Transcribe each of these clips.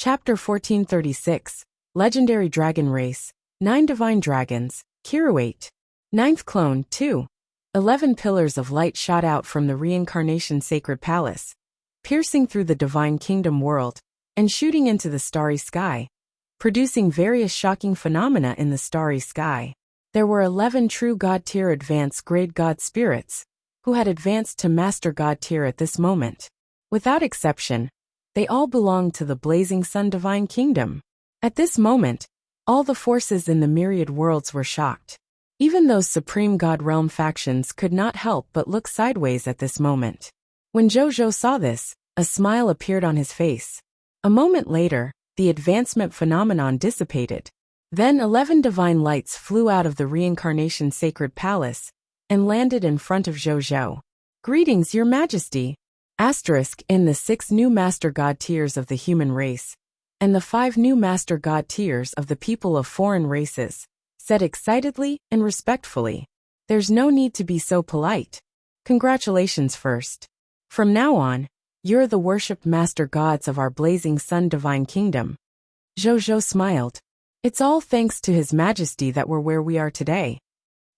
Chapter 1436, Legendary Dragon Race, 9 Divine Dragons, Kiruate. Ninth Clone, 2. 11 pillars of light shot out from the Reincarnation Sacred Palace, piercing through the Divine Kingdom world, and shooting into the starry sky, producing various shocking phenomena in the starry sky. There were 11 true God-tier advanced grade God spirits, who had advanced to Master God tier at this moment. Without exception, they all belonged to the Blazing Sun Divine Kingdom. At this moment, all the forces in the myriad worlds were shocked. Even those Supreme God Realm factions could not help but look sideways at this moment. When Zhou saw this, a smile appeared on his face. A moment later, the advancement phenomenon dissipated. Then 11 divine lights flew out of the Reincarnation Sacred Palace and landed in front of Zhou. "Greetings, Your Majesty." In the 6 new Master God tiers of the human race, and the 5 new Master God tiers of the people of foreign races, said excitedly and respectfully. "There's no need to be so polite. Congratulations first. From now on, you're the worshipped Master Gods of our Blazing Sun Divine Kingdom." Zhou smiled. "It's all thanks to His Majesty that we're where we are today.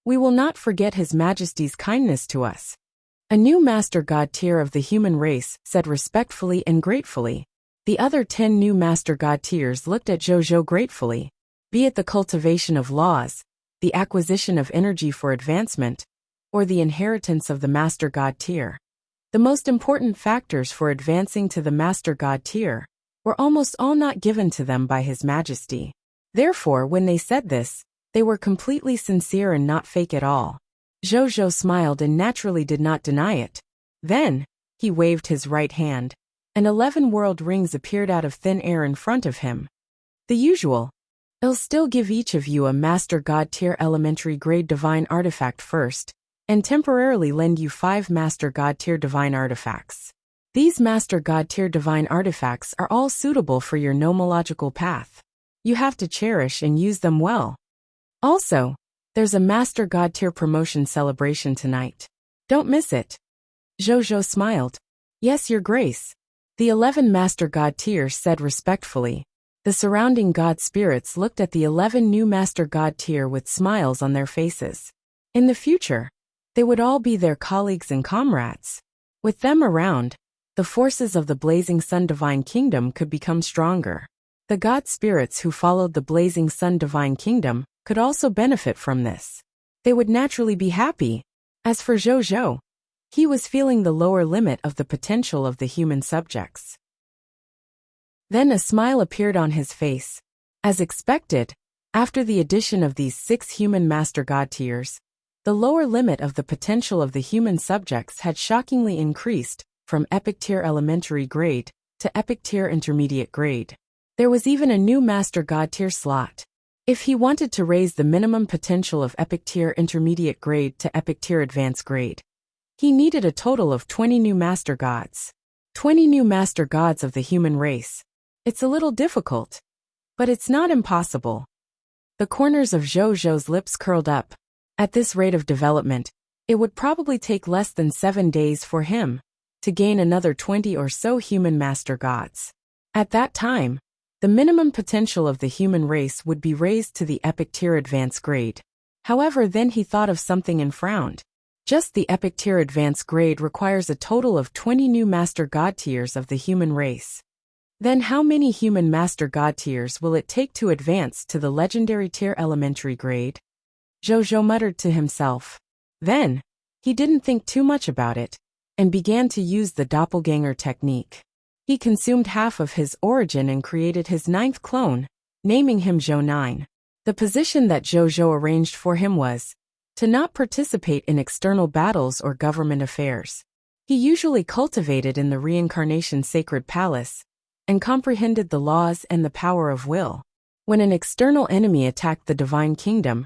We will not forget His Majesty's kindness to us." A new Master God tier of the human race said respectfully and gratefully. The other 10 new Master God tiers looked at Zhou gratefully. Be it the cultivation of laws, the acquisition of energy for advancement, or the inheritance of the Master God tier. The most important factors for advancing to the Master God tier were almost all not given to them by His Majesty. Therefore, when they said this, they were completely sincere and not fake at all. Zhou smiled and naturally did not deny it. Then, he waved his right hand, and 11 world rings appeared out of thin air in front of him. The usual. "I'll still give each of you a Master God tier elementary grade divine artifact first, and temporarily lend you 5 Master God tier divine artifacts. These Master God tier divine artifacts are all suitable for your nomological path. You have to cherish and use them well. Also, there's a Master God tier promotion celebration tonight. Don't miss it." Zhou smiled. "Yes, Your Grace." The 11 Master God tiers said respectfully. The surrounding God spirits looked at the 11 new Master God tier with smiles on their faces. In the future, they would all be their colleagues and comrades. With them around, the forces of the Blazing Sun Divine Kingdom could become stronger. The God spirits who followed the Blazing Sun Divine Kingdom could also benefit from this. They would naturally be happy. As for Zhou, he was feeling the lower limit of the potential of the human subjects. Then a smile appeared on his face. As expected, after the addition of these 6 human Master God tiers, the lower limit of the potential of the human subjects had shockingly increased from Epic Tier Elementary Grade to Epic Tier Intermediate Grade. There was even a new Master God tier slot. If he wanted to raise the minimum potential of Epic Tier Intermediate Grade to Epic Tier Advanced Grade, he needed a total of 20 new Master Gods. 20 new Master Gods of the human race. It's a little difficult, but it's not impossible. The corners of Zhou's lips curled up. At this rate of development, it would probably take less than 7 days for him to gain another 20 or so human Master Gods. At that time, the minimum potential of the human race would be raised to the Epic Tier Advanced Grade. However, then he thought of something and frowned. Just the Epic Tier Advanced Grade requires a total of 20 new Master God tiers of the human race. Then how many human Master God tiers will it take to advance to the Legendary Tier Elementary Grade? Zhou muttered to himself. Then, he didn't think too much about it, and began to use the doppelganger technique. He consumed half of his origin and created his 9th clone, naming him Zhou 9. The position that Zhou arranged for him was to not participate in external battles or government affairs. He usually cultivated in the Reincarnation Sacred Palace and comprehended the laws and the power of will. When an external enemy attacked the Divine Kingdom,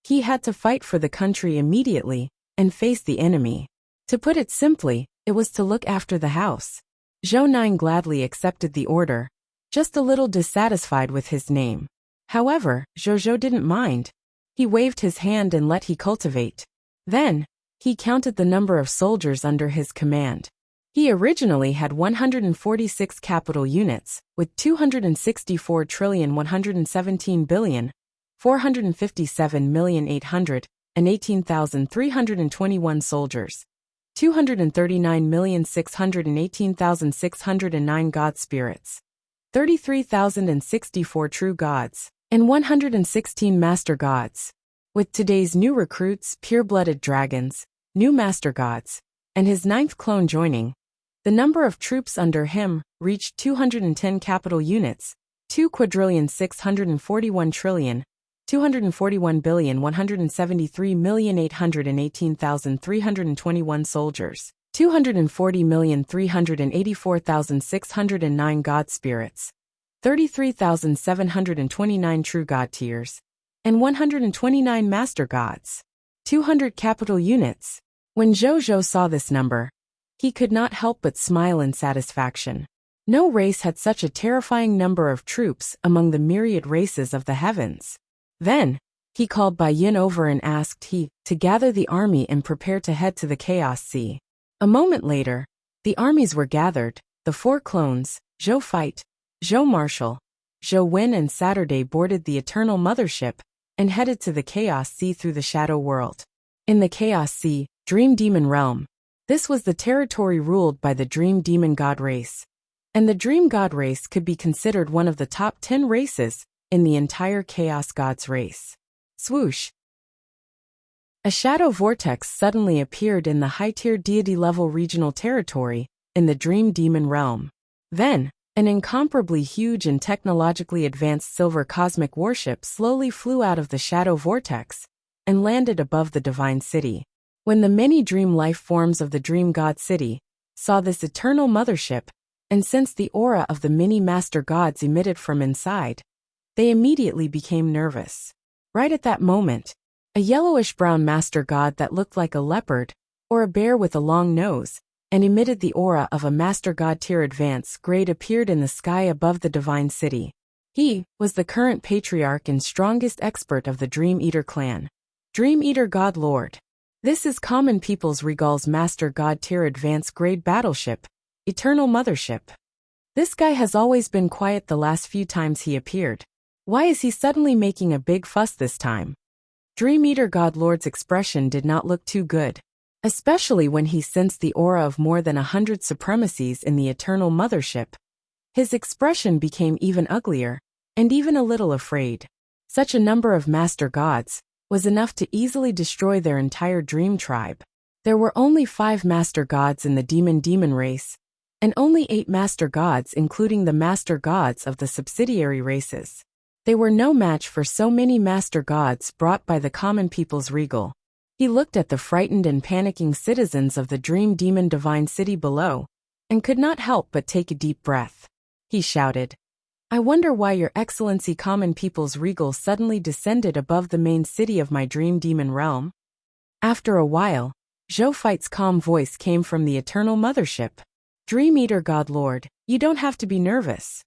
he had to fight for the country immediately and face the enemy. To put it simply, it was to look after the house. Zhou 9 gladly accepted the order, just a little dissatisfied with his name. However, Zhou didn't mind. He waved his hand and let he cultivate. Then, he counted the number of soldiers under his command. He originally had 146 capital units, with 264,117,457,818,321 soldiers, 239,618,609 god spirits, 33,064 true gods, and 116 master gods. With today's new recruits, pure-blooded dragons, new master gods, and his 9th clone joining, the number of troops under him reached 210 capital units, 2,641,241,173,818,321 soldiers, 240,384,609 god spirits, 33,729 true god tiers, and 129 master gods. 200 capital units. When Zhou saw this number, he could not help but smile in satisfaction. No race had such a terrifying number of troops among the myriad races of the heavens. Then, he called Bai Yin over and asked he to gather the army and prepare to head to the Chaos Sea. A moment later, the armies were gathered. The 4 clones, Zhou Fight, Zhou Marshall, Zhou Wen and Saturday boarded the Eternal Mothership and headed to the Chaos Sea through the Shadow World. In the Chaos Sea, Dream Demon Realm. This was the territory ruled by the Dream Demon God race. And the Dream God race could be considered one of the top 10 races in the entire Chaos Gods race. Swoosh! A shadow vortex suddenly appeared in the high-tier deity-level regional territory in the Dream Demon Realm. Then, an incomparably huge and technologically advanced silver cosmic warship slowly flew out of the shadow vortex and landed above the Divine City. When the many dream life forms of the Dream God City saw this eternal mothership and sensed the aura of the many master gods emitted from inside, they immediately became nervous. Right at that moment, a yellowish-brown master god that looked like a leopard or a bear with a long nose and emitted the aura of a master god tier advanced grade appeared in the sky above the Divine City. He was the current patriarch and strongest expert of the Dream Eater clan, Dream Eater God Lord. This is Common People's Regal's Master God Tier Advanced Grade Battleship, Eternal Mothership. This guy has always been quiet the last few times he appeared. Why is he suddenly making a big fuss this time? Dream Eater God Lord's expression did not look too good, especially when he sensed the aura of more than 100 supremacies in the Eternal Mothership. His expression became even uglier, and even a little afraid. Such a number of master gods was enough to easily destroy their entire dream tribe. There were only 5 master gods in the demon race, and only 8 master gods including the master gods of the subsidiary races. They were no match for so many master gods brought by the Common People's Regal. He looked at the frightened and panicking citizens of the Dream Demon Divine City below, and could not help but take a deep breath. He shouted, "I wonder why Your Excellency Common People's Regal suddenly descended above the main city of my Dream Demon realm?" After a while, Zhou Fight's calm voice came from the Eternal Mothership. "Dream Eater God Lord, you don't have to be nervous.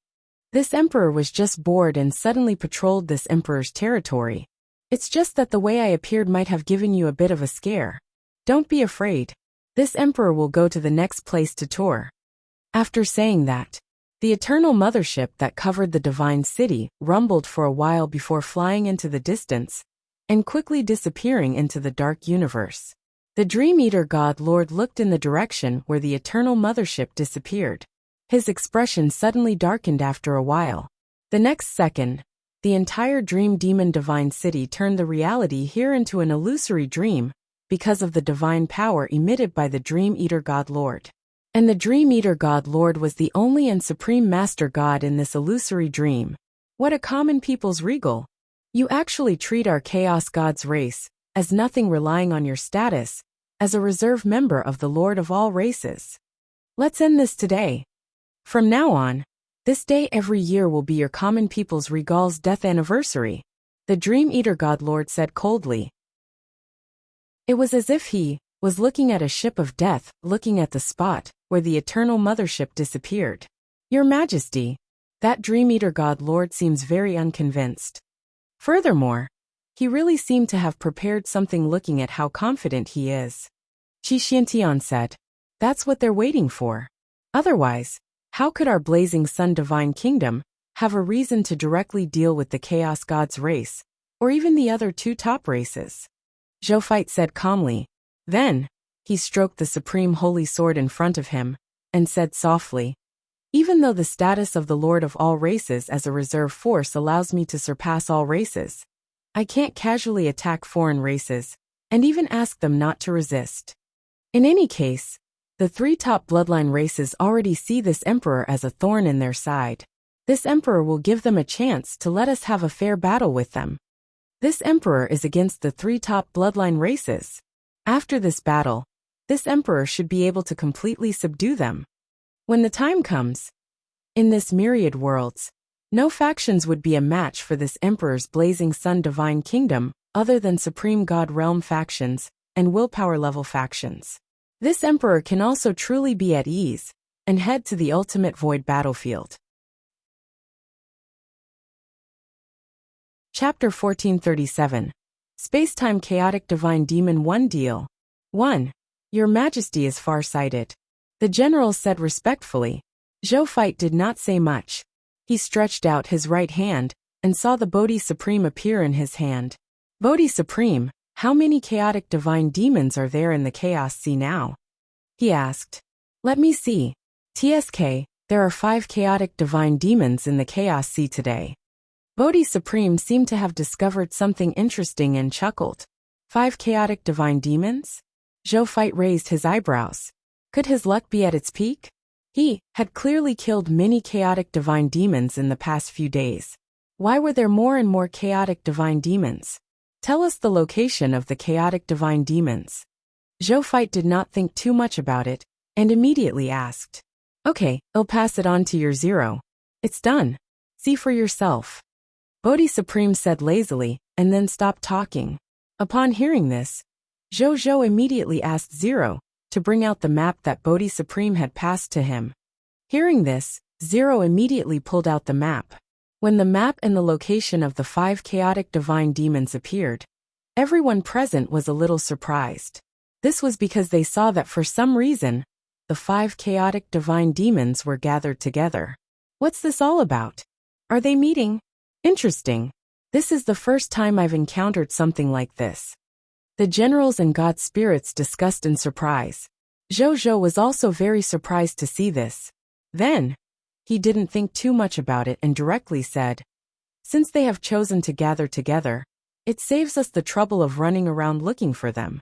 This emperor was just bored and suddenly patrolled this emperor's territory. It's just that the way I appeared might have given you a bit of a scare. Don't be afraid. This emperor will go to the next place to tour." After saying that, the Eternal Mothership that covered the Divine City rumbled for a while before flying into the distance and quickly disappearing into the dark universe. The Dream Eater God Lord looked in the direction where the Eternal Mothership disappeared. His expression suddenly darkened after a while. The next second, the entire Dream Demon Divine City turned the reality here into an illusory dream because of the divine power emitted by the Dream Eater God Lord. And the Dream Eater God Lord was the only and supreme master god in this illusory dream. What a Common People's Regal! You actually treat our Chaos Gods race as nothing, relying on your status as a reserve member of the Lord of all races. Let's end this today. From now on, this day every year will be your Common People's Regal's death anniversary, the Dream Eater God Lord said coldly. It was as if he was looking at a ship of death, looking at the spot where the Eternal Mothership disappeared. "Your Majesty, that Dream Eater God Lord seems very unconvinced. Furthermore, he really seemed to have prepared something looking at how confident he is," Qi Xiantian said. That's what they're waiting for. Otherwise, how could our blazing sun divine kingdom have a reason to directly deal with the Chaos God's race, or even the other two top races? Zophite said calmly. Then, he stroked the supreme holy sword in front of him, and said softly, even though the status of the Lord of all races as a reserve force allows me to surpass all races, I can't casually attack foreign races, and even ask them not to resist. In any case, the three top bloodline races already see this emperor as a thorn in their side. This emperor will give them a chance to let us have a fair battle with them. This emperor is against the three top bloodline races. After this battle, this emperor should be able to completely subdue them. When the time comes, in this myriad worlds, no factions would be a match for this emperor's blazing sun divine kingdom other than supreme god realm factions and willpower level factions. This emperor can also truly be at ease and head to the ultimate void battlefield. Chapter 1437. Spacetime Chaotic Divine Demon 1 Deal 1. Your Majesty is far-sighted. The general said respectfully. Zophite did not say much. He stretched out his right hand and saw the Bodhi Supreme appear in his hand. Bodhi Supreme, how many chaotic divine demons are there in the Chaos Sea now? He asked. Let me see. TSK, there are 5 chaotic divine demons in the Chaos Sea today. Bodhi Supreme seemed to have discovered something interesting and chuckled. 5 chaotic divine demons? Zophite raised his eyebrows. Could his luck be at its peak? He had clearly killed many chaotic divine demons in the past few days. Why were there more and more chaotic divine demons? Tell us the location of the chaotic divine demons. Zophite did not think too much about it, and immediately asked. Okay, I'll pass it on to your Zero. It's done. See for yourself. Bodhi Supreme said lazily, and then stopped talking. Upon hearing this, Zhou immediately asked Zero to bring out the map that Bodhi Supreme had passed to him. Hearing this, Zero immediately pulled out the map. When the map and the location of the 5 chaotic divine demons appeared, everyone present was a little surprised. This was because they saw that for some reason, the 5 chaotic divine demons were gathered together. What's this all about? Are they meeting? Interesting. This is the first time I've encountered something like this. The generals and god spirits discussed in surprise. Zhou was also very surprised to see this. Then, he didn't think too much about it and directly said, since they have chosen to gather together, it saves us the trouble of running around looking for them.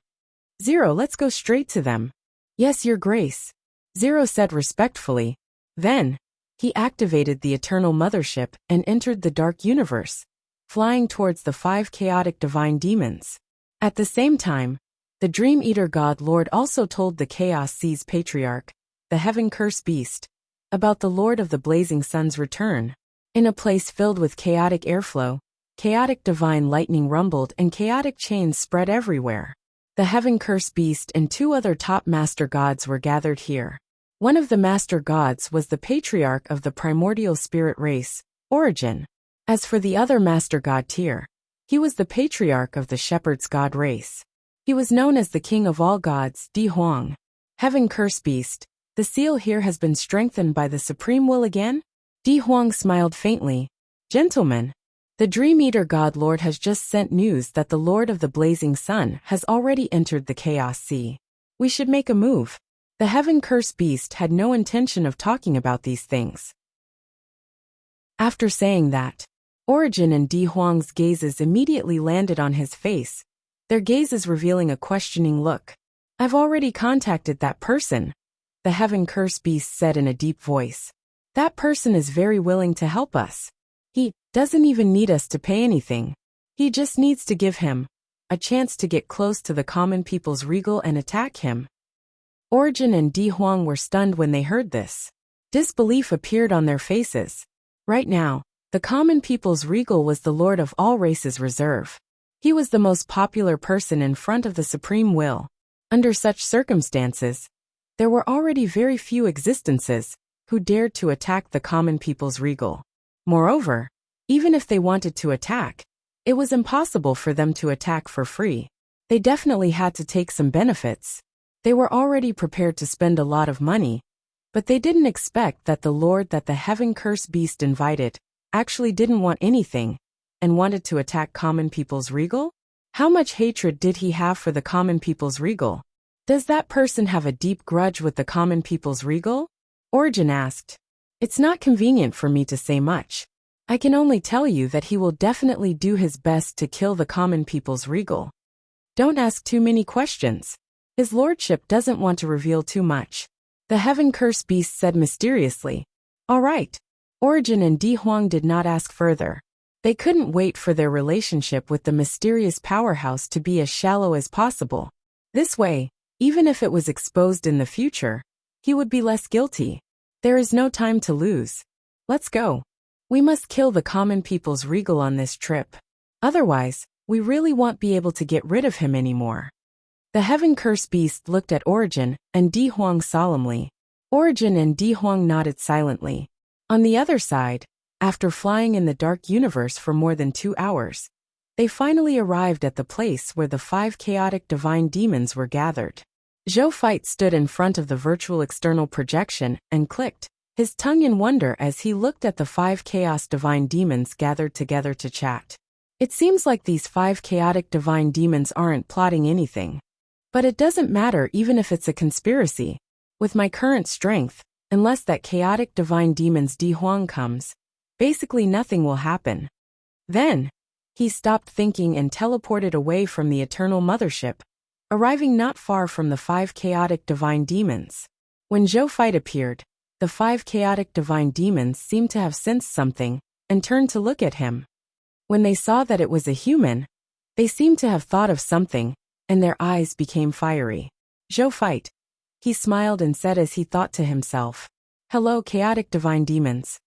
Zero, let's go straight to them. Yes, Your Grace. Zero said respectfully. Then, he activated the Eternal Mothership and entered the Dark Universe, flying towards the 5 chaotic divine demons. At the same time, the Dream Eater God Lord also told the Chaos Sea's Patriarch, the Heaven Curse Beast, about the Lord of the Blazing Sun's return. In a place filled with chaotic airflow, chaotic divine lightning rumbled and chaotic chains spread everywhere. The Heaven Curse Beast and 2 other top master gods were gathered here. One of the master gods was the Patriarch of the primordial spirit race, Origin. As for the other master god Tyr, he was the Patriarch of the Shepherd's God race. He was known as the King of all gods, Di Huang. Heaven Curse Beast, the seal here has been strengthened by the Supreme Will again? Di Huang smiled faintly. Gentlemen, the Dream Eater God Lord has just sent news that the Lord of the Blazing Sun has already entered the Chaos Sea. We should make a move. The Heaven Curse Beast had no intention of talking about these things. After saying that, Origin and Di Huang's gazes immediately landed on his face, their gazes revealing a questioning look. I've already contacted that person, the Heaven Curse Beast said in a deep voice. That person is very willing to help us. He doesn't even need us to pay anything. He just needs to give him a chance to get close to the common people's regal and attack him. Origin and Di Huang were stunned when they heard this. Disbelief appeared on their faces. Right now, the common people's regal was the Lord of all races reserve. He was the most popular person in front of the Supreme Will. Under such circumstances, there were already very few existences who dared to attack the common people's regal. Moreover, even if they wanted to attack, it was impossible for them to attack for free. They definitely had to take some benefits. They were already prepared to spend a lot of money, but they didn't expect that the lord that the heaven-cursed beast invited actually didn't want anything and wanted to attack common people's regal? How much hatred did he have for the common people's regal? Does that person have a deep grudge with the common people's regal? Origin asked. It's not convenient for me to say much. I can only tell you that he will definitely do his best to kill the common people's regal. Don't ask too many questions. His lordship doesn't want to reveal too much. The heaven-cursed beast said mysteriously. All right. Origin and Di Huang did not ask further. They couldn't wait for their relationship with the mysterious powerhouse to be as shallow as possible. This way, even if it was exposed in the future, he would be less guilty. There is no time to lose. Let's go. We must kill the common people's regal on this trip. Otherwise, we really won't be able to get rid of him anymore. The heaven-cursed beast looked at Origin and Di Huang solemnly. Origin and Di Huang nodded silently. On the other side, after flying in the dark universe for more than 2 hours, they finally arrived at the place where the 5 chaotic divine demons were gathered. Zhou Feit stood in front of the virtual external projection and clicked, his tongue in wonder as he looked at the 5 chaos divine demons gathered together to chat. It seems like these 5 chaotic divine demons aren't plotting anything. But it doesn't matter even if it's a conspiracy. With my current strength, unless that chaotic divine demon's Di Huang comes, basically nothing will happen. Then, he stopped thinking and teleported away from the eternal mothership, arriving not far from the 5 chaotic divine demons. When Zhou Feit appeared, the 5 chaotic divine demons seemed to have sensed something and turned to look at him. When they saw that it was a human, they seemed to have thought of something, and their eyes became fiery. Zhou Feit. He smiled and said as he thought to himself, "Hello, chaotic divine demons.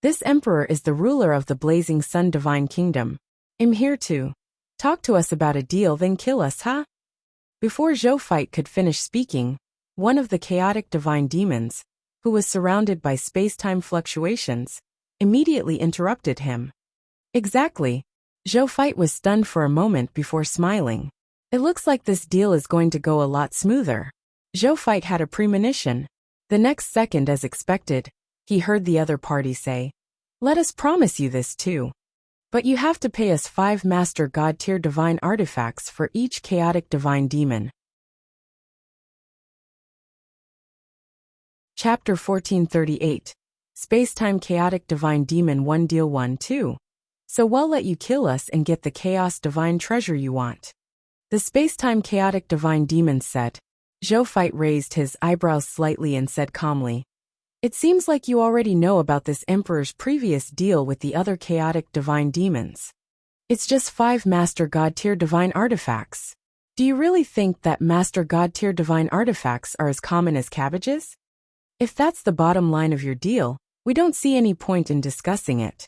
This emperor is the ruler of the blazing sun divine kingdom. I'm here to talk to us about a deal, then kill us, huh?" Before Zhou Feit could finish speaking, one of the chaotic divine demons, who was surrounded by space-time fluctuations, immediately interrupted him. Exactly. Zhou Feit was stunned for a moment before smiling. It looks like this deal is going to go a lot smoother. Zhou Feit had a premonition. The next second, as expected, he heard the other party say, "Let us promise you this too. But you have to pay us 5 Master God-tier divine artifacts for each chaotic divine demon." Chapter 1438. Spacetime Chaotic Divine Demon 1 Deal 1-2. So we'll let you kill us and get the Chaos Divine Treasure you want. The Spacetime Chaotic Divine Demon said. Zhou Feit raised his eyebrows slightly and said calmly, "It seems like you already know about this Emperor's previous deal with the other chaotic divine demons. It's just 5 Master God-tier divine artifacts. Do you really think that Master God-tier divine artifacts are as common as cabbages? If that's the bottom line of your deal, we don't see any point in discussing it.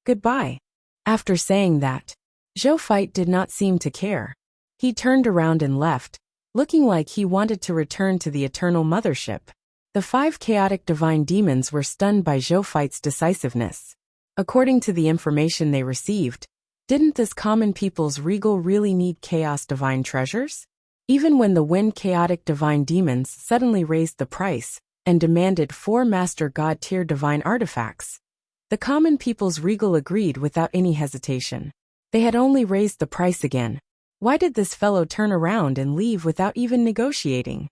Goodbye." After saying that, Zhou Feit did not seem to care. He turned around and left, looking like he wanted to return to the eternal mothership. The 5 chaotic divine demons were stunned by Zhou Feit's decisiveness. According to the information they received, didn't this common people's regal really need chaos divine treasures? Even when the wind chaotic divine demons suddenly raised the price and demanded 4 Master God-tier divine artifacts, the common people's regal agreed without any hesitation. They had only raised the price again. Why did this fellow turn around and leave without even negotiating?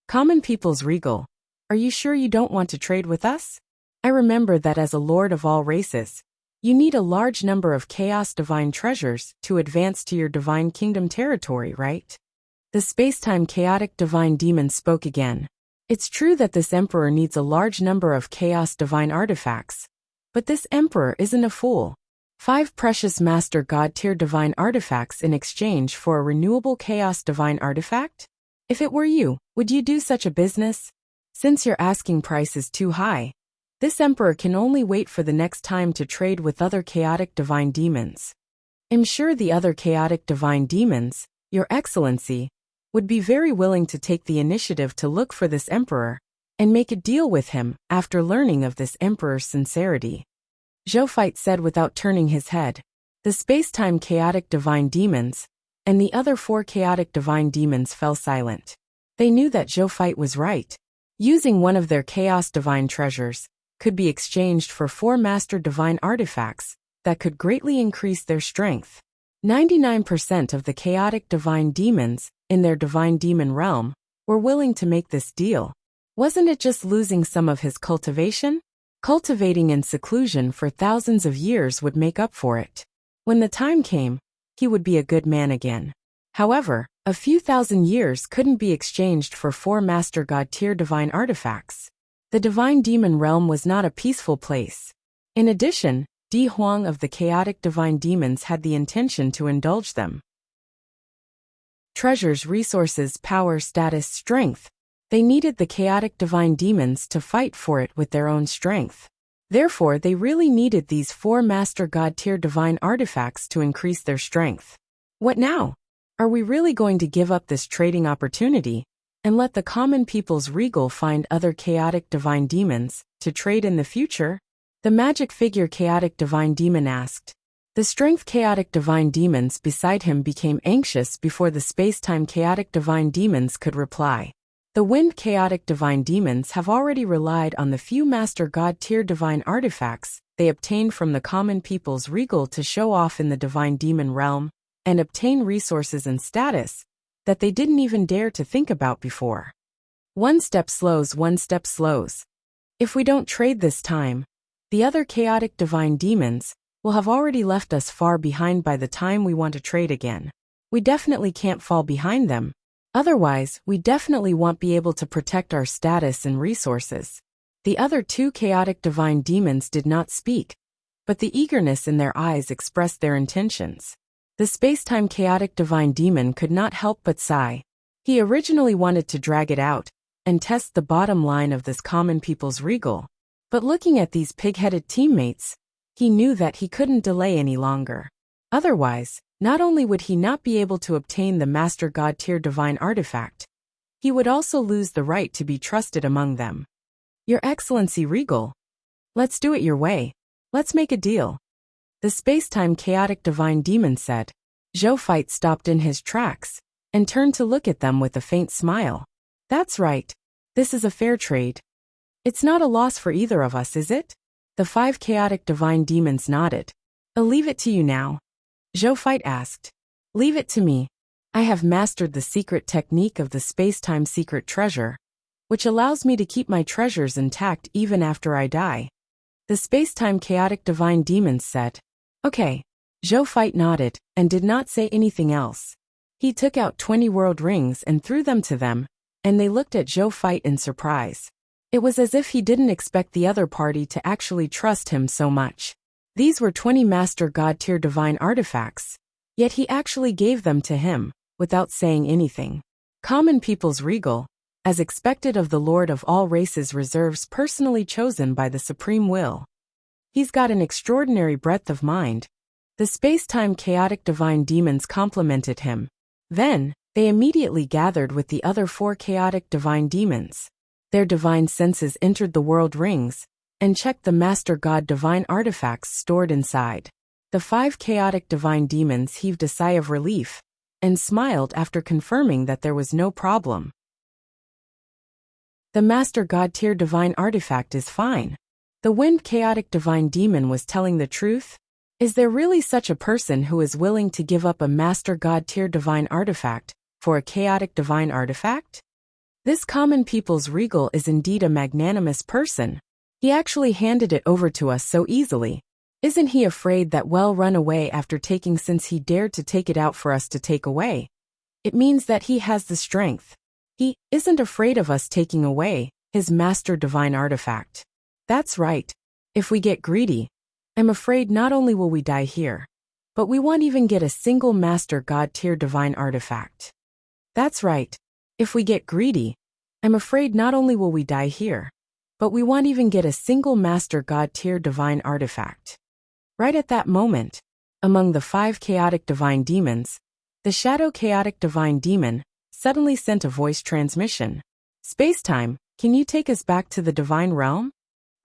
Common people's regal. Are you sure you don't want to trade with us? I remember that as a lord of all races, you need a large number of chaos divine treasures to advance to your divine kingdom territory, right? The spacetime chaotic divine demon spoke again. It's true that this emperor needs a large number of chaos divine artifacts, but this emperor isn't a fool. 5 precious Master God-tier divine artifacts in exchange for a renewable chaos divine artifact? If it were you, would you do such a business? Since your asking price is too high, this emperor can only wait for the next time to trade with other chaotic divine demons. I'm sure the other chaotic divine demons, Your Excellency, would be very willing to take the initiative to look for this emperor and make a deal with him after learning of this emperor's sincerity. Zhou Feit said without turning his head. The spacetime chaotic divine demons, and the other 4 chaotic divine demons fell silent. They knew that Zhou was right. Using one of their chaos divine treasures could be exchanged for 4 master divine artifacts that could greatly increase their strength. 99% of the chaotic divine demons in their divine demon realm were willing to make this deal. Wasn't it just losing some of his cultivation? Cultivating in seclusion for thousands of years would make up for it. When the time came, he would be a good man again. However, a few thousand years couldn't be exchanged for 4 master god tier divine artifacts. The divine demon realm was not a peaceful place. In addition, Di Huang of the chaotic divine demons had the intention to indulge them. Treasures, resources, power, status, strength. They needed the chaotic divine demons to fight for it with their own strength. Therefore, they really needed these 4 master god tier divine artifacts to increase their strength. What now? Are we really going to give up this trading opportunity and let the common people's regal find other chaotic divine demons to trade in the future? The magic figure chaotic divine demon asked. The strength chaotic divine demons beside him became anxious before the space-time chaotic divine demons could reply. The wind chaotic divine demons have already relied on the few master god tier divine artifacts they obtained from the common people's regal to show off in the divine demon realm and obtain resources and status that they didn't even dare to think about before. One step slows. If we don't trade this time, the other chaotic divine demons will have already left us far behind by the time we want to trade again. We definitely can't fall behind them. Otherwise, we definitely won't be able to protect our status and resources. The other 2 chaotic divine demons did not speak, but the eagerness in their eyes expressed their intentions. The space-time chaotic divine demon could not help but sigh. He originally wanted to drag it out and test the bottom line of this common people's regal. But looking at these pig-headed teammates, he knew that he couldn't delay any longer. Otherwise, not only would he not be able to obtain the master god tier divine artifact, he would also lose the right to be trusted among them. Your Excellency Regal, let's do it your way. Let's make a deal. The space-time chaotic divine demon said. Zhou stopped in his tracks and turned to look at them with a faint smile. That's right. This is a fair trade. It's not a loss for either of us, is it? The 5 chaotic divine demons nodded. I'll leave it to you now. Zhou asked. Leave it to me. I have mastered the secret technique of the space-time secret treasure, which allows me to keep my treasures intact even after I die. The space-time chaotic divine demons said. Okay. Zhou nodded and did not say anything else. He took out 20 world rings and threw them to them, and they looked at Zhou in surprise. It was as if he didn't expect the other party to actually trust him so much. These were 20 master god tier divine artifacts, yet he actually gave them to him, without saying anything. Common people's regal, as expected of the Lord of all races, reserves personally chosen by the supreme will. He's got an extraordinary breadth of mind. The space-time chaotic divine demons complimented him. Then, they immediately gathered with the other 4 chaotic divine demons. Their divine senses entered the world rings and checked the master god divine artifacts stored inside. The 5 chaotic divine demons heaved a sigh of relief and smiled after confirming that there was no problem. The master god tier divine artifact is fine. The wind chaotic divine demon was telling the truth. Is there really such a person who is willing to give up a master god tier divine artifact for a chaotic divine artifact? This common people's regal is indeed a magnanimous person. He actually handed it over to us so easily. Isn't he afraid that we'll run away after taking, since he dared to take it out for us to take away? It means that he has the strength. He isn't afraid of us taking away his master divine artifact. That's right. If we get greedy, I'm afraid not only will we die here, but we won't even get a single master god tier divine artifact. That's right. If we get greedy, I'm afraid not only will we die here, but we won't even get a single master god tier divine artifact. Right at that moment, among the 5 chaotic divine demons, the shadow chaotic divine demon suddenly sent a voice transmission. Spacetime, can you take us back to the divine realm?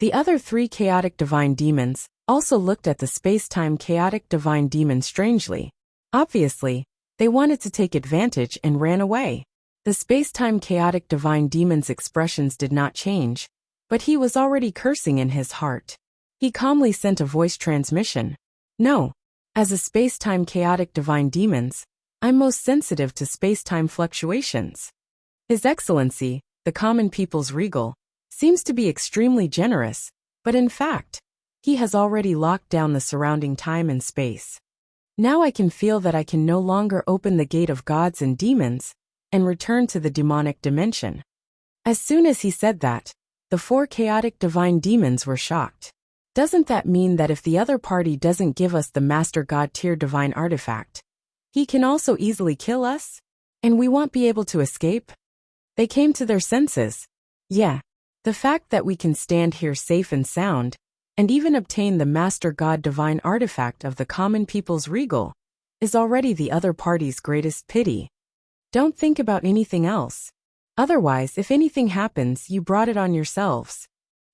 The other 3 chaotic divine demons also looked at the space-time chaotic divine demon strangely. Obviously, They wanted to take advantage and ran away. The space-time chaotic divine demon's expressions did not change, but he was already cursing in his heart. He calmly sent a voice transmission. No. As a space-time chaotic divine demons, I'm most sensitive to space-time fluctuations. His Excellency, the common people's regal, seems to be extremely generous, but in fact, he has already locked down the surrounding time and space. Now I can feel that I can no longer open the gate of gods and demons and return to the demonic dimension. As soon as he said that, the 4 chaotic divine demons were shocked. Doesn't that mean that if the other party doesn't give us the Master God tier divine artifact, he can also easily kill us? And we won't be able to escape? They came to their senses. Yeah. The fact that we can stand here safe and sound, and even obtain the Master God divine artifact of the common people's regal, is already the other party's greatest pity. Don't think about anything else. Otherwise, if anything happens, you brought it on yourselves.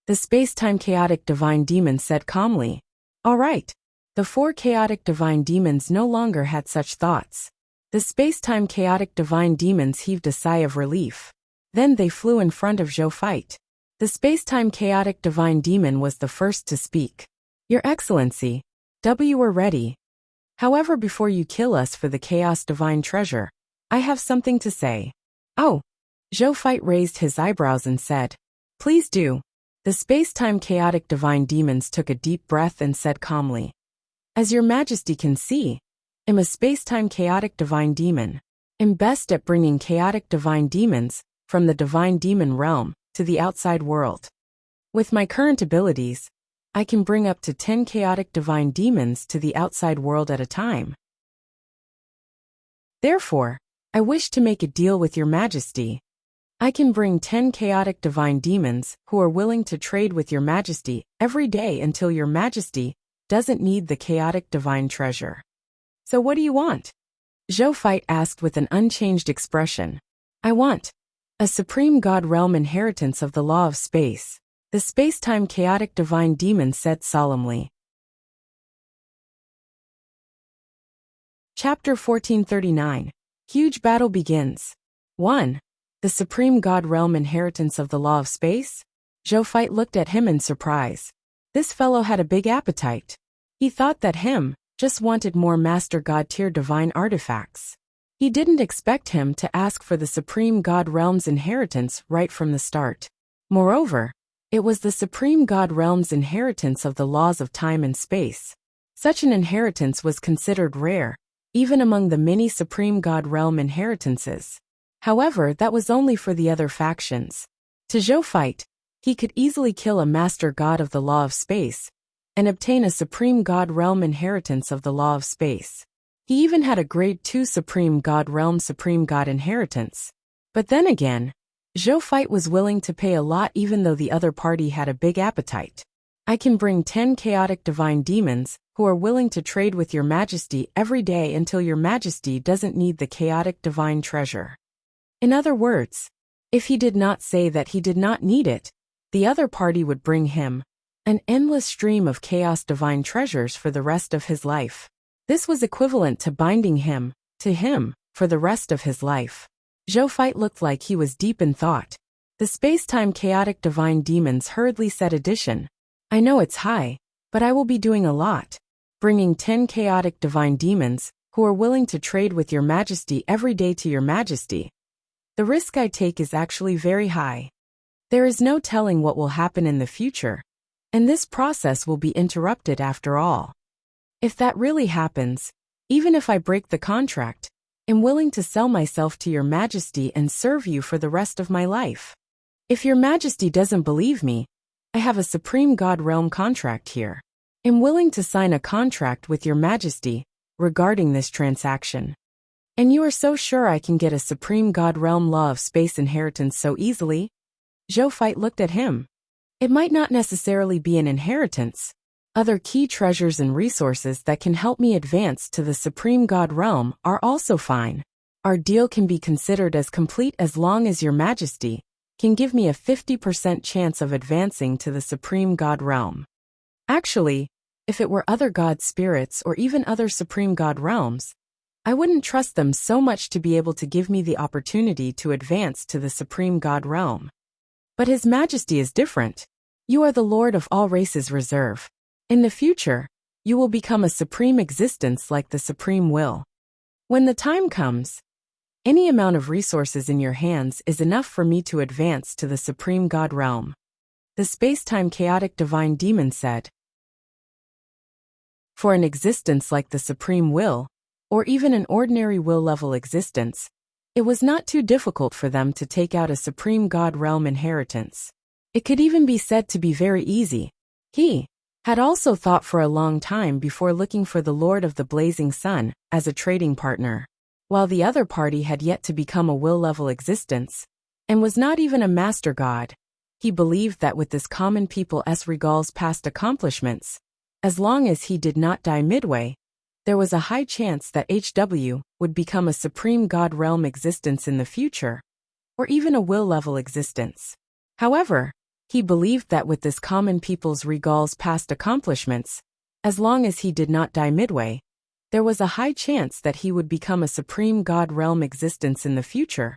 The space-time chaotic divine demon said calmly. All right. The 4 chaotic divine demons no longer had such thoughts. The space-time chaotic divine demons heaved a sigh of relief. Then they flew in front of Zhou Fight. The space-time chaotic divine demon was the first to speak. Your Excellency, we're ready. However, before you kill us for the chaos divine treasure, I have something to say. Oh. Zhou Fight raised his eyebrows and said, Please do. The space-time chaotic divine demons took a deep breath and said calmly. As your majesty can see, I'm a space-time chaotic divine demon. I'm best at bringing chaotic divine demons from the divine demon realm to the outside world. With my current abilities, I can bring up to 10 chaotic divine demons to the outside world at a time. Therefore, I wish to make a deal with your majesty. I can bring 10 chaotic divine demons who are willing to trade with your majesty every day until your majesty doesn't need the chaotic divine treasure. So what do you want? Zhou Fight asked with an unchanged expression. I want a supreme god realm inheritance of the law of space, the space-time chaotic divine demon said solemnly. Chapter 1439. Huge battle begins. 1. The supreme god realm inheritance of the law of space? Zhou Fight looked at him in surprise. This fellow had a big appetite. He thought that him just wanted more Master God tier divine artifacts. He didn't expect him to ask for the supreme god realm's inheritance right from the start. Moreover, it was the supreme god realm's inheritance of the laws of time and space. Such an inheritance was considered rare, even among the many supreme god realm inheritances. However, that was only for the other factions. To Zhou Fight, he could easily kill a master god of the law of space and obtain a supreme god realm inheritance of the law of space. He even had a grade 2 supreme god realm supreme god inheritance. But then again, Zhou Fight was willing to pay a lot even though the other party had a big appetite. I can bring 10 chaotic divine demons who are willing to trade with your majesty every day until your majesty doesn't need the chaotic divine treasure. In other words, if he did not say that he did not need it, the other party would bring him an endless stream of chaos divine treasures for the rest of his life. This was equivalent to binding him to him for the rest of his life. Zhou Fight looked like he was deep in thought. The space-time chaotic divine demons hurriedly said addition. I know it's high, but I will be doing a lot. Bringing 10 chaotic divine demons who are willing to trade with your majesty every day to your majesty. The risk I take is actually very high. There is no telling what will happen in the future, and this process will be interrupted after all. If that really happens, even if I break the contract, I'm willing to sell myself to your majesty and serve you for the rest of my life. If your majesty doesn't believe me, I have a supreme god realm contract here. I'm willing to sign a contract with your majesty regarding this transaction. And you are so sure I can get a supreme god realm law of space inheritance so easily? Zhou Fight looked at him. It might not necessarily be an inheritance. Other key treasures and resources that can help me advance to the supreme god realm are also fine. Our deal can be considered as complete as long as your majesty can give me a 50% chance of advancing to the supreme god realm. Actually, if it were other god spirits or even other supreme god realms, I wouldn't trust them so much to be able to give me the opportunity to advance to the Supreme God realm. But His Majesty is different. You are the Lord of all races reserve. In the future, you will become a supreme existence like the Supreme Will. When the time comes, any amount of resources in your hands is enough for me to advance to the Supreme God realm. The space-time chaotic divine demon said. For an existence like the Supreme Will, or even an ordinary will-level existence, it was not too difficult for them to take out a Supreme God realm inheritance. It could even be said to be very easy. He had also thought for a long time before looking for the Lord of the Blazing Sun as a trading partner, while the other party had yet to become a will-level existence, and was not even a master god. He believed that with this common people's regal's past accomplishments, as long as he did not die midway, there was a high chance that HW would become a Supreme God realm existence in the future, or even a will-level existence. However, he believed that with this common people's regal's past accomplishments, as long as he did not die midway, there was a high chance that he would become a Supreme God realm existence in the future,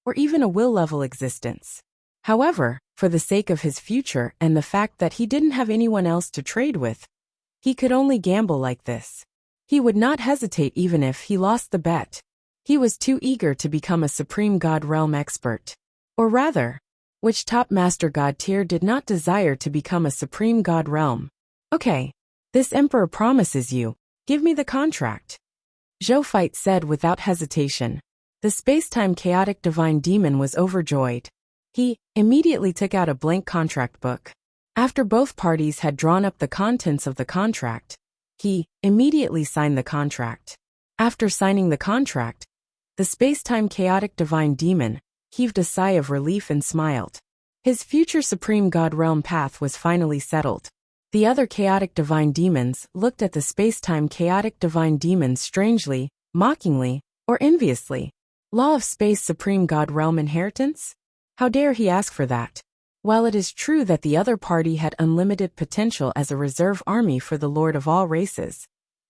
or even a will-level existence. However, for the sake of his future and the fact that he didn't have anyone else to trade with, he could only gamble like this. He would not hesitate even if he lost the bet. He was too eager to become a Supreme God realm expert. Or rather, which top Master God tier did not desire to become a Supreme God realm? Okay, this Emperor promises you, give me the contract. Zhou Fight said without hesitation. The space-time chaotic divine demon was overjoyed. He immediately took out a blank contract book. After both parties had drawn up the contents of the contract, he immediately signed the contract. After signing the contract, the space-time chaotic divine demon heaved a sigh of relief and smiled. His future Supreme God realm path was finally settled. The other chaotic divine demons looked at the space-time chaotic divine demon strangely, mockingly, or enviously. Law of Space Supreme God realm inheritance? How dare he ask for that? While it is true that the other party had unlimited potential as a reserve army for the Lord of all races,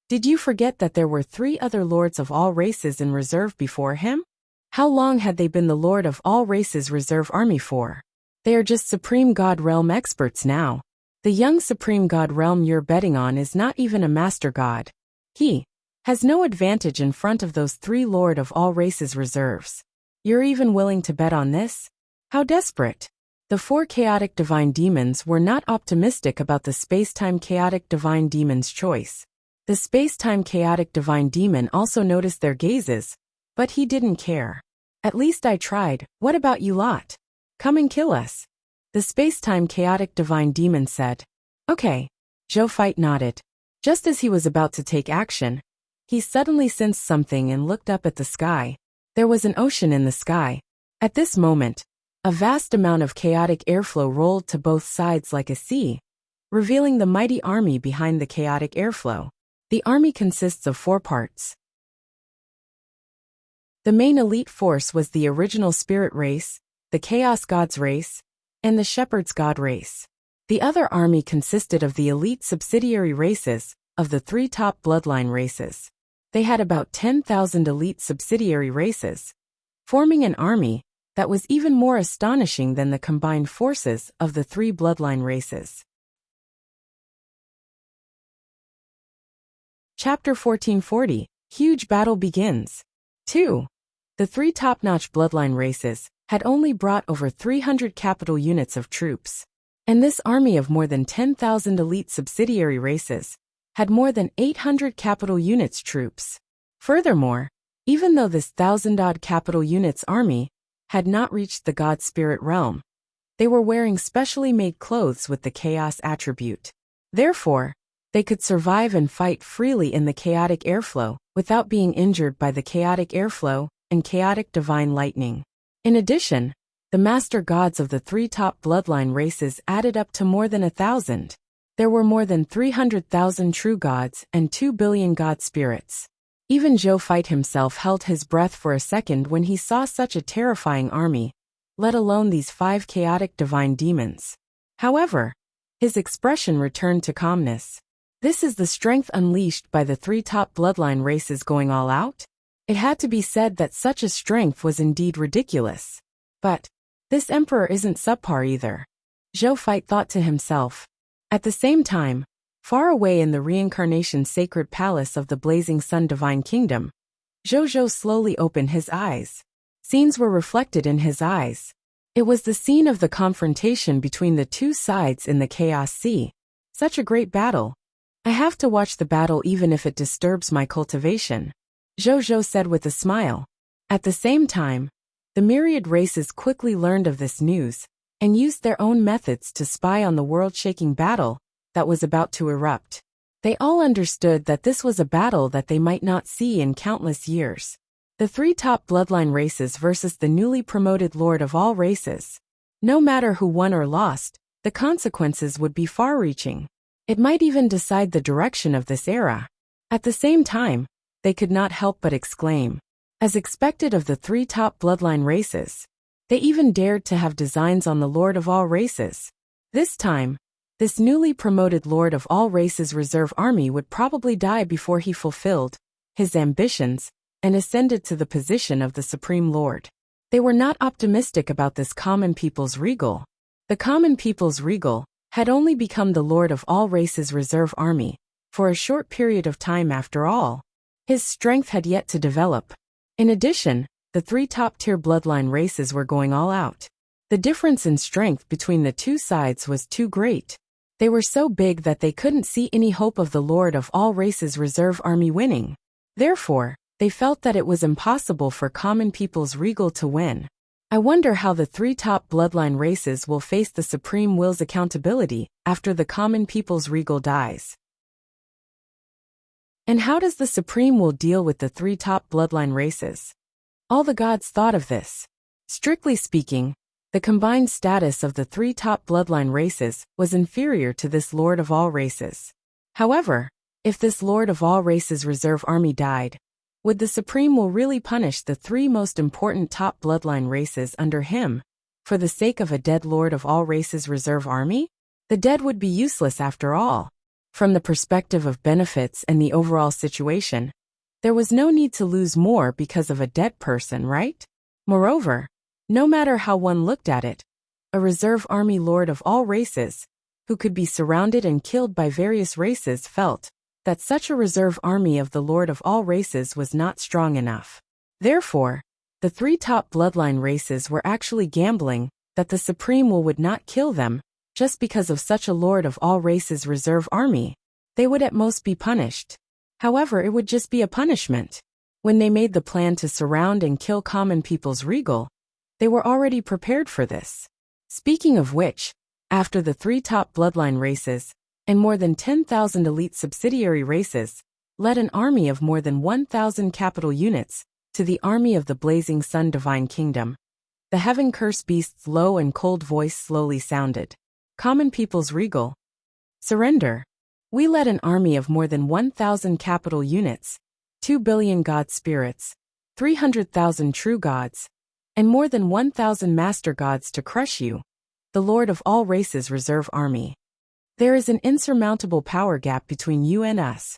did you forget that there were 3 other lords of all races in reserve before him? How long had they been the Lord of all races reserve army for? They are just Supreme God realm experts now. The young Supreme God realm you're betting on is not even a master god. He has no advantage in front of those 3 Lord of all races reserves. You're even willing to bet on this? How desperate! The 4 chaotic divine demons were not optimistic about the space-time chaotic divine demon's choice. The space-time chaotic divine demon also noticed their gazes, but he didn't care. At least I tried. What about you lot? Come and kill us. The space-time chaotic divine demon said. Okay. Zhou Fight nodded. Just as he was about to take action, he suddenly sensed something and looked up at the sky. There was an ocean in the sky. At this moment, a vast amount of chaotic airflow rolled to both sides like a sea, revealing the mighty army behind the chaotic airflow. The army consists of 4 parts. The main elite force was the original spirit race, the Chaos Gods race, and the Shepherd's God race. The other army consisted of the elite subsidiary races of the 3 top bloodline races. They had about 10,000 elite subsidiary races, forming an army that was even more astonishing than the combined forces of the 3 bloodline races. Chapter 1440, Huge Battle Begins. 2. The 3 top-notch bloodline races had only brought over 300 capital units of troops, and this army of more than 10,000 elite subsidiary races had more than 800 capital units troops. Furthermore, even though this 1,000-odd capital units army had not reached the God Spirit realm, they were wearing specially made clothes with the chaos attribute. Therefore, they could survive and fight freely in the chaotic airflow without being injured by the chaotic airflow and chaotic divine lightning. In addition, the master gods of the 3 top bloodline races added up to more than 1,000. There were more than 300,000 true gods and 2 billion god spirits. Even Zhou Fight himself held his breath for a second when he saw such a terrifying army, let alone these 5 chaotic divine demons. However, his expression returned to calmness. This is the strength unleashed by the 3 top bloodline races going all out? It had to be said that such a strength was indeed ridiculous. But this emperor isn't subpar either, Zhou Fei thought to himself. At the same time, far away in the reincarnation sacred palace of the blazing sun divine kingdom, Zhou slowly opened his eyes. Scenes were reflected in his eyes. It was the scene of the confrontation between the two sides in the Chaos Sea. Such a great battle. I have to watch the battle even if it disturbs my cultivation, Zhou said with a smile. At the same time, the myriad races quickly learned of this news and used their own methods to spy on the world-shaking battle that was about to erupt. They all understood that this was a battle that they might not see in countless years. The three top bloodline races versus the newly promoted Lord of all races. No matter who won or lost, the consequences would be far-reaching. It might even decide the direction of this era. At the same time, they could not help but exclaim. As expected of the three top bloodline races, they even dared to have designs on the Lord of all races. This time, this newly promoted Lord of all races reserve army would probably die before he fulfilled his ambitions and ascended to the position of the Supreme Lord. They were not optimistic about this common people's regal. The common people's regal had only become the Lord of all races reserve army for a short period of time after all. His strength had yet to develop. In addition, the three top-tier bloodline races were going all out. The difference in strength between the two sides was too great. They were so big that they couldn't see any hope of the Lord of all races reserve army winning. Therefore, they felt that it was impossible for common people's regal to win. I wonder how the three top bloodline races will face the Supreme Will's accountability after the common people's regal dies. And how does the Supreme Will deal with the three top bloodline races? All the gods thought of this. Strictly speaking, the combined status of the three top bloodline races was inferior to this Lord of all races. However, if this Lord of all races reserve army died, would the Supreme Will really punish the three most important top bloodline races under him for the sake of a dead Lord of all races reserve army? The dead would be useless after all. From the perspective of benefits and the overall situation, there was no need to lose more because of a dead person, right? Moreover, no matter how one looked at it, a reserve army Lord of all races, who could be surrounded and killed by various races, felt that such a reserve army of the Lord of all races was not strong enough. Therefore, the three top bloodline races were actually gambling that the Supreme Will would not kill them just because of such a Lord of all races reserve army. They would at most be punished. However, it would just be a punishment. When they made the plan to surround and kill common people's regal, they were already prepared for this. Speaking of which, after the three top bloodline races, and more than 10,000 elite subsidiary races, led an army of more than 1,000 capital units to the army of the blazing sun divine kingdom, the heaven-cursed beast's low and cold voice slowly sounded. Common people's regal. Surrender. We led an army of more than 1,000 capital units, 2 billion god spirits, 300,000 true gods, and more than 1,000 master gods to crush you, the Lord of all races reserve army. There is an insurmountable power gap between you and us.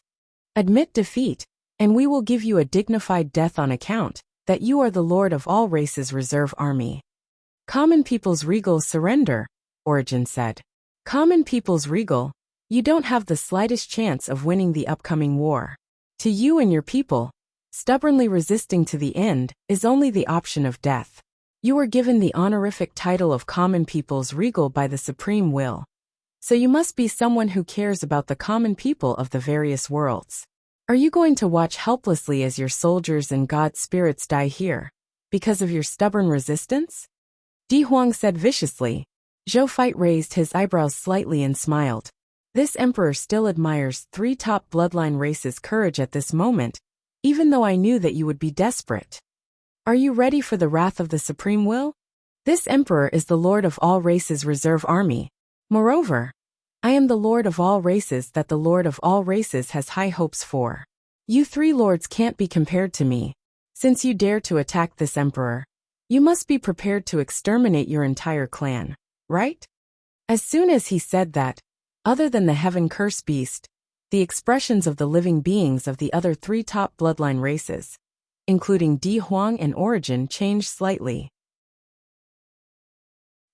Admit defeat, and we will give you a dignified death on account that you are the Lord of all races reserve army. Common people's regal surrender, Origin said. Common people's regal, you don't have the slightest chance of winning the upcoming war. To you and your people, stubbornly resisting to the end is only the option of death. You were given the honorific title of common people's regal by the Supreme Will. So you must be someone who cares about the common people of the various worlds. Are you going to watch helplessly as your soldiers and god spirits die here because of your stubborn resistance? Di Huang said viciously. Zhou Fei raised his eyebrows slightly and smiled. This emperor still admires three top bloodline races' courage at this moment, even though I knew that you would be desperate. Are you ready for the wrath of the Supreme Will? This emperor is the Lord of all races reserve army. Moreover, I am the Lord of all races that the Lord of all races has high hopes for. You three lords can't be compared to me. Since you dare to attack this emperor, you must be prepared to exterminate your entire clan, right? As soon as he said that, other than the heaven-cursed beast, the expressions of the living beings of the other three top bloodline races, including Di Huang and Origin, changed slightly.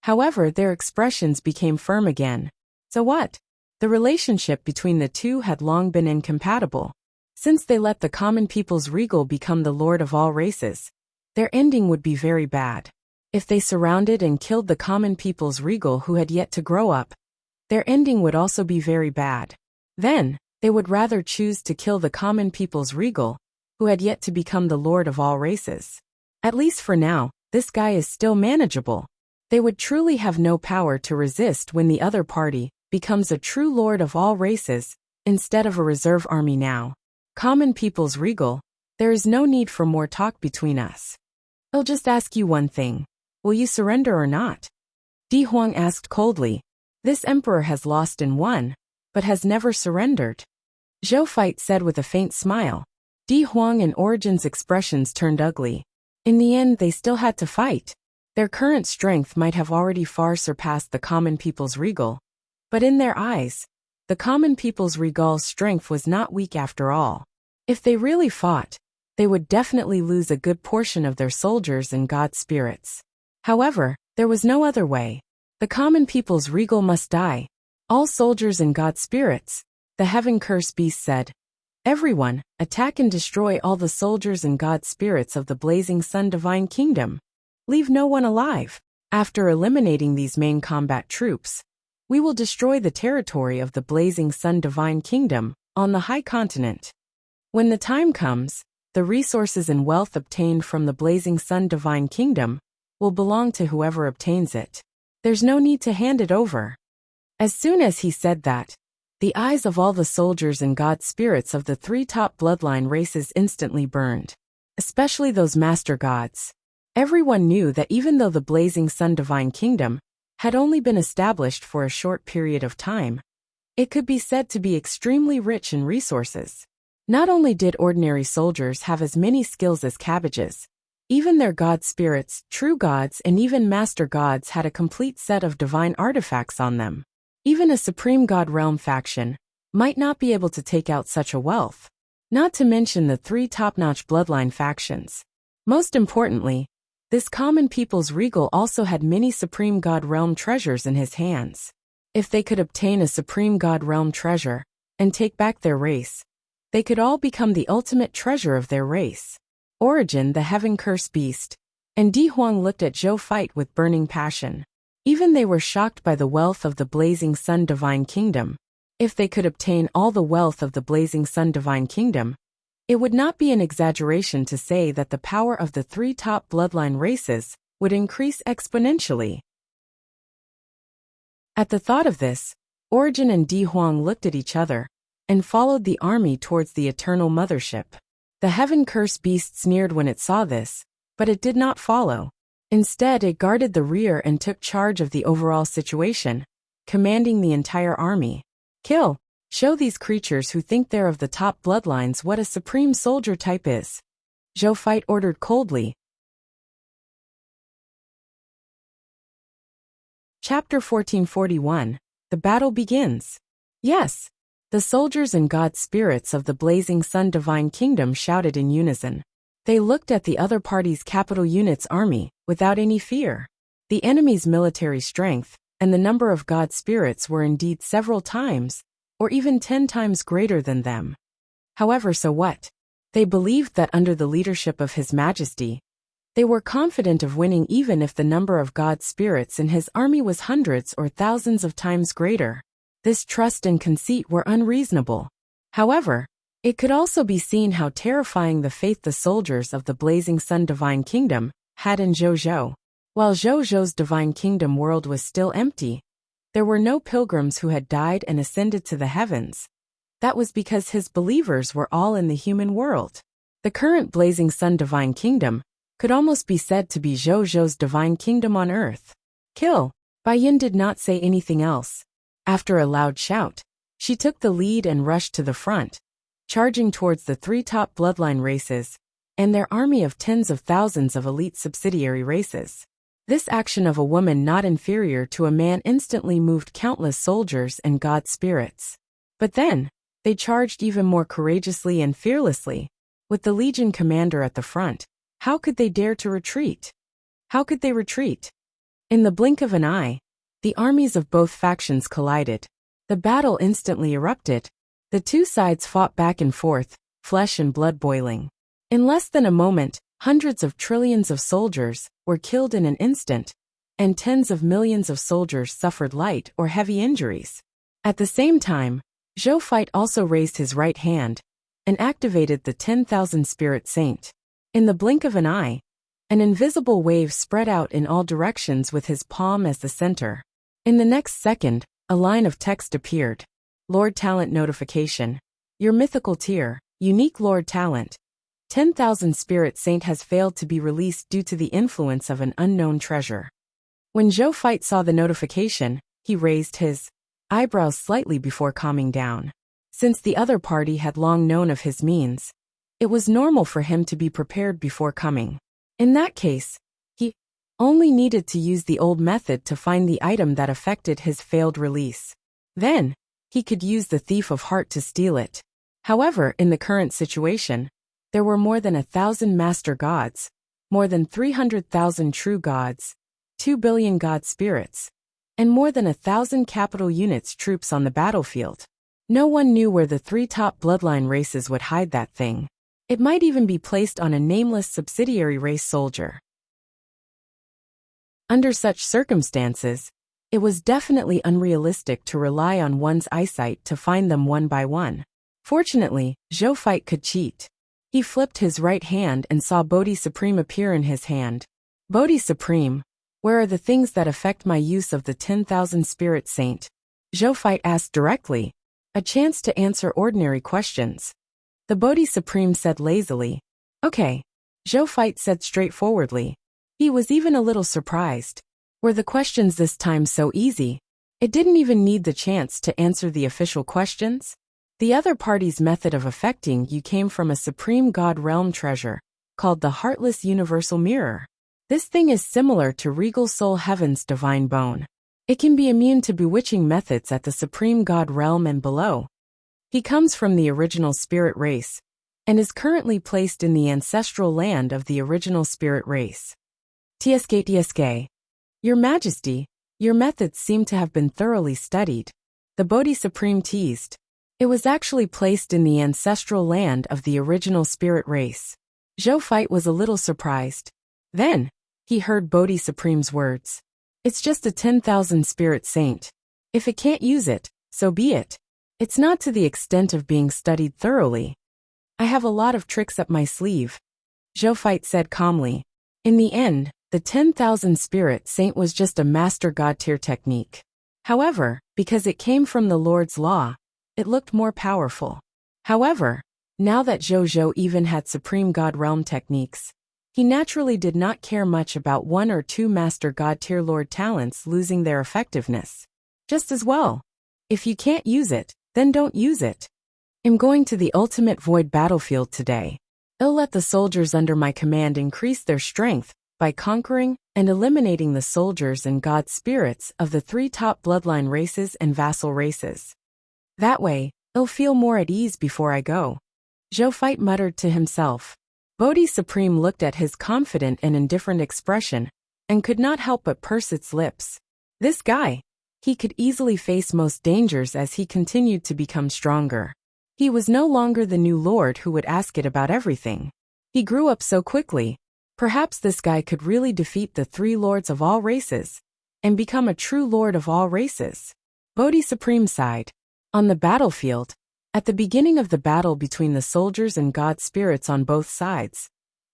However, their expressions became firm again. So what? The relationship between the two had long been incompatible. Since they let the common people's regal become the lord of all races, their ending would be very bad. If they surrounded and killed the common people's regal who had yet to grow up, their ending would also be very bad. Then, they would rather choose to kill the common people's regal, who had yet to become the lord of all races. At least for now, this guy is still manageable. They would truly have no power to resist when the other party becomes a true lord of all races, instead of a reserve army now. Common people's regal, there is no need for more talk between us. I'll just ask you one thing. Will you surrender or not? Di Huang asked coldly. This emperor has lost and won, but has never surrendered. Zhou Fight said with a faint smile. Di Huang and Origin's expressions turned ugly. In the end, they still had to fight. Their current strength might have already far surpassed the common people's regal, but in their eyes, the common people's regal's strength was not weak after all. If they really fought, they would definitely lose a good portion of their soldiers and god spirits. However, there was no other way. The common people's regal must die. All soldiers and god spirits, the heaven curse beast said. Everyone, attack and destroy all the soldiers and god spirits of the blazing sun divine kingdom. Leave no one alive. After eliminating these main combat troops, we will destroy the territory of the blazing sun divine kingdom on the high continent. When the time comes, the resources and wealth obtained from the blazing sun divine kingdom will belong to whoever obtains it. There's no need to hand it over. As soon as he said that, the eyes of all the soldiers and god spirits of the three top bloodline races instantly burned, especially those master gods. Everyone knew that even though the blazing sun divine kingdom had only been established for a short period of time, it could be said to be extremely rich in resources. Not only did ordinary soldiers have as many skills as cabbages, even their god spirits, true gods, and even master gods had a complete set of divine artifacts on them. Even a supreme god realm faction might not be able to take out such a wealth, not to mention the three top-notch bloodline factions. Most importantly, this common people's regal also had many supreme god realm treasures in his hands. If they could obtain a supreme god realm treasure and take back their race, they could all become the ultimate treasure of their race. Origin, the heaven curse beast, and Di Huang looked at Zhou Fight with burning passion. Even they were shocked by the wealth of the blazing sun divine kingdom. If they could obtain all the wealth of the blazing sun divine kingdom, it would not be an exaggeration to say that the power of the three top bloodline races would increase exponentially. At the thought of this, Origin and Di Huang looked at each other and followed the army towards the eternal mothership. The heaven curse beast sneered when it saw this, but it did not follow. Instead, it guarded the rear and took charge of the overall situation, commanding the entire army. Kill! Show these creatures who think they're of the top bloodlines what a supreme soldier type is. Zhou Fight ordered coldly. Chapter 1441. The battle begins. Yes! The soldiers and god spirits of the blazing sun divine kingdom shouted in unison. They looked at the other party's capital unit's army without any fear. The enemy's military strength and the number of god spirits were indeed several times, or even 10 times greater than them. However, so what? They believed that under the leadership of His Majesty, they were confident of winning even if the number of god spirits in his army was hundreds or thousands of times greater. This trust and conceit were unreasonable. However, it could also be seen how terrifying the faith the soldiers of the blazing sun divine kingdom had in Zhou. While Zhou's divine kingdom world was still empty, there were no pilgrims who had died and ascended to the heavens. That was because his believers were all in the human world. The current blazing sun divine kingdom could almost be said to be Zhou's divine kingdom on earth. Kill! Bai Yin did not say anything else. After a loud shout, she took the lead and rushed to the front, charging towards the three top bloodline races and their army of tens of thousands of elite subsidiary races. This action of a woman not inferior to a man instantly moved countless soldiers and god spirits. But then, they charged even more courageously and fearlessly. With the Legion commander at the front, how could they dare to retreat? How could they retreat? In the blink of an eye, the armies of both factions collided. The battle instantly erupted. The two sides fought back and forth, flesh and blood boiling. In less than a moment, hundreds of trillions of soldiers were killed in an instant, and tens of millions of soldiers suffered light or heavy injuries. At the same time, Zhou Feit also raised his right hand and activated the 10,000 Spirit Saint. In the blink of an eye, an invisible wave spread out in all directions with his palm as the center. In the next second, a line of text appeared. Lord Talent notification. Your mythical tier, unique Lord Talent. 10,000 Spirit Saint has failed to be released due to the influence of an unknown treasure. When Zhou Feit saw the notification, he raised his eyebrows slightly before calming down. Since the other party had long known of his means, it was normal for him to be prepared before coming. In that case, he only needed to use the old method to find the item that affected his failed release. Then, he could use the Thief of Heart to steal it. However, in the current situation, there were more than 1,000 master gods, more than 300,000 true gods, 2 billion god spirits, and more than 1,000 capital units troops on the battlefield. No one knew where the three top bloodline races would hide that thing. It might even be placed on a nameless subsidiary race soldier. Under such circumstances, it was definitely unrealistic to rely on one's eyesight to find them one by one. Fortunately, Zhou Feit could cheat. He flipped his right hand and saw Bodhi Supreme appear in his hand. Bodhi Supreme, where are the things that affect my use of the 10,000 Spirit Saint? Zhou Feit asked directly, a chance to answer ordinary questions. The Bodhi Supreme said lazily. Okay. Zhou Feit said straightforwardly. He was even a little surprised. Were the questions this time so easy? It didn't even need the chance to answer the official questions. The other party's method of affecting you came from a supreme god realm treasure, called the Heartless Universal Mirror. This thing is similar to Regal Soul Heaven's divine bone. It can be immune to bewitching methods at the supreme god realm and below. He comes from the original spirit race, and is currently placed in the ancestral land of the original spirit race. TSK. Your Majesty, your methods seem to have been thoroughly studied. The Bodhi Supreme teased. It was actually placed in the ancestral land of the original spirit race. Zhou Feit was a little surprised. Then, he heard Bodhi Supreme's words. It's just a 10,000 Spirit Saint. If it can't use it, so be it. It's not to the extent of being studied thoroughly. I have a lot of tricks up my sleeve. Zhou Feit said calmly. In the end, the 10,000 Spirit Saint was just a master god tier technique. However, because it came from the Lord's Law, it looked more powerful. However, now that Zhou even had supreme god realm techniques, he naturally did not care much about one or two master god tier lord talents losing their effectiveness. Just as well. If you can't use it, then don't use it. I'm going to the ultimate void battlefield today. I'll let the soldiers under my command increase their strength by conquering and eliminating the soldiers and god spirits of the three top bloodline races and vassal races. That way, I'll feel more at ease before I go. Zhou Feit muttered to himself. Bodhi Supreme looked at his confident and indifferent expression, and could not help but purse its lips. This guy, he could easily face most dangers as he continued to become stronger. He was no longer the new lord who would ask it about everything. He grew up so quickly. Perhaps this guy could really defeat the three lords of all races, and become a true lord of all races. Bodhi Supreme sighed. On the battlefield, at the beginning of the battle between the soldiers and god spirits on both sides,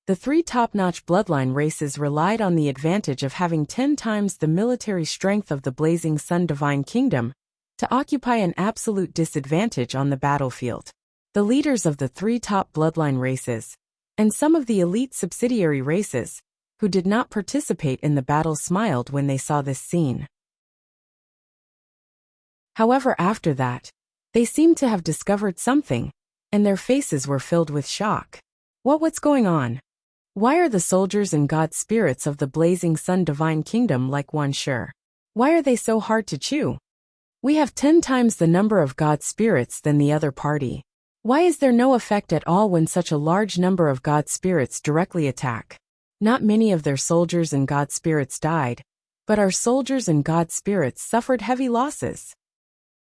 the three top-notch bloodline races relied on the advantage of having 10 times the military strength of the Blazing Sun Divine Kingdom to occupy an absolute disadvantage on the battlefield. The leaders of the three top bloodline races, and some of the elite subsidiary races, who did not participate in the battle smiled when they saw this scene. However, after that, they seemed to have discovered something, and their faces were filled with shock. What's going on? Why are the soldiers and god spirits of the Blazing Sun Divine Kingdom like one sure? Why are they so hard to chew? We have 10 times the number of god spirits than the other party. Why is there no effect at all when such a large number of god spirits directly attack? Not many of their soldiers and god spirits died, but our soldiers and god spirits suffered heavy losses.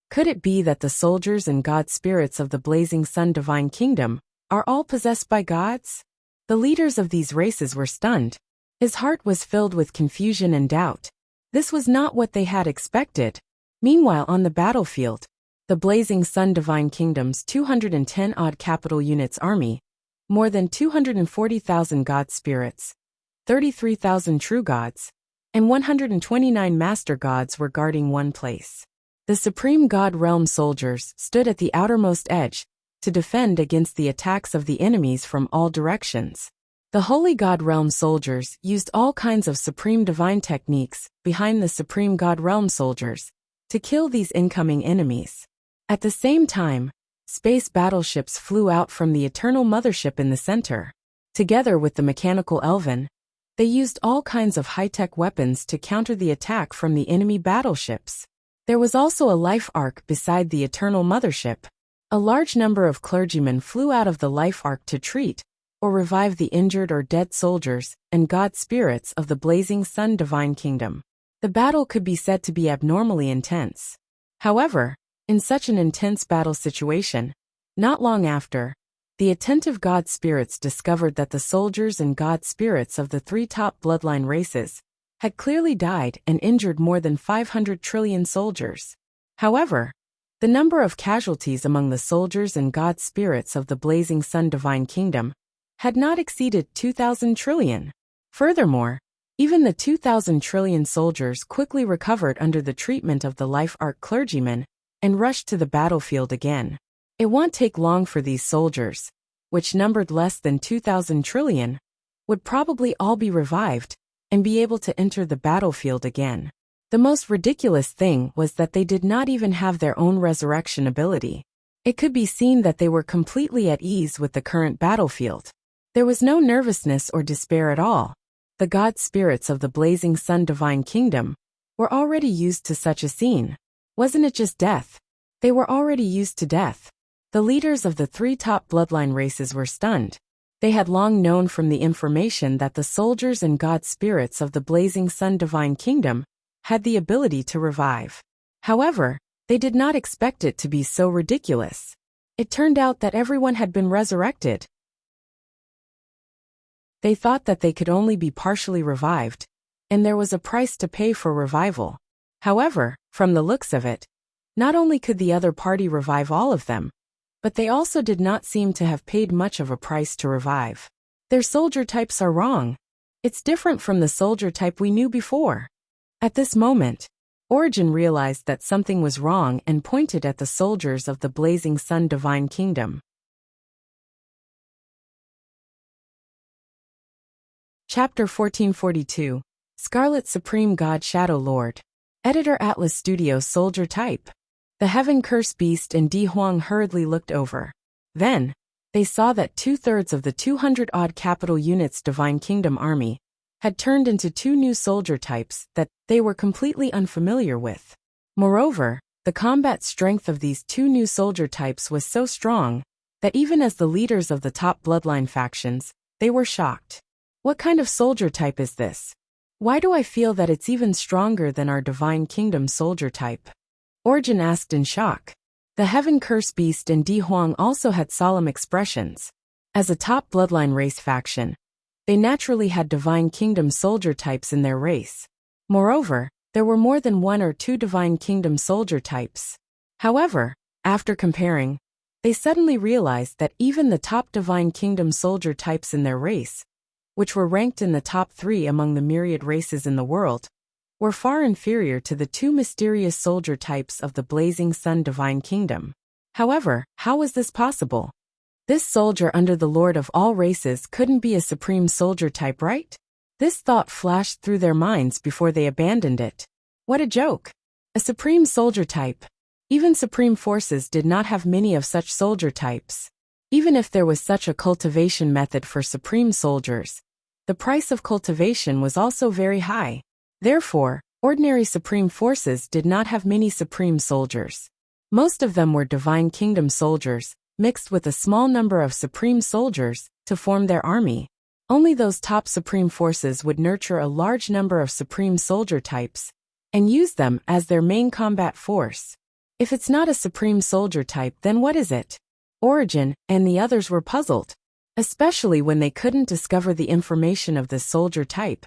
Could it be that the soldiers and god spirits of the Blazing Sun Divine Kingdom are all possessed by gods? The leaders of these races were stunned. His heart was filled with confusion and doubt. This was not what they had expected. Meanwhile, on the battlefield, the Blazing Sun Divine Kingdom's 210-odd capital units army, more than 240,000 god spirits, 33,000 true gods, and 129 master gods were guarding one place. The Supreme God Realm soldiers stood at the outermost edge to defend against the attacks of the enemies from all directions. The Holy God Realm soldiers used all kinds of supreme divine techniques behind the Supreme God Realm soldiers to kill these incoming enemies. At the same time, space battleships flew out from the Eternal Mothership in the center. Together with the mechanical Elven, they used all kinds of high-tech weapons to counter the attack from the enemy battleships. There was also a life arc beside the Eternal Mothership. A large number of clergymen flew out of the life arc to treat or revive the injured or dead soldiers and god spirits of the Blazing Sun Divine Kingdom. The battle could be said to be abnormally intense. However, in such an intense battle situation, not long after, the attentive god spirits discovered that the soldiers and god spirits of the three top bloodline races had clearly died and injured more than 500 trillion soldiers. However, the number of casualties among the soldiers and god spirits of the Blazing Sun Divine Kingdom had not exceeded 2,000 trillion. Furthermore, even the 2,000 trillion soldiers quickly recovered under the treatment of the life arc clergymen and rushed to the battlefield again. It won't take long for these soldiers, which numbered less than 2,000 trillion, would probably all be revived and be able to enter the battlefield again. The most ridiculous thing was that they did not even have their own resurrection ability. It could be seen that they were completely at ease with the current battlefield. There was no nervousness or despair at all. The god spirits of the Blazing Sun Divine Kingdom were already used to such a scene. Wasn't it just death? They were already used to death. The leaders of the three top bloodline races were stunned. They had long known from the information that the soldiers and god spirits of the Blazing Sun Divine Kingdom had the ability to revive. However, they did not expect it to be so ridiculous. It turned out that everyone had been resurrected. They thought that they could only be partially revived, and there was a price to pay for revival. However, from the looks of it, not only could the other party revive all of them, but they also did not seem to have paid much of a price to revive. Their soldier types are wrong. It's different from the soldier type we knew before. At this moment, Origin realized that something was wrong and pointed at the soldiers of the Blazing Sun Divine Kingdom. Chapter 1442, Scarlet Supreme God Shadow Lord. Editor Atlas Studio Soldier Type. The Heaven Curse Beast and Di Huang hurriedly looked over. Then, they saw that 2/3 of the 200-odd capital units Divine Kingdom army had turned into two new soldier types that they were completely unfamiliar with. Moreover, the combat strength of these two new soldier types was so strong that even as the leaders of the top bloodline factions, they were shocked. What kind of soldier type is this? Why do I feel that it's even stronger than our Divine Kingdom soldier type? Origin asked in shock. The Heaven Curse Beast and Di Huang also had solemn expressions. As a top bloodline race faction, they naturally had Divine Kingdom soldier types in their race. Moreover, there were more than one or two Divine Kingdom soldier types. However, after comparing, they suddenly realized that even the top Divine Kingdom soldier types in their race, which were ranked in the top 3 among the myriad races in the world, were far inferior to the two mysterious soldier types of the Blazing Sun Divine Kingdom. However, how was this possible? This soldier under the Lord of all races couldn't be a supreme soldier type, right? This thought flashed through their minds before they abandoned it. What a joke! A supreme soldier type. Even supreme forces did not have many of such soldier types. Even if there was such a cultivation method for supreme soldiers, the price of cultivation was also very high. Therefore, ordinary supreme forces did not have many supreme soldiers. Most of them were Divine Kingdom soldiers, mixed with a small number of supreme soldiers, to form their army. Only those top supreme forces would nurture a large number of supreme soldier types and use them as their main combat force. If it's not a supreme soldier type, then what is it? Origin and the others were puzzled, especially when they couldn't discover the information of this soldier type.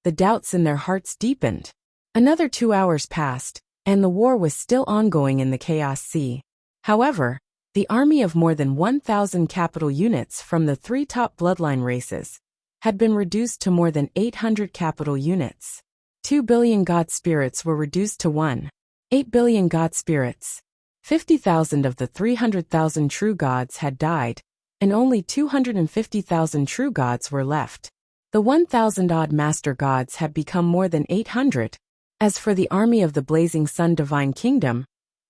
The doubts in their hearts deepened. Another 2 hours passed, and the war was still ongoing in the Chaos Sea. However, the army of more than 1,000 capital units from the 3 top bloodline races had been reduced to more than 800 capital units. 2 billion god spirits were reduced to 1.8 billion god spirits. 50,000 of the 300,000 true gods had died, and only 250,000 true gods were left. The 1,000-odd master gods had become more than 800. As for the army of the Blazing Sun Divine Kingdom,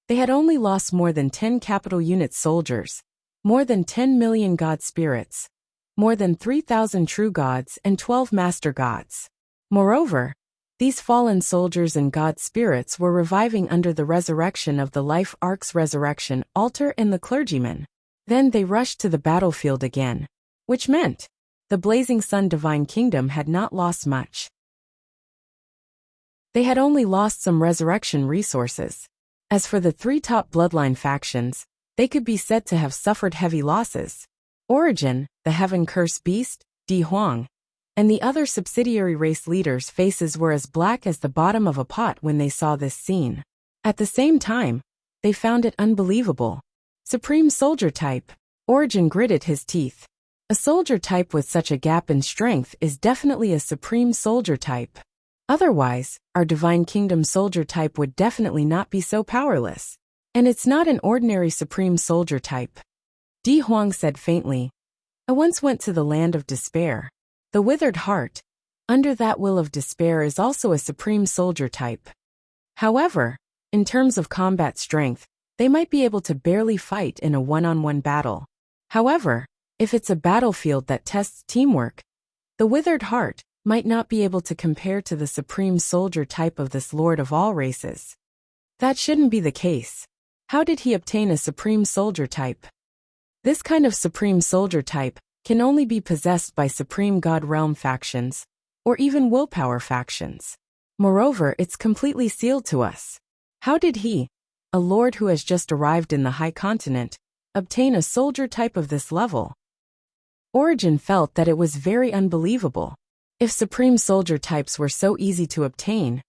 they had only lost more than 10 capital unit soldiers, more than 10 million god spirits, more than 3,000 true gods and 12 master gods. Moreover, these fallen soldiers and god spirits were reviving under the resurrection of the Life Ark's resurrection altar and the clergyman. Then they rushed to the battlefield again, which meant the Blazing Sun Divine Kingdom had not lost much. They had only lost some resurrection resources. As for the 3 top bloodline factions, they could be said to have suffered heavy losses. Origin, the Heaven-Cursed Beast, Di Huang, and the other subsidiary race leaders' faces were as black as the bottom of a pot when they saw this scene. At the same time, they found it unbelievable. Supreme soldier type. Origin gritted his teeth. A soldier type with such a gap in strength is definitely a supreme soldier type. Otherwise, our Divine Kingdom soldier type would definitely not be so powerless. And it's not an ordinary supreme soldier type. Di Huang said faintly, I once went to the land of despair. The withered heart, under that will of despair, is also a supreme soldier type. However, in terms of combat strength, they might be able to barely fight in a one-on-one battle. However, if it's a battlefield that tests teamwork, the withered heart might not be able to compare to the supreme soldier type of this Lord of all races. That shouldn't be the case. How did he obtain a supreme soldier type? This kind of supreme soldier type can only be possessed by supreme god realm factions, or even willpower factions. Moreover, it's completely sealed to us. How did he, a lord who has just arrived in the high continent, obtain a soldier type of this level? Origin felt that it was very unbelievable. If supreme soldier types were so easy to obtain,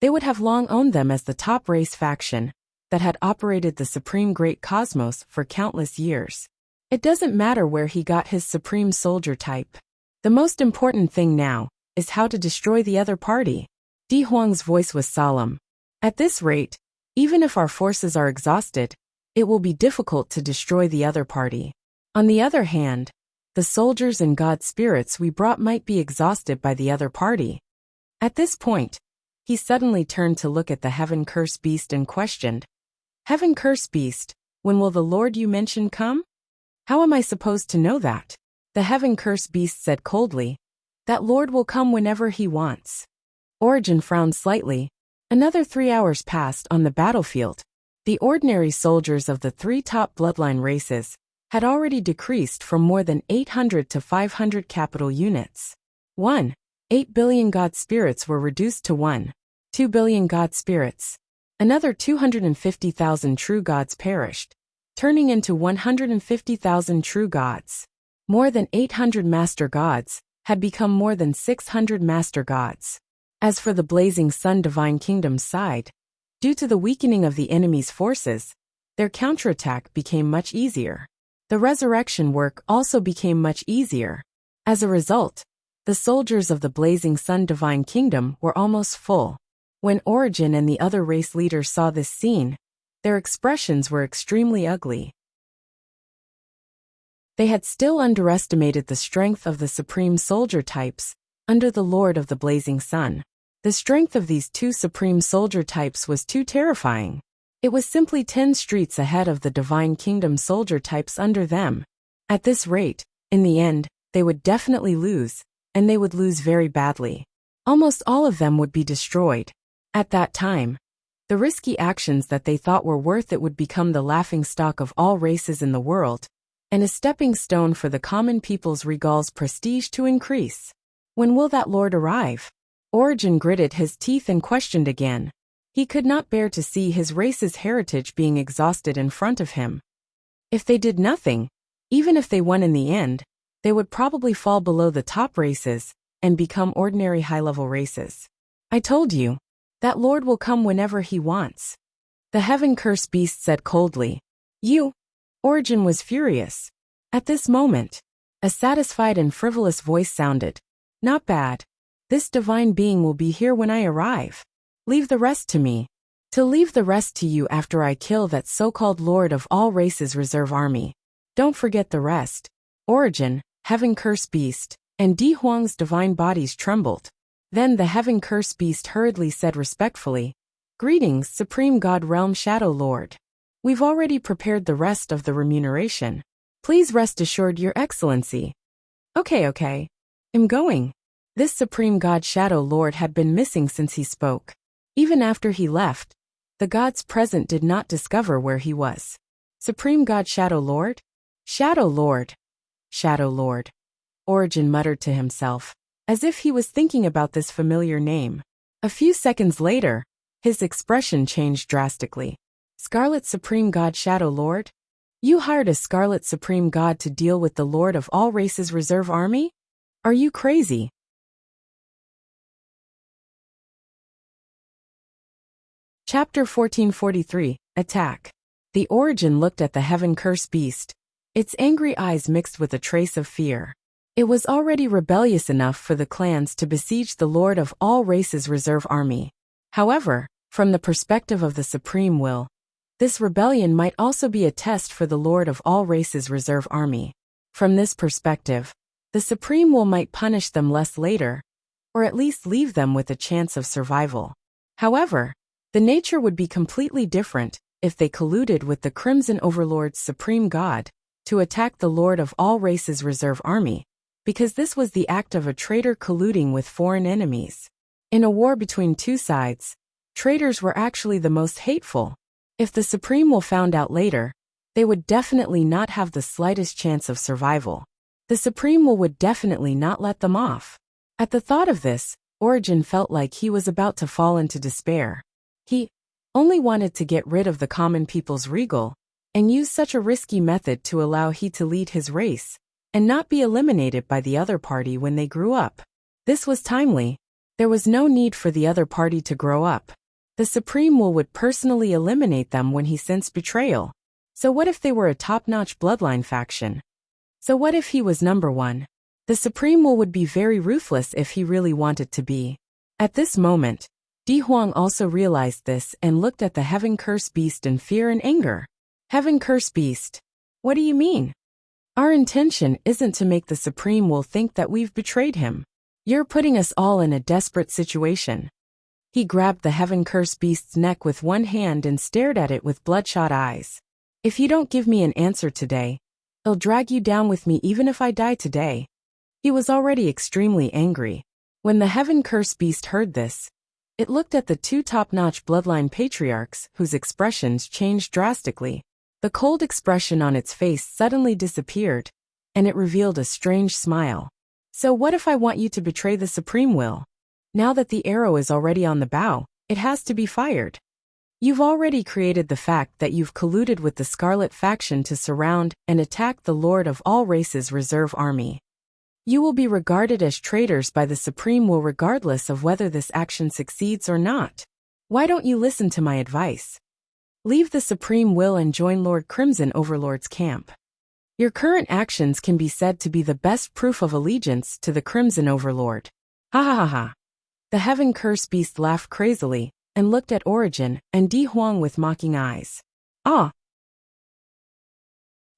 they would have long owned them as the top race faction that had operated the supreme great cosmos for countless years. It doesn't matter where he got his supreme soldier type. The most important thing now is how to destroy the other party. Di Huang's voice was solemn. At this rate, even if our forces are exhausted, it will be difficult to destroy the other party. On the other hand, the soldiers and god spirits we brought might be exhausted by the other party. At this point, he suddenly turned to look at the Heaven-Cursed Beast and questioned, Heaven-Cursed Beast, when will the Lord you mentioned come? How am I supposed to know that? The Heaven-Cursed Beast said coldly, That Lord will come whenever he wants. Origin frowned slightly. Another 3 hours passed on the battlefield. The ordinary soldiers of the 3 top bloodline races had already decreased from more than 800 to 500 capital units. 1.8 billion god spirits were reduced to 1.2 billion god spirits. Another 250,000 true gods perished, turning into 150,000 true gods. More than 800 master gods had become more than 600 master gods. As for the Blazing Sun Divine Kingdom's side, due to the weakening of the enemy's forces, their counterattack became much easier. The resurrection work also became much easier. As a result, the soldiers of the Blazing Sun Divine Kingdom were almost full. When Origin and the other race leaders saw this scene, their expressions were extremely ugly. They had still underestimated the strength of the supreme soldier types under the Lord of the Blazing Sun. The strength of these 2 supreme soldier types was too terrifying. It was simply 10 streets ahead of the Divine Kingdom soldier types under them. At this rate, in the end, they would definitely lose, and they would lose very badly. Almost all of them would be destroyed. At that time, the risky actions that they thought were worth it would become the laughingstock of all races in the world, and a stepping stone for the common people's regal's prestige to increase. When will that lord arrive? Origin gritted his teeth and questioned again. He could not bear to see his race's heritage being exhausted in front of him. If they did nothing, even if they won in the end, they would probably fall below the top races and become ordinary high-level races. I told you, that lord will come whenever he wants. The heaven-cursed beast said coldly. You? Origin was furious. At this moment, a satisfied and frivolous voice sounded. Not bad. This divine being will be here when I arrive. Leave the rest to me. To leave the rest to you after I kill that so-called Lord of all races reserve army. Don't forget the rest. Origin, heaven-cursed beast, and Di Huang's divine bodies trembled. Then the heaven-cursed beast hurriedly said respectfully, Greetings, Supreme God Realm Shadow Lord. We've already prepared the rest of the remuneration. Please rest assured, Your Excellency. Okay. I'm going. This Supreme God Shadow Lord had been missing since he spoke. Even after he left, the gods present did not discover where he was. Supreme God Shadow Lord? Shadow Lord. Shadow Lord. Origin muttered to himself, as if he was thinking about this familiar name. A few seconds later, his expression changed drastically. Scarlet Supreme God Shadow Lord? You hired a Scarlet Supreme God to deal with the Lord of all races reserve army? Are you crazy? Chapter 1443, Attack. The Origin looked at the heaven-cursed beast, its angry eyes mixed with a trace of fear. It was already rebellious enough for the clans to besiege the Lord of all races reserve army. However, from the perspective of the Supreme Will, this rebellion might also be a test for the Lord of all races reserve army. From this perspective, the Supreme Will might punish them less later, or at least leave them with a chance of survival. However, the nature would be completely different if they colluded with the Crimson Overlord's Supreme God to attack the Lord of all races reserve army, because this was the act of a traitor colluding with foreign enemies. In a war between two sides, traitors were actually the most hateful. If the Supreme Will found out later, they would definitely not have the slightest chance of survival. The Supreme Will would definitely not let them off. At the thought of this, Origin felt like he was about to fall into despair. He only wanted to get rid of the common people's regal, and use such a risky method to allow he to lead his race, and not be eliminated by the other party when they grew up. This was timely. There was no need for the other party to grow up. The Supreme Will would personally eliminate them when he sensed betrayal. So what if they were a top-notch bloodline faction? So what if he was number one? The Supreme Will would be very ruthless if he really wanted to be. At this moment, Di Huang also realized this and looked at the heaven-cursed beast in fear and anger. Heaven-cursed beast. What do you mean? Our intention isn't to make the Supreme Will think that we've betrayed him. You're putting us all in a desperate situation. He grabbed the heaven-cursed beast's neck with one hand and stared at it with bloodshot eyes. If you don't give me an answer today, I'll drag you down with me even if I die today. He was already extremely angry. When the heaven-cursed beast heard this, it looked at the two top-notch bloodline patriarchs whose expressions changed drastically. The cold expression on its face suddenly disappeared, and it revealed a strange smile. So what if I want you to betray the Supreme Will? Now that the arrow is already on the bow, it has to be fired. You've already created the fact that you've colluded with the Scarlet faction to surround and attack the Lord of all races reserve army. You will be regarded as traitors by the Supreme Will regardless of whether this action succeeds or not. Why don't you listen to my advice? Leave the Supreme Will and join Lord Crimson Overlord's camp. Your current actions can be said to be the best proof of allegiance to the Crimson Overlord. Ha ha ha ha. The heaven-cursed beast laughed crazily and looked at Origin and Di Huang with mocking eyes. Ah!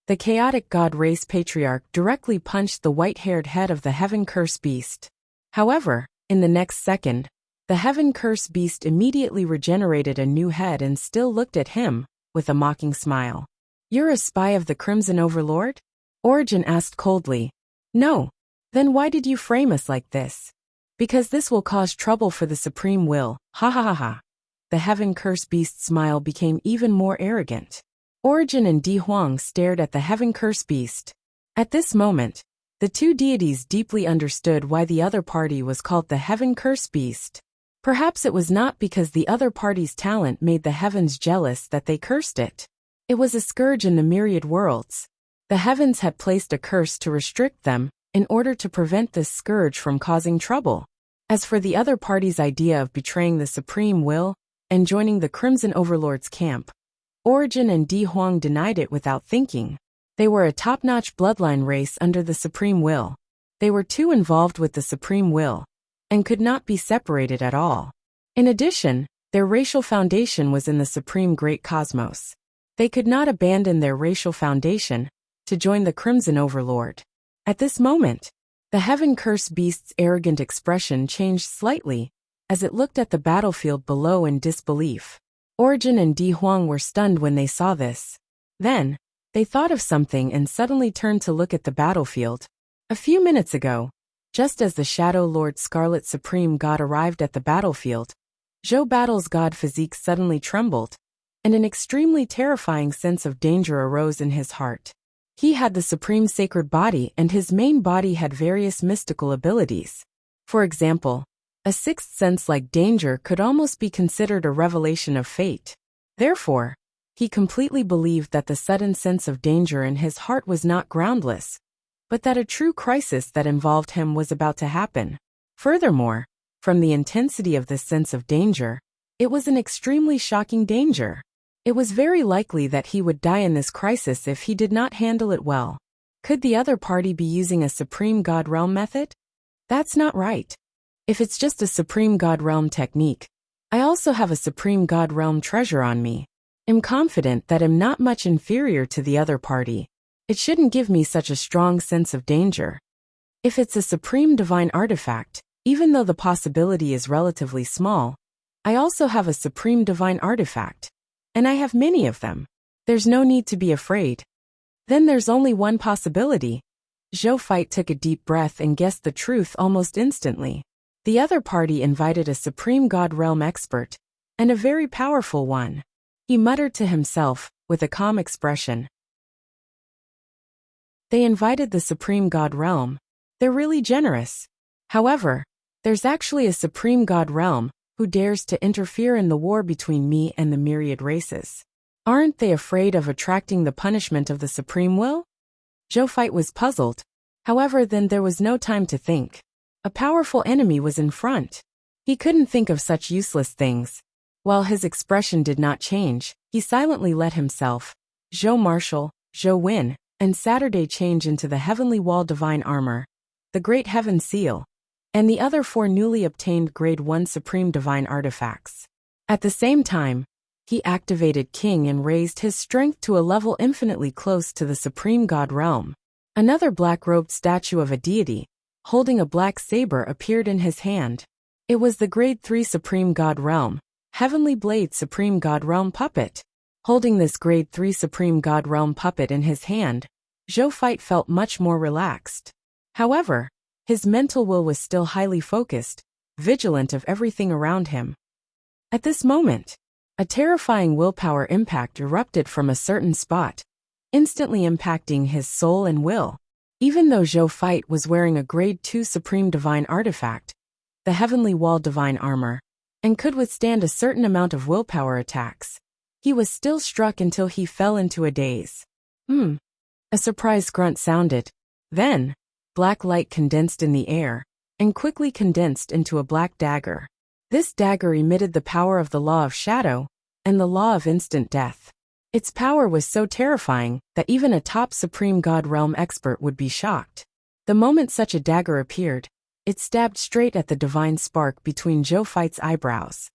The chaotic god race patriarch directly punched the white-haired head of the heaven-cursed beast. However, in the next second, the heaven-cursed beast immediately regenerated a new head and still looked at him, with a mocking smile. You're a spy of the Crimson Overlord? Origin asked coldly. No. Then why did you frame us like this? Because this will cause trouble for the Supreme Will, ha ha ha ha. The heaven-cursed beast's smile became even more arrogant. Origin and Di Huang stared at the heaven curse beast. At this moment, the two deities deeply understood why the other party was called the heaven curse beast. Perhaps it was not because the other party's talent made the heavens jealous that they cursed it. It was a scourge in the myriad worlds. The heavens had placed a curse to restrict them, in order to prevent this scourge from causing trouble. As for the other party's idea of betraying the supreme will, and joining the Crimson Overlord's camp, Origin and Di Huang denied it without thinking. They were a top-notch bloodline race under the supreme will. They were too involved with the supreme will, and could not be separated at all. In addition, their racial foundation was in the supreme great cosmos. They could not abandon their racial foundation to join the Crimson Overlord. At this moment, the heaven curse beast's arrogant expression changed slightly as it looked at the battlefield below in disbelief. Origin and Di Huang were stunned when they saw this. Then, they thought of something and suddenly turned to look at the battlefield. A few minutes ago, just as the Shadow Lord Scarlet Supreme God arrived at the battlefield, Zhou Battle's god physique suddenly trembled, and an extremely terrifying sense of danger arose in his heart. He had the supreme sacred body, and his main body had various mystical abilities. For example, a sixth sense like danger could almost be considered a revelation of fate. Therefore, he completely believed that the sudden sense of danger in his heart was not groundless, but that a true crisis that involved him was about to happen. Furthermore, from the intensity of this sense of danger, it was an extremely shocking danger. It was very likely that he would die in this crisis if he did not handle it well. Could the other party be using a Supreme God Realm method? That's not right. If it's just a Supreme God Realm technique, I also have a Supreme God Realm treasure on me. I'm confident that I'm not much inferior to the other party. It shouldn't give me such a strong sense of danger. If it's a Supreme Divine Artifact, even though the possibility is relatively small, I also have a Supreme Divine Artifact, and I have many of them. There's no need to be afraid. Then there's only one possibility. Zhou Fight took a deep breath and guessed the truth almost instantly. The other party invited a Supreme God Realm expert, and a very powerful one. He muttered to himself, with a calm expression. They invited the Supreme God Realm. They're really generous. However, there's actually a Supreme God Realm who dares to interfere in the war between me and the myriad races. Aren't they afraid of attracting the punishment of the Supreme Will? Zhou Fight was puzzled. However, then there was no time to think. A powerful enemy was in front. He couldn't think of such useless things. While his expression did not change, he silently let himself, Zhou Marshall, Zhou Win, and Saturday change into the Heavenly Wall Divine Armor, the Great Heaven Seal, and the other 4 newly obtained Grade 1 Supreme Divine Artifacts. At the same time, he activated King and raised his strength to a level infinitely close to the Supreme God Realm. Another black-robed statue of a deity, holding a black saber, appeared in his hand. It was the Grade 3 Supreme God Realm, Heavenly Blade Supreme God Realm Puppet. Holding this Grade 3 Supreme God Realm Puppet in his hand, Zhou Fight felt much more relaxed. However, his mental will was still highly focused, vigilant of everything around him. At this moment, a terrifying willpower impact erupted from a certain spot, instantly impacting his soul and will. Even though Zhou Fight was wearing a Grade 2 Supreme Divine Artifact, the Heavenly Wall Divine Armor, and could withstand a certain amount of willpower attacks, he was still struck until he fell into a daze. A surprised grunt sounded. Then, black light condensed in the air, and quickly condensed into a black dagger. This dagger emitted the power of the Law of Shadow, and the Law of Instant Death. Its power was so terrifying that even a top Supreme God Realm expert would be shocked. The moment such a dagger appeared, it stabbed straight at the divine spark between Zhou Fight's eyebrows.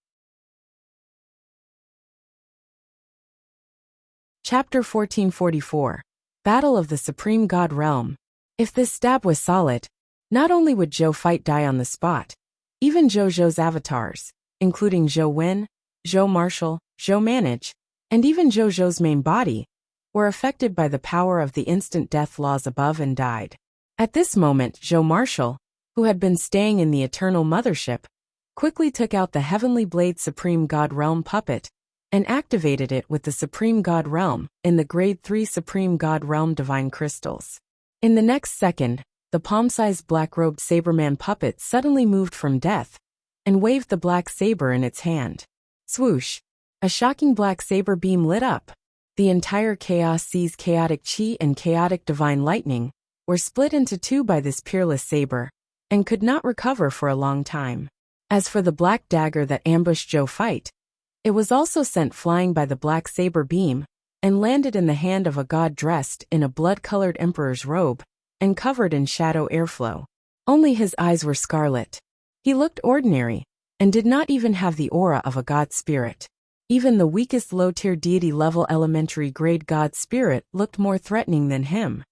Chapter 1444. Battle of the Supreme God Realm. If this stab was solid, not only would Zhou Fight die on the spot, even Zhou's avatars, including Zhou Wen, Zhou Marshall, Zhou Manage, and even Zhou's main body, were affected by the power of the instant death laws above and died. At this moment, Zhou Marshall, who had been staying in the Eternal Mothership, quickly took out the Heavenly Blade Supreme God Realm Puppet and activated it with the Supreme God Realm in the Grade 3 Supreme God Realm Divine Crystals. In the next second, the palm-sized black-robed Saberman puppet suddenly moved from death and waved the black saber in its hand. Swoosh! A shocking black saber beam lit up. The entire Chaos Sea's chaotic chi and chaotic divine lightning were split into two by this peerless saber and could not recover for a long time. As for the black dagger that ambushed Zhou Fight, it was also sent flying by the black saber beam and landed in the hand of a god dressed in a blood-colored emperor's robe and covered in shadow airflow. Only his eyes were scarlet. He looked ordinary and did not even have the aura of a god spirit. Even the weakest low-tier deity-level elementary grade god spirit looked more threatening than him.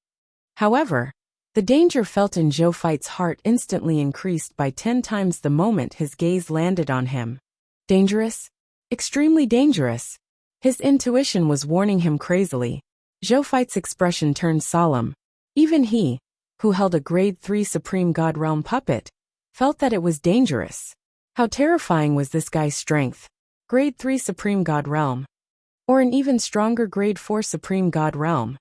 However, the danger felt in Zhou Fight's heart instantly increased by 10 times the moment his gaze landed on him. Dangerous? Extremely dangerous. His intuition was warning him crazily. Zhou Fight's expression turned solemn. Even he, who held a Grade 3 Supreme God Realm puppet, felt that it was dangerous. How terrifying was this guy's strength? Grade 3 Supreme God Realm. Or an even stronger Grade 4 Supreme God Realm.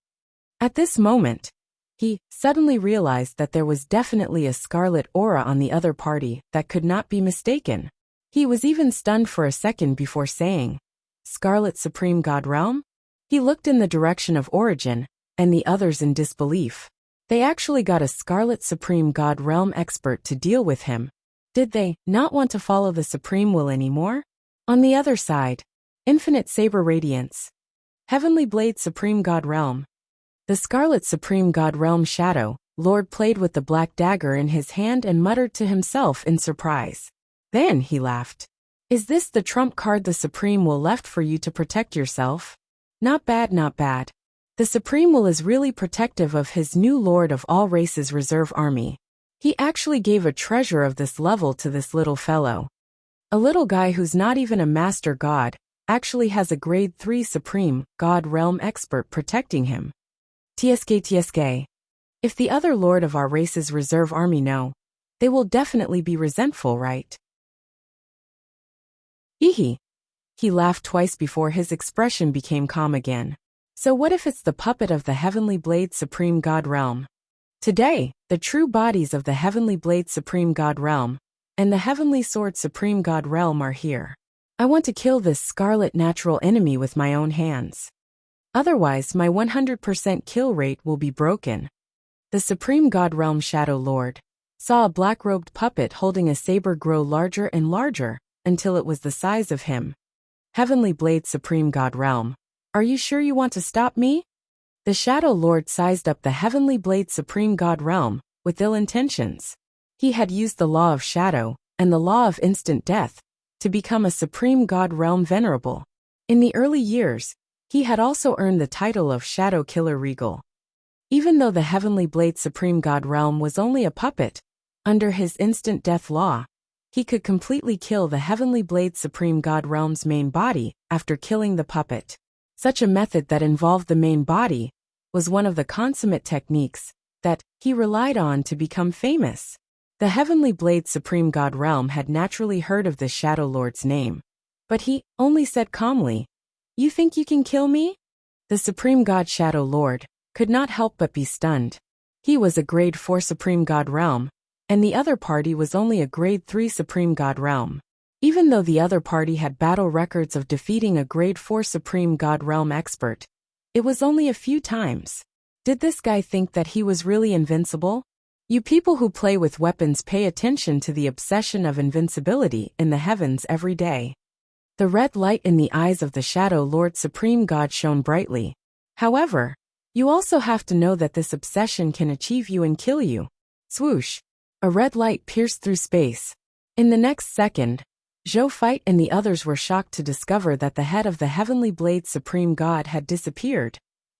At this moment, he suddenly realized that there was definitely a scarlet aura on the other party that could not be mistaken. He was even stunned for a second before saying, "Scarlet Supreme God Realm?" He looked in the direction of Origin, and the others in disbelief. They actually got a Scarlet Supreme God Realm expert to deal with him. Did they not want to follow the Supreme Will anymore? On the other side, Infinite Saber Radiance. Heavenly Blade Supreme God Realm. The Scarlet Supreme God Realm Shadow Lord played with the black dagger in his hand and muttered to himself in surprise. Then he laughed. "Is this the trump card the Supreme Will left for you to protect yourself? Not bad, not bad. The Supreme Will is really protective of his new Lord of all Races Reserve Army. He actually gave a treasure of this level to this little fellow. A little guy who's not even a Master God actually has a Grade 3 Supreme God Realm expert protecting him. TSK. If the other Lord of our Race's Reserve Army know, they will definitely be resentful, right?" Hee. He laughed twice before his expression became calm again. So what if it's the puppet of the Heavenly Blade Supreme God Realm? Today, the true bodies of the Heavenly Blade Supreme God Realm and the Heavenly Sword Supreme God Realm are here. I want to kill this scarlet natural enemy with my own hands. Otherwise, my 100% kill rate will be broken. The Supreme God Realm Shadow Lord saw a black-robed puppet holding a saber grow larger and larger until it was the size of him. "Heavenly Blade Supreme God Realm, are you sure you want to stop me?" The Shadow Lord sized up the Heavenly Blade Supreme God Realm with ill intentions. He had used the Law of Shadow and the Law of Instant Death to become a Supreme God Realm Venerable. In the early years, he had also earned the title of Shadow Killer Regal. Even though the Heavenly Blade Supreme God Realm was only a puppet, under his Instant Death Law, he could completely kill the Heavenly Blade Supreme God Realm's main body after killing the puppet. Such a method that involved the main body was one of the consummate techniques that he relied on to become famous. The Heavenly Blade Supreme God Realm had naturally heard of the Shadow Lord's name, but he only said calmly, "You think you can kill me?" The Supreme God Shadow Lord could not help but be stunned. He was a Grade 4 Supreme God Realm, and the other party was only a Grade 3 Supreme God Realm. Even though the other party had battle records of defeating a Grade 4 Supreme God Realm expert, it was only a few times. Did this guy think that he was really invincible? You people who play with weapons pay attention to the obsession of invincibility in the heavens every day. The red light in the eyes of the Shadow Lord Supreme God shone brightly. However, you also have to know that this obsession can achieve you and kill you. Swoosh! A red light pierced through space. In the next second, Zhou Fight and the others were shocked to discover that the head of the Heavenly Blade Supreme God had disappeared,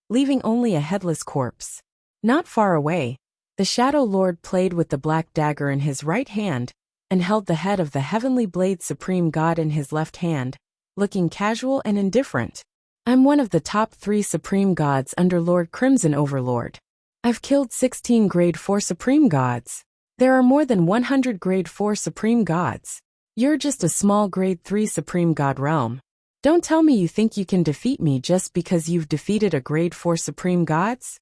leaving only a headless corpse. Not far away, the Shadow Lord played with the black dagger in his right hand and held the head of the Heavenly Blade Supreme God in his left hand, looking casual and indifferent. "I'm one of the top 3 Supreme Gods under Lord Crimson Overlord. I've killed 16 Grade 4 Supreme Gods. There are more than 100 Grade 4 Supreme Gods. You're just a small Grade 3 Supreme God Realm. Don't tell me you think you can defeat me just because you've defeated a grade 4 supreme gods?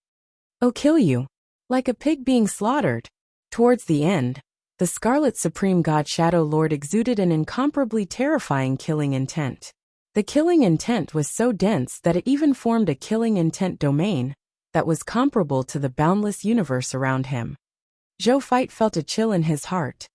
I'll kill you. Like a pig being slaughtered. Towards the end, the Scarlet Supreme God Shadow Lord exuded an incomparably terrifying killing intent. The killing intent was so dense that it even formed a killing intent domain that was comparable to the boundless universe around him. Zhou Fight felt a chill in his heart.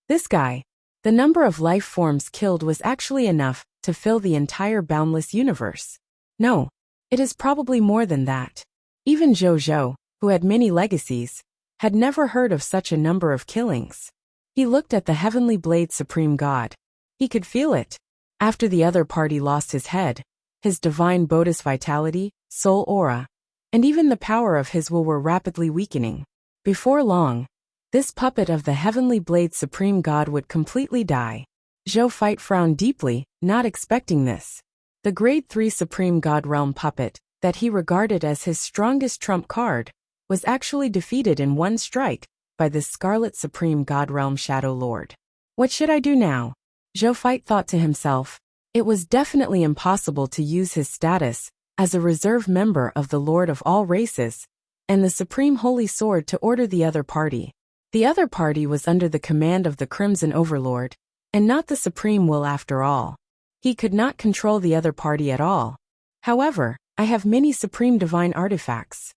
This guy, the number of life forms killed was actually enough to fill the entire boundless universe. No, it is probably more than that. Even Zhou, who had many legacies, had never heard of such a number of killings. He looked at the Heavenly Blade Supreme God. He could feel it. After the other party lost his head, his divine Bodhis vitality, soul aura, and even the power of his will were rapidly weakening. Before long, this puppet of the Heavenly Blade Supreme God would completely die. Zhou Fight frowned deeply, not expecting this. The Grade 3 Supreme God Realm puppet, that he regarded as his strongest trump card, was actually defeated in one strike by the Scarlet Supreme God Realm Shadow Lord. What should I do now? Zhou Fight thought to himself. It was definitely impossible to use his status as a reserve member of the Lord of all races and the Supreme Holy Sword to order the other party. The other party was under the command of the Crimson Overlord, and not the Supreme Will after all. He could not control the other party at all. However, I have many Supreme Divine artifacts.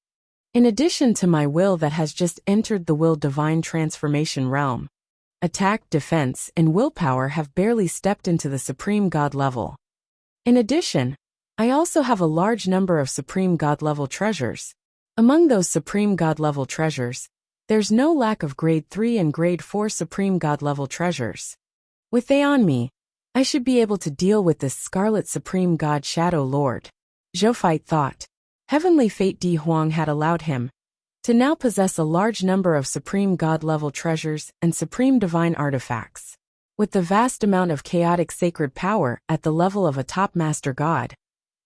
In addition to my will that has just entered the Will Divine Transformation realm, attack, defense, and willpower have barely stepped into the Supreme God level. In addition, I also have a large number of Supreme God level treasures. Among those Supreme God level treasures, there's no lack of Grade 3 and Grade 4 Supreme God level treasures. With they on me, I should be able to deal with this Scarlet Supreme God Shadow Lord. Zhou Fight thought. Heavenly Fate Di Huang had allowed him to now possess a large number of Supreme God-level treasures and Supreme Divine artifacts. With the vast amount of chaotic sacred power at the level of a top Master God,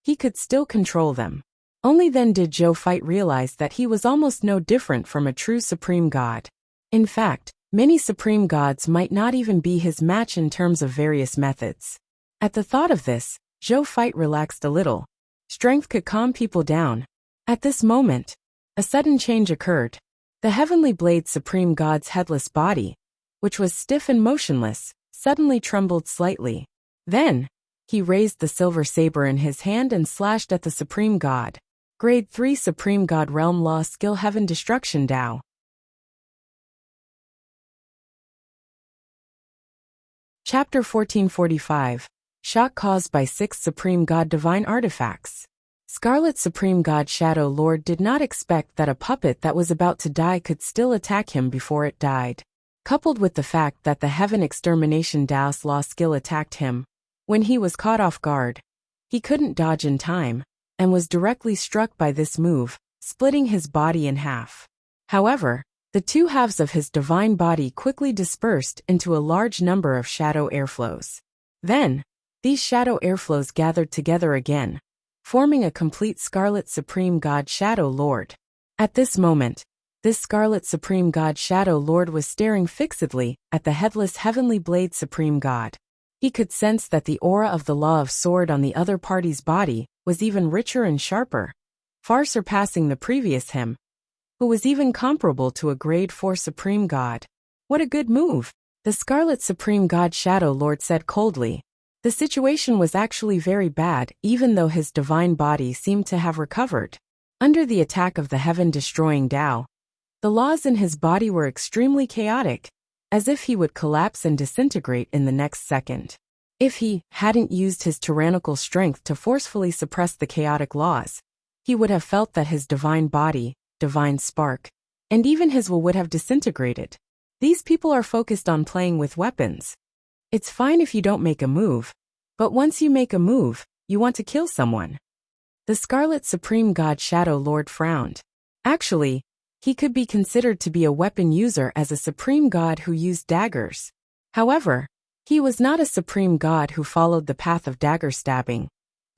he could still control them. Only then did Zhou Fight realize that he was almost no different from a true Supreme God. In fact, many Supreme Gods might not even be his match in terms of various methods. At the thought of this, Zhou Fight relaxed a little. Strength could calm people down. At this moment, a sudden change occurred. The Heavenly Blade Supreme God's headless body, which was stiff and motionless, suddenly trembled slightly. Then, he raised the silver saber in his hand and slashed at the Supreme God. Grade 3 Supreme God Realm Law Skill Heaven Destruction Tao. Chapter 1445. Shock caused by 6 Supreme God Divine Artifacts. Scarlet Supreme God Shadow Lord did not expect that a puppet that was about to die could still attack him before it died. Coupled with the fact that the Heaven Extermination Dao's Law skill attacked him, when he was caught off guard, he couldn't dodge in time, and was directly struck by this move, splitting his body in half. However, the two halves of his divine body quickly dispersed into a large number of shadow airflows. Then, these shadow airflows gathered together again, forming a complete Scarlet Supreme God Shadow Lord. At this moment, this Scarlet Supreme God Shadow Lord was staring fixedly at the headless Heavenly Blade Supreme God. He could sense that the aura of the Law of Sword on the other party's body was even richer and sharper, far surpassing the previous him, who was even comparable to a Grade 4 Supreme God. What a good move, the Scarlet Supreme God Shadow Lord said coldly. The situation was actually very bad, even though his divine body seemed to have recovered. Under the attack of the heaven-destroying Tao, the laws in his body were extremely chaotic, as if he would collapse and disintegrate in the next second. If he hadn't used his tyrannical strength to forcefully suppress the chaotic laws, he would have felt that his divine body, divine spark, and even his will would have disintegrated. These people are focused on playing with weapons. It's fine if you don't make a move, but once you make a move, you want to kill someone. The Scarlet Supreme God Shadow Lord frowned. Actually, he could be considered to be a weapon user as a Supreme God who used daggers. However, he was not a Supreme God who followed the path of dagger stabbing,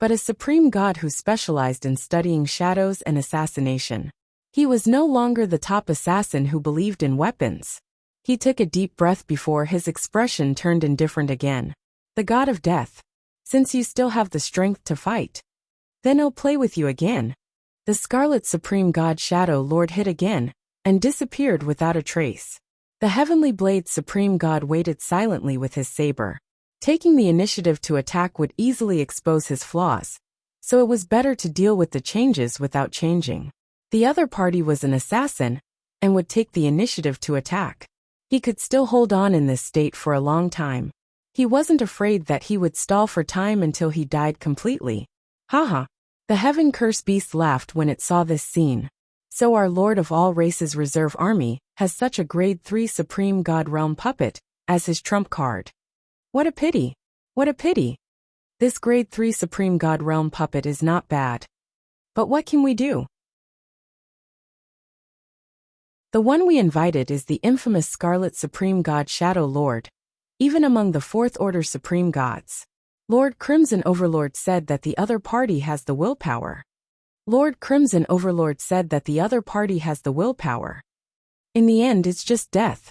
but a Supreme God who specialized in studying shadows and assassination. He was no longer the top assassin who believed in weapons. He took a deep breath before his expression turned indifferent again. the god of death. Since you still have the strength to fight, then I'll play with you again. The Scarlet Supreme God Shadow Lord hit again, and disappeared without a trace. The Heavenly Blade Supreme God waited silently with his saber. Taking the initiative to attack would easily expose his flaws, so it was better to deal with the changes without changing. The other party was an assassin, and would take the initiative to attack. He could still hold on in this state for a long time. He wasn't afraid that he would stall for time until he died completely. Haha. The Heaven Curse Beast laughed when it saw this scene. So our Lord of all Races Reserve Army has such a grade 3 Supreme God Realm puppet as his trump card. What a pity. What a pity. This grade 3 Supreme God Realm puppet is not bad. But what can we do? The one we invited is the infamous Scarlet Supreme God Shadow Lord, even among the Fourth Order Supreme Gods. Lord Crimson Overlord said that the other party has the willpower. Lord Crimson Overlord said that the other party has the willpower. In the end, it's just death.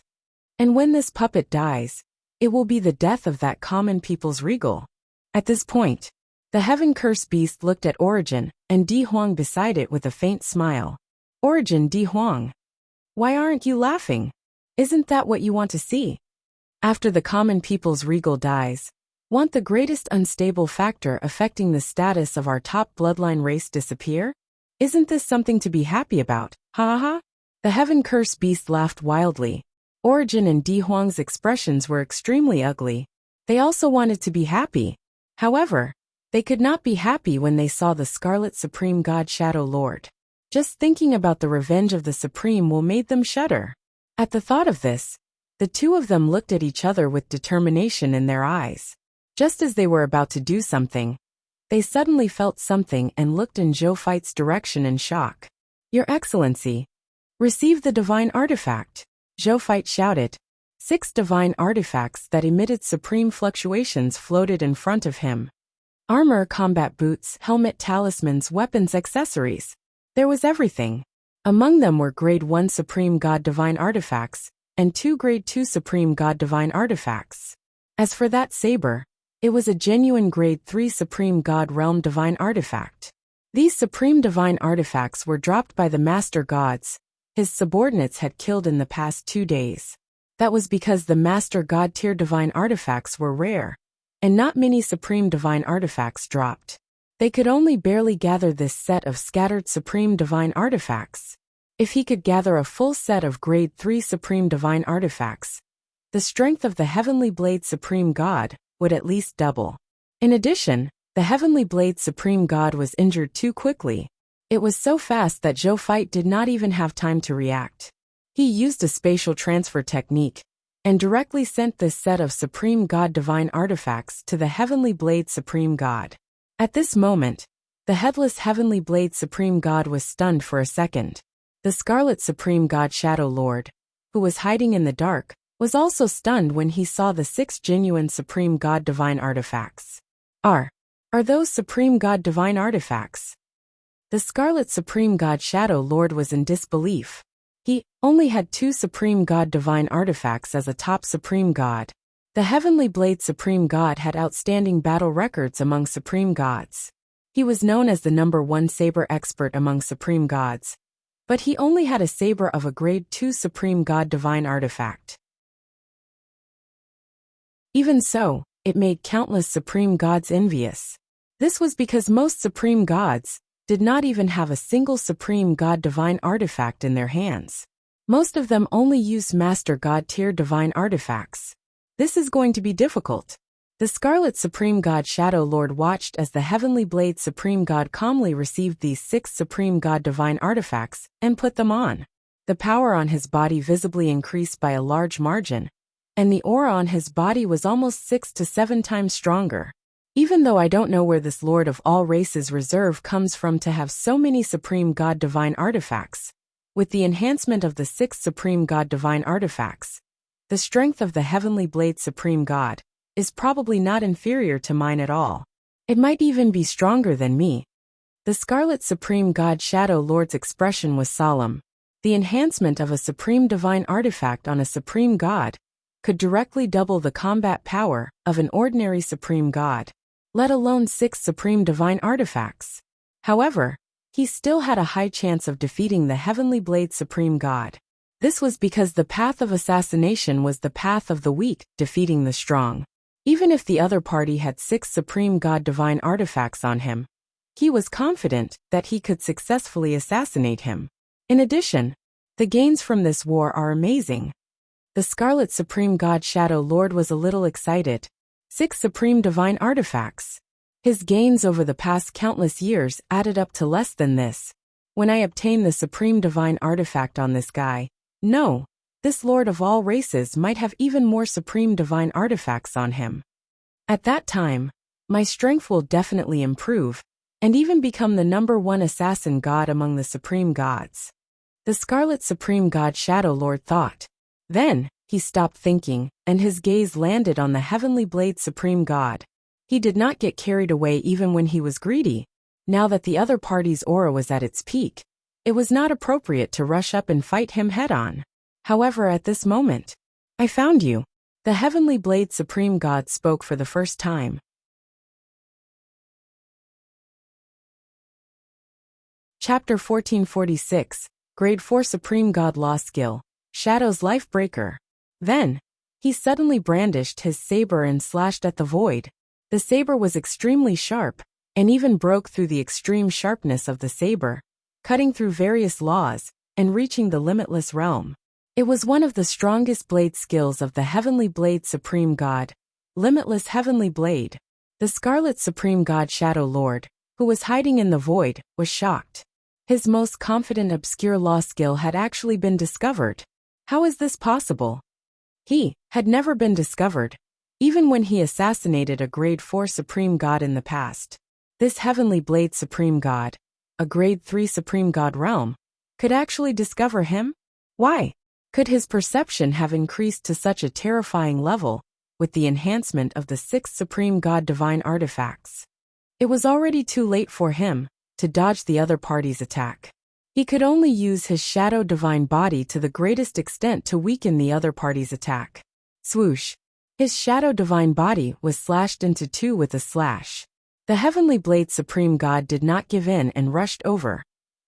And when this puppet dies, it will be the death of that common people's regal. At this point, the Heaven Curse Beast looked at Origin and Di Huang beside it with a faint smile. Origin, Di Huang. Why aren't you laughing? Isn't that what you want to see? After the common people's regal dies, want the greatest unstable factor affecting the status of our top bloodline race disappear? Isn't this something to be happy about? Ha ha. The Heaven Curse Beast laughed wildly. Origin and Di Huang's expressions were extremely ugly. They also wanted to be happy. However, they could not be happy when they saw the Scarlet Supreme God Shadow Lord. Just thinking about the revenge of the Supreme will made them shudder. At the thought of this, the two of them looked at each other with determination in their eyes. Just as they were about to do something, they suddenly felt something and looked in Zhou Feit's direction in shock. Your Excellency, receive the divine artifact. Zhou Feit shouted. 6 divine artifacts that emitted supreme fluctuations floated in front of him. Armor, combat boots, helmet, talismans, weapons, accessories. There was everything. Among them were Grade 1 Supreme God Divine Artifacts, and 2 Grade 2 Supreme God Divine Artifacts. As for that saber, it was a genuine Grade 3 Supreme God Realm Divine Artifact. These Supreme Divine Artifacts were dropped by the Master Gods his subordinates had killed in the past 2 days. That was because the Master God tier Divine Artifacts were rare, and not many Supreme Divine Artifacts dropped. They could only barely gather this set of scattered Supreme Divine Artifacts. If he could gather a full set of Grade 3 Supreme Divine Artifacts, the strength of the Heavenly Blade Supreme God would at least double. In addition, the Heavenly Blade Supreme God was injured too quickly. It was so fast that Zhou Feit did not even have time to react. He used a spatial transfer technique, and directly sent this set of Supreme God Divine Artifacts to the Heavenly Blade Supreme God. At this moment, the headless Heavenly Blade Supreme God was stunned for a second. The Scarlet Supreme God Shadow Lord, who was hiding in the dark, was also stunned when he saw the 6 genuine Supreme God Divine Artifacts. Are those Supreme God Divine Artifacts? The Scarlet Supreme God Shadow Lord was in disbelief. He only had 2 Supreme God Divine Artifacts as a top Supreme God. The Heavenly Blade Supreme God had outstanding battle records among Supreme Gods. He was known as the #1 saber expert among Supreme Gods, but he only had a saber of a Grade 2 Supreme God Divine Artifact. Even so, it made countless Supreme Gods envious. This was because most Supreme Gods did not even have a single Supreme God Divine Artifact in their hands. Most of them only used Master God tier Divine Artifacts. This is going to be difficult. The Scarlet Supreme God Shadow Lord watched as the Heavenly Blade Supreme God calmly received these 6 Supreme God Divine Artifacts and put them on. The power on his body visibly increased by a large margin, and the aura on his body was almost 6 to 7 times stronger. Even though I don't know where this Lord of all Races reserve comes from to have so many Supreme God Divine Artifacts, with the enhancement of the 6 Supreme God Divine Artifacts, the strength of the Heavenly Blade Supreme God is probably not inferior to mine at all. It might even be stronger than me. The Scarlet Supreme God Shadow Lord's expression was solemn. The enhancement of a Supreme Divine Artifact on a Supreme God could directly double the combat power of an ordinary supreme god, let alone 6 supreme divine artifacts. However, he still had a high chance of defeating the Heavenly Blade Supreme God. This was because the path of assassination was the path of the weak, defeating the strong. Even if the other party had 6 Supreme God divine artifacts on him, he was confident that he could successfully assassinate him. In addition, the gains from this war are amazing. The Scarlet Supreme God Shadow Lord was a little excited. 6 Supreme Divine Artifacts. His gains over the past countless years added up to less than this. When I obtain the Supreme Divine Artifact on this guy, no, this Lord of all races might have even more Supreme Divine Artifacts on him. At that time, my strength will definitely improve, and even become the #1 assassin god among the Supreme Gods. The Scarlet Supreme God Shadow Lord thought. Then, he stopped thinking, and his gaze landed on the Heavenly Blade Supreme God. He did not get carried away even when he was greedy. Now that the other party's aura was at its peak, it was not appropriate to rush up and fight him head-on. However, at this moment, I found you. The Heavenly Blade Supreme God spoke for the first time. Chapter 1446, Grade 4 Supreme God Law Skill, Shadow's Life Breaker. Then, he suddenly brandished his saber and slashed at the void. The saber was extremely sharp, and even broke through the extreme sharpness of the saber, cutting through various laws, and reaching the limitless realm. It was one of the strongest blade skills of the Heavenly Blade Supreme God, Limitless Heavenly Blade. The Scarlet Supreme God Shadow Lord, who was hiding in the void, was shocked. His most confident obscure law skill had actually been discovered. How is this possible? He had never been discovered, even when he assassinated a Grade 4 Supreme God in the past. This Heavenly Blade Supreme God, a Grade 3 Supreme God realm, could actually discover him? Why? Could his perception have increased to such a terrifying level with the enhancement of the 6 Supreme God Divine Artifacts? It was already too late for him to dodge the other party's attack. He could only use his Shadow Divine Body to the greatest extent to weaken the other party's attack. Swoosh! His Shadow Divine Body was slashed into 2 with a slash. The Heavenly Blade Supreme God did not give in and rushed over,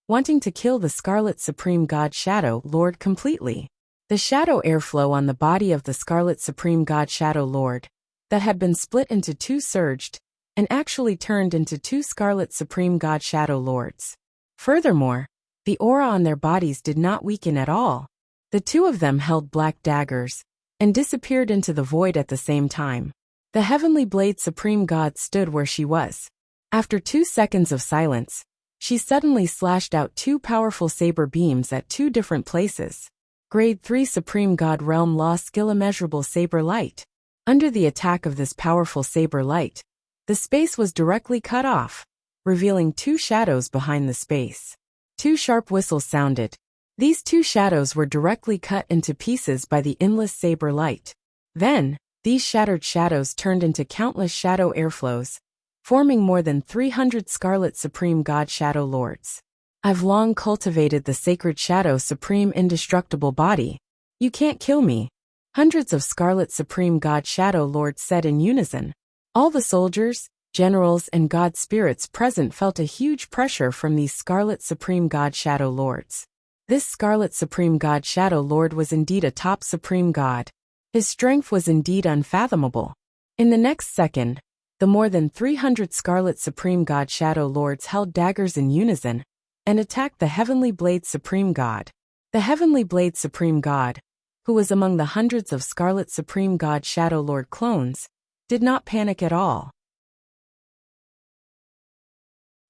wanting to kill the Scarlet Supreme God Shadow Lord completely. The shadow airflow on the body of the Scarlet Supreme God Shadow Lord, that had been split into 2 surged, and actually turned into 2 Scarlet Supreme God Shadow Lords. Furthermore, the aura on their bodies did not weaken at all. The 2 of them held black daggers, and disappeared into the void at the same time. The Heavenly Blade Supreme God stood where she was. After 2 seconds of silence, she suddenly slashed out 2 powerful saber beams at 2 different places. Grade 3 Supreme God Realm Law Skill Immeasurable Saber Light. Under the attack of this powerful saber light, the space was directly cut off, revealing 2 shadows behind the space. 2 sharp whistles sounded. These 2 shadows were directly cut into pieces by the endless saber light. Then, these shattered shadows turned into countless shadow airflows, forming more than 300 Scarlet Supreme God Shadow Lords. I've long cultivated the Sacred Shadow Supreme Indestructible Body. You can't kill me. Hundreds of Scarlet Supreme God Shadow Lords said in unison. All the soldiers, generals, and god spirits present felt a huge pressure from these Scarlet Supreme God Shadow Lords. This Scarlet Supreme God Shadow Lord was indeed a top Supreme God. His strength was indeed unfathomable. In the next second, the more than 300 Scarlet Supreme God Shadow Lords held daggers in unison, and attacked the Heavenly Blade Supreme God. The Heavenly Blade Supreme God, who was among the hundreds of Scarlet Supreme God Shadow Lord clones, did not panic at all.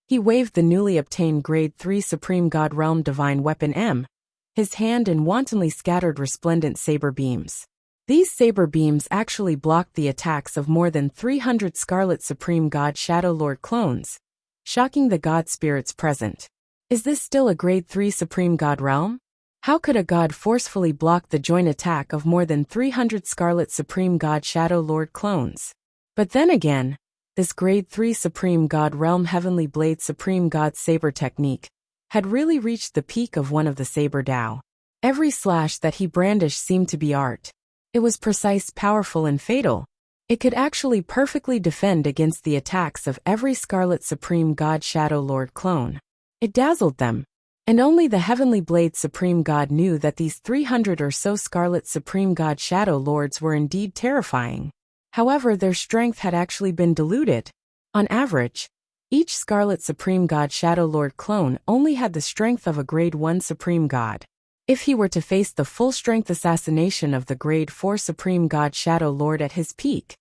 He waved the newly obtained Grade 3 Supreme God Realm Divine Weapon M, his hand, and wantonly scattered resplendent saber beams. These saber beams actually blocked the attacks of more than 300 Scarlet Supreme God Shadow Lord clones, shocking the god spirits present. Is this still a Grade 3 Supreme God Realm? How could a god forcefully block the joint attack of more than 300 Scarlet Supreme God Shadow Lord clones? But then again, this Grade 3 Supreme God Realm Heavenly Blade Supreme God Saber technique had really reached the peak of one of the Saber Dao. Every slash that he brandished seemed to be art. It was precise, powerful, and fatal. It could actually perfectly defend against the attacks of every Scarlet Supreme God Shadow Lord clone. It dazzled them. And only the Heavenly Blade Supreme God knew that these 300 or so Scarlet Supreme God Shadow Lords were indeed terrifying. However, their strength had actually been diluted. On average, each Scarlet Supreme God Shadow Lord clone only had the strength of a Grade 1 Supreme God. If he were to face the full-strength assassination of the Grade 4 Supreme God Shadow Lord at his peak,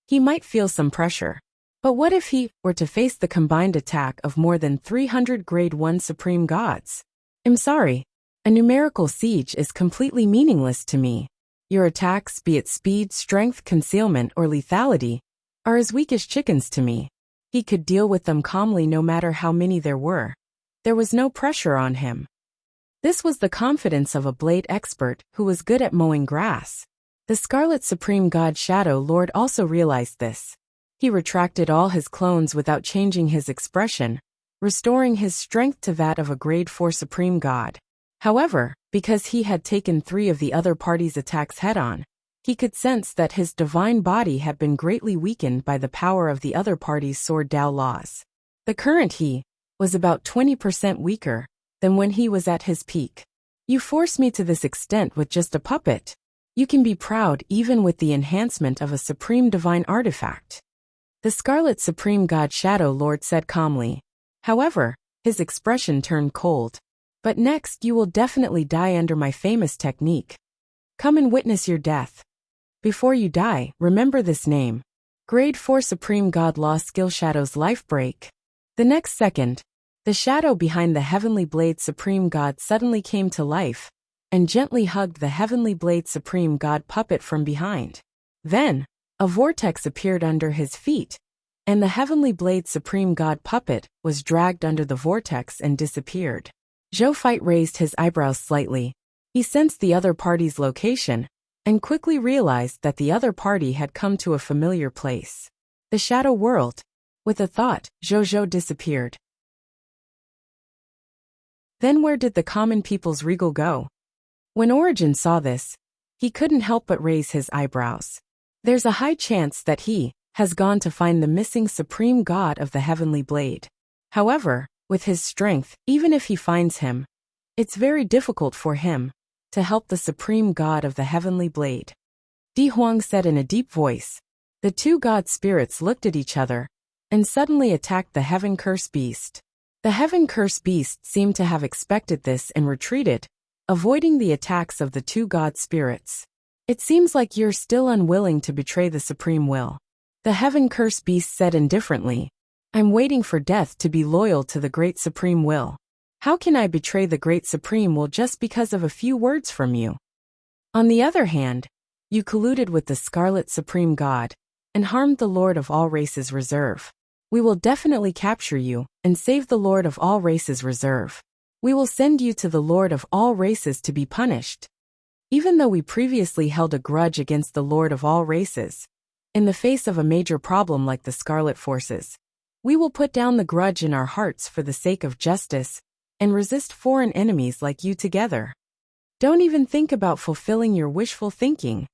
he might feel some pressure. But what if he were to face the combined attack of more than 300 Grade 1 Supreme Gods? I'm sorry. A numerical siege is completely meaningless to me. Your attacks, be it speed, strength, concealment, or lethality, are as weak as chickens to me. He could deal with them calmly no matter how many there were. There was no pressure on him. This was the confidence of a blade expert who was good at mowing grass. The Scarlet Supreme God Shadow Lord also realized this. He retracted all his clones without changing his expression, restoring his strength to that of a Grade 4 Supreme God. However, because he had taken 3 of the other party's attacks head-on, he could sense that his divine body had been greatly weakened by the power of the other party's Sword Dao laws. The current he was about 20% weaker than when he was at his peak. You force me to this extent with just a puppet. You can be proud even with the enhancement of a supreme divine artifact. The Scarlet Supreme God Shadow Lord said calmly. However, his expression turned cold. But next you will definitely die under my famous technique. Come and witness your death. Before you die, remember this name. Grade 4 Supreme God Law Skill Shadow's Life Break. The next second, the shadow behind the Heavenly Blade Supreme God suddenly came to life, and gently hugged the Heavenly Blade Supreme God puppet from behind. Then, a vortex appeared under his feet, and the Heavenly Blade Supreme God puppet was dragged under the vortex and disappeared. Zhou Fight raised his eyebrows slightly. He sensed the other party's location, and quickly realized that the other party had come to a familiar place. The Shadow World. With a thought, Zhou disappeared. Then where did the common people's regal go? When Origin saw this, he couldn't help but raise his eyebrows. There's a high chance that he has gone to find the missing Supreme God of the Heavenly Blade. However, with his strength, even if he finds him, it's very difficult for him to help the Supreme God of the Heavenly Blade. Di Huang said in a deep voice. The 2 god spirits looked at each other, and suddenly attacked the Heaven Curse Beast. The Heaven Curse Beast seemed to have expected this and retreated, avoiding the attacks of the 2 god spirits. It seems like you're still unwilling to betray the Supreme Will. The Heaven Curse Beast said indifferently. I'm waiting for death to be loyal to the Great Supreme Will. How can I betray the Great Supreme Will just because of a few words from you? On the other hand, you colluded with the Scarlet Supreme God, and harmed the Lord of all Races Reserve. We will definitely capture you, and save the Lord of all Races Reserve. We will send you to the Lord of all Races to be punished. Even though we previously held a grudge against the Lord of all Races, in the face of a major problem like the Scarlet Forces, we will put down the grudge in our hearts for the sake of justice, and resist foreign enemies like you together. Don't even think about fulfilling your wishful thinking.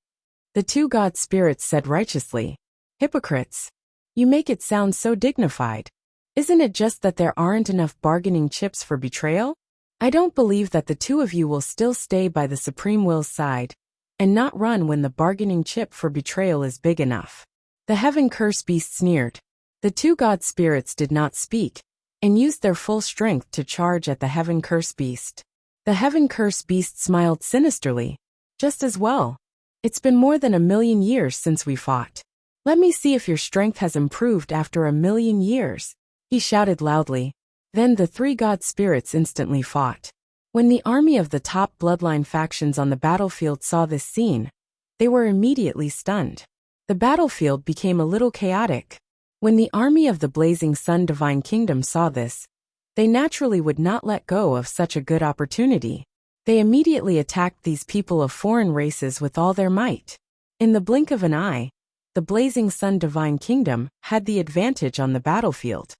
The 2 god spirits said righteously. Hypocrites. You make it sound so dignified. Isn't it just that there aren't enough bargaining chips for betrayal? I don't believe that the 2 of you will still stay by the Supreme Will's side, and not run when the bargaining chip for betrayal is big enough. The Heaven Curse Beast sneered. The 2 god spirits did not speak, and used their full strength to charge at the Heaven Curse Beast. The Heaven Curse Beast smiled sinisterly. Just as well. It's been more than 1,000,000 years since we fought. Let me see if your strength has improved after 1,000,000 years, he shouted loudly. Then the 3 god spirits instantly fought. When the army of the top bloodline factions on the battlefield saw this scene, they were immediately stunned. The battlefield became a little chaotic. When the army of the Blazing Sun Divine Kingdom saw this, they naturally would not let go of such a good opportunity. They immediately attacked these people of foreign races with all their might. In the blink of an eye, the Blazing Sun Divine Kingdom had the advantage on the battlefield.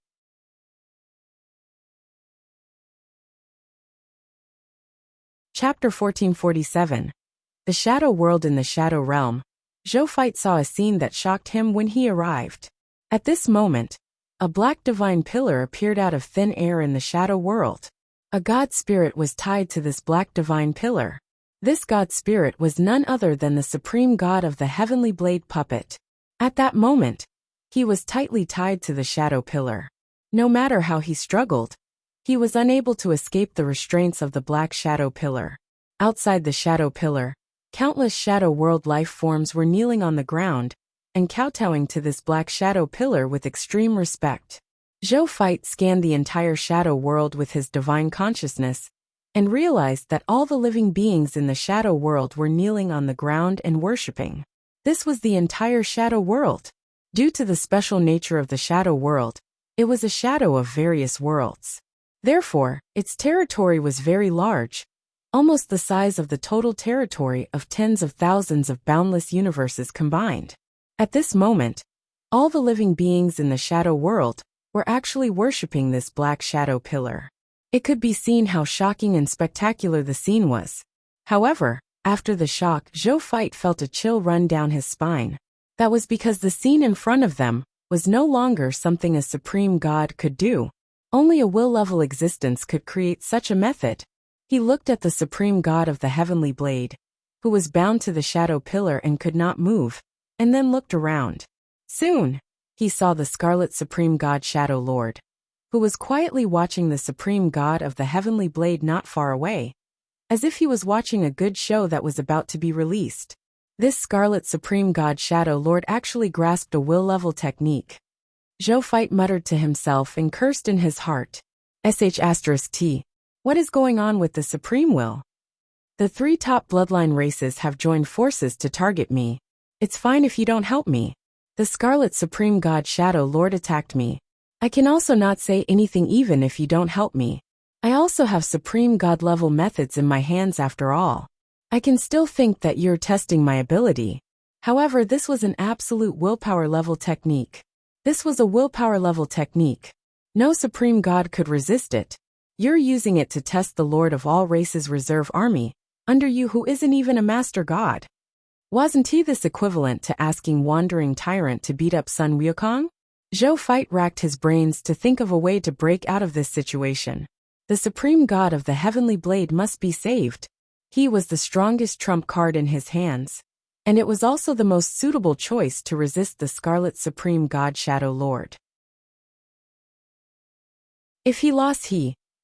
Chapter 1447. The shadow world in the shadow realm. Zhou Feit saw a scene that shocked him when he arrived. At this moment, a black divine pillar appeared out of thin air in the shadow world. A god spirit was tied to this black divine pillar. This god spirit was none other than the supreme god of the heavenly blade puppet. At that moment, he was tightly tied to the shadow pillar. No matter how he struggled, he was unable to escape the restraints of the black shadow pillar. Outside the shadow pillar, countless shadow world life forms were kneeling on the ground and kowtowing to this black shadow pillar with extreme respect. Zhou Feit scanned the entire shadow world with his divine consciousness and realized that all the living beings in the shadow world were kneeling on the ground and worshipping. This was the entire shadow world. Due to the special nature of the shadow world, it was a shadow of various worlds. Therefore, its territory was very large, almost the size of the total territory of tens of thousands of boundless universes combined. At this moment, all the living beings in the shadow world were actually worshipping this black shadow pillar. It could be seen how shocking and spectacular the scene was. However, after the shock, Zhou Feit felt a chill run down his spine. That was because the scene in front of them was no longer something a supreme god could do. Only a will-level existence could create such a method. He looked at the supreme god of the heavenly blade, who was bound to the shadow pillar and could not move, and then looked around. Soon, he saw the Scarlet Supreme God Shadow Lord, who was quietly watching the supreme god of the heavenly blade not far away, as if he was watching a good show that was about to be released. This Scarlet Supreme God Shadow Lord actually grasped a will-level technique. Zhou Feit muttered to himself and cursed in his heart. *T. What is going on with the Supreme Will? The 3 top bloodline races have joined forces to target me. It's fine if you don't help me. The Scarlet Supreme God Shadow Lord attacked me. I can also not say anything even if you don't help me. I also have Supreme God level methods in my hands after all. I can still think that you're testing my ability. However, this was an absolute willpower level technique. This was a willpower level technique. No Supreme God could resist it. You're using it to test the Lord of all races reserve army, under you who isn't even a master god. Wasn't he this equivalent to asking Wandering Tyrant to beat up Sun Wukong? Zhou Feit racked his brains to think of a way to break out of this situation. The supreme god of the heavenly blade must be saved. He was the strongest trump card in his hands, and it was also the most suitable choice to resist the Scarlet Supreme God Shadow Lord. If he lost,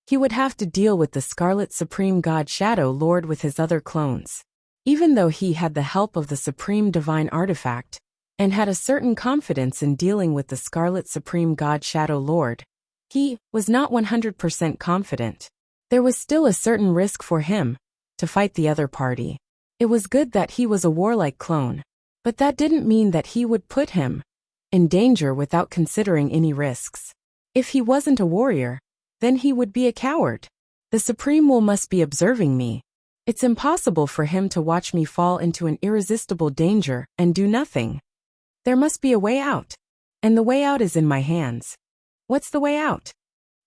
he would have to deal with the Scarlet Supreme God Shadow Lord with his other clones. Even though he had the help of the Supreme Divine Artifact, and had a certain confidence in dealing with the Scarlet Supreme God Shadow Lord, he was not 100% confident. There was still a certain risk for him to fight the other party. It was good that he was a warlike clone, but that didn't mean that he would put him in danger without considering any risks. If he wasn't a warrior, then he would be a coward. The Supreme Will must be observing me. It's impossible for him to watch me fall into an irresistible danger and do nothing. There must be a way out. And the way out is in my hands. What's the way out?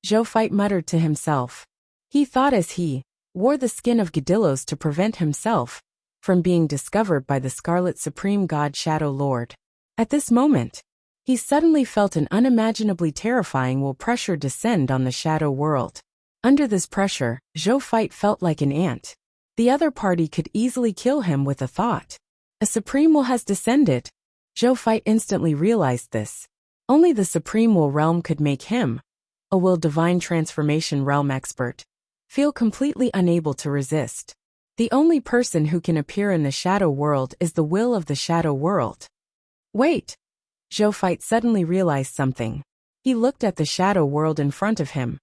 Zhou Feit muttered to himself. He thought as he wore the skin of Gadillos to prevent himself from being discovered by the Scarlet Supreme God Shadow Lord. At this moment, he suddenly felt an unimaginably terrifying will pressure descend on the shadow world. Under this pressure, Zhou Feit felt like an ant. The other party could easily kill him with a thought. A supreme will has descended. Zhou Feit instantly realized this. Only the Supreme Will realm could make him, a will divine transformation realm expert, feel completely unable to resist. The only person who can appear in the shadow world is the will of the shadow world. Wait! Zhou Feit suddenly realized something. He looked at the shadow world in front of him.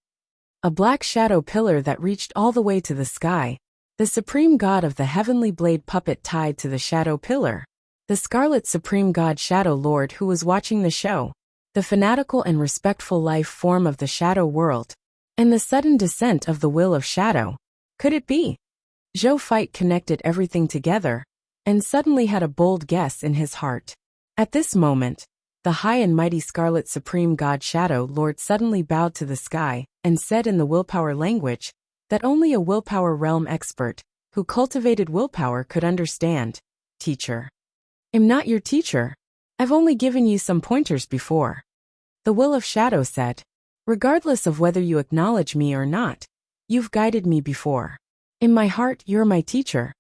A black shadow pillar that reached all the way to the sky. The supreme god of the heavenly blade puppet tied to the shadow pillar. The Scarlet Supreme God Shadow Lord who was watching the show. The fanatical and respectful life form of the shadow world. And the sudden descent of the will of shadow. Could it be? Zhou Feit connected everything together, and suddenly had a bold guess in his heart. At this moment, the high and mighty Scarlet Supreme God Shadow Lord suddenly bowed to the sky, and said in the willpower language, that only a willpower realm expert who cultivated willpower could understand. Teacher. I'm not your teacher. I've only given you some pointers before. The Will of Shadow said. Regardless of whether you acknowledge me or not, you've guided me before. In my heart, you're my teacher.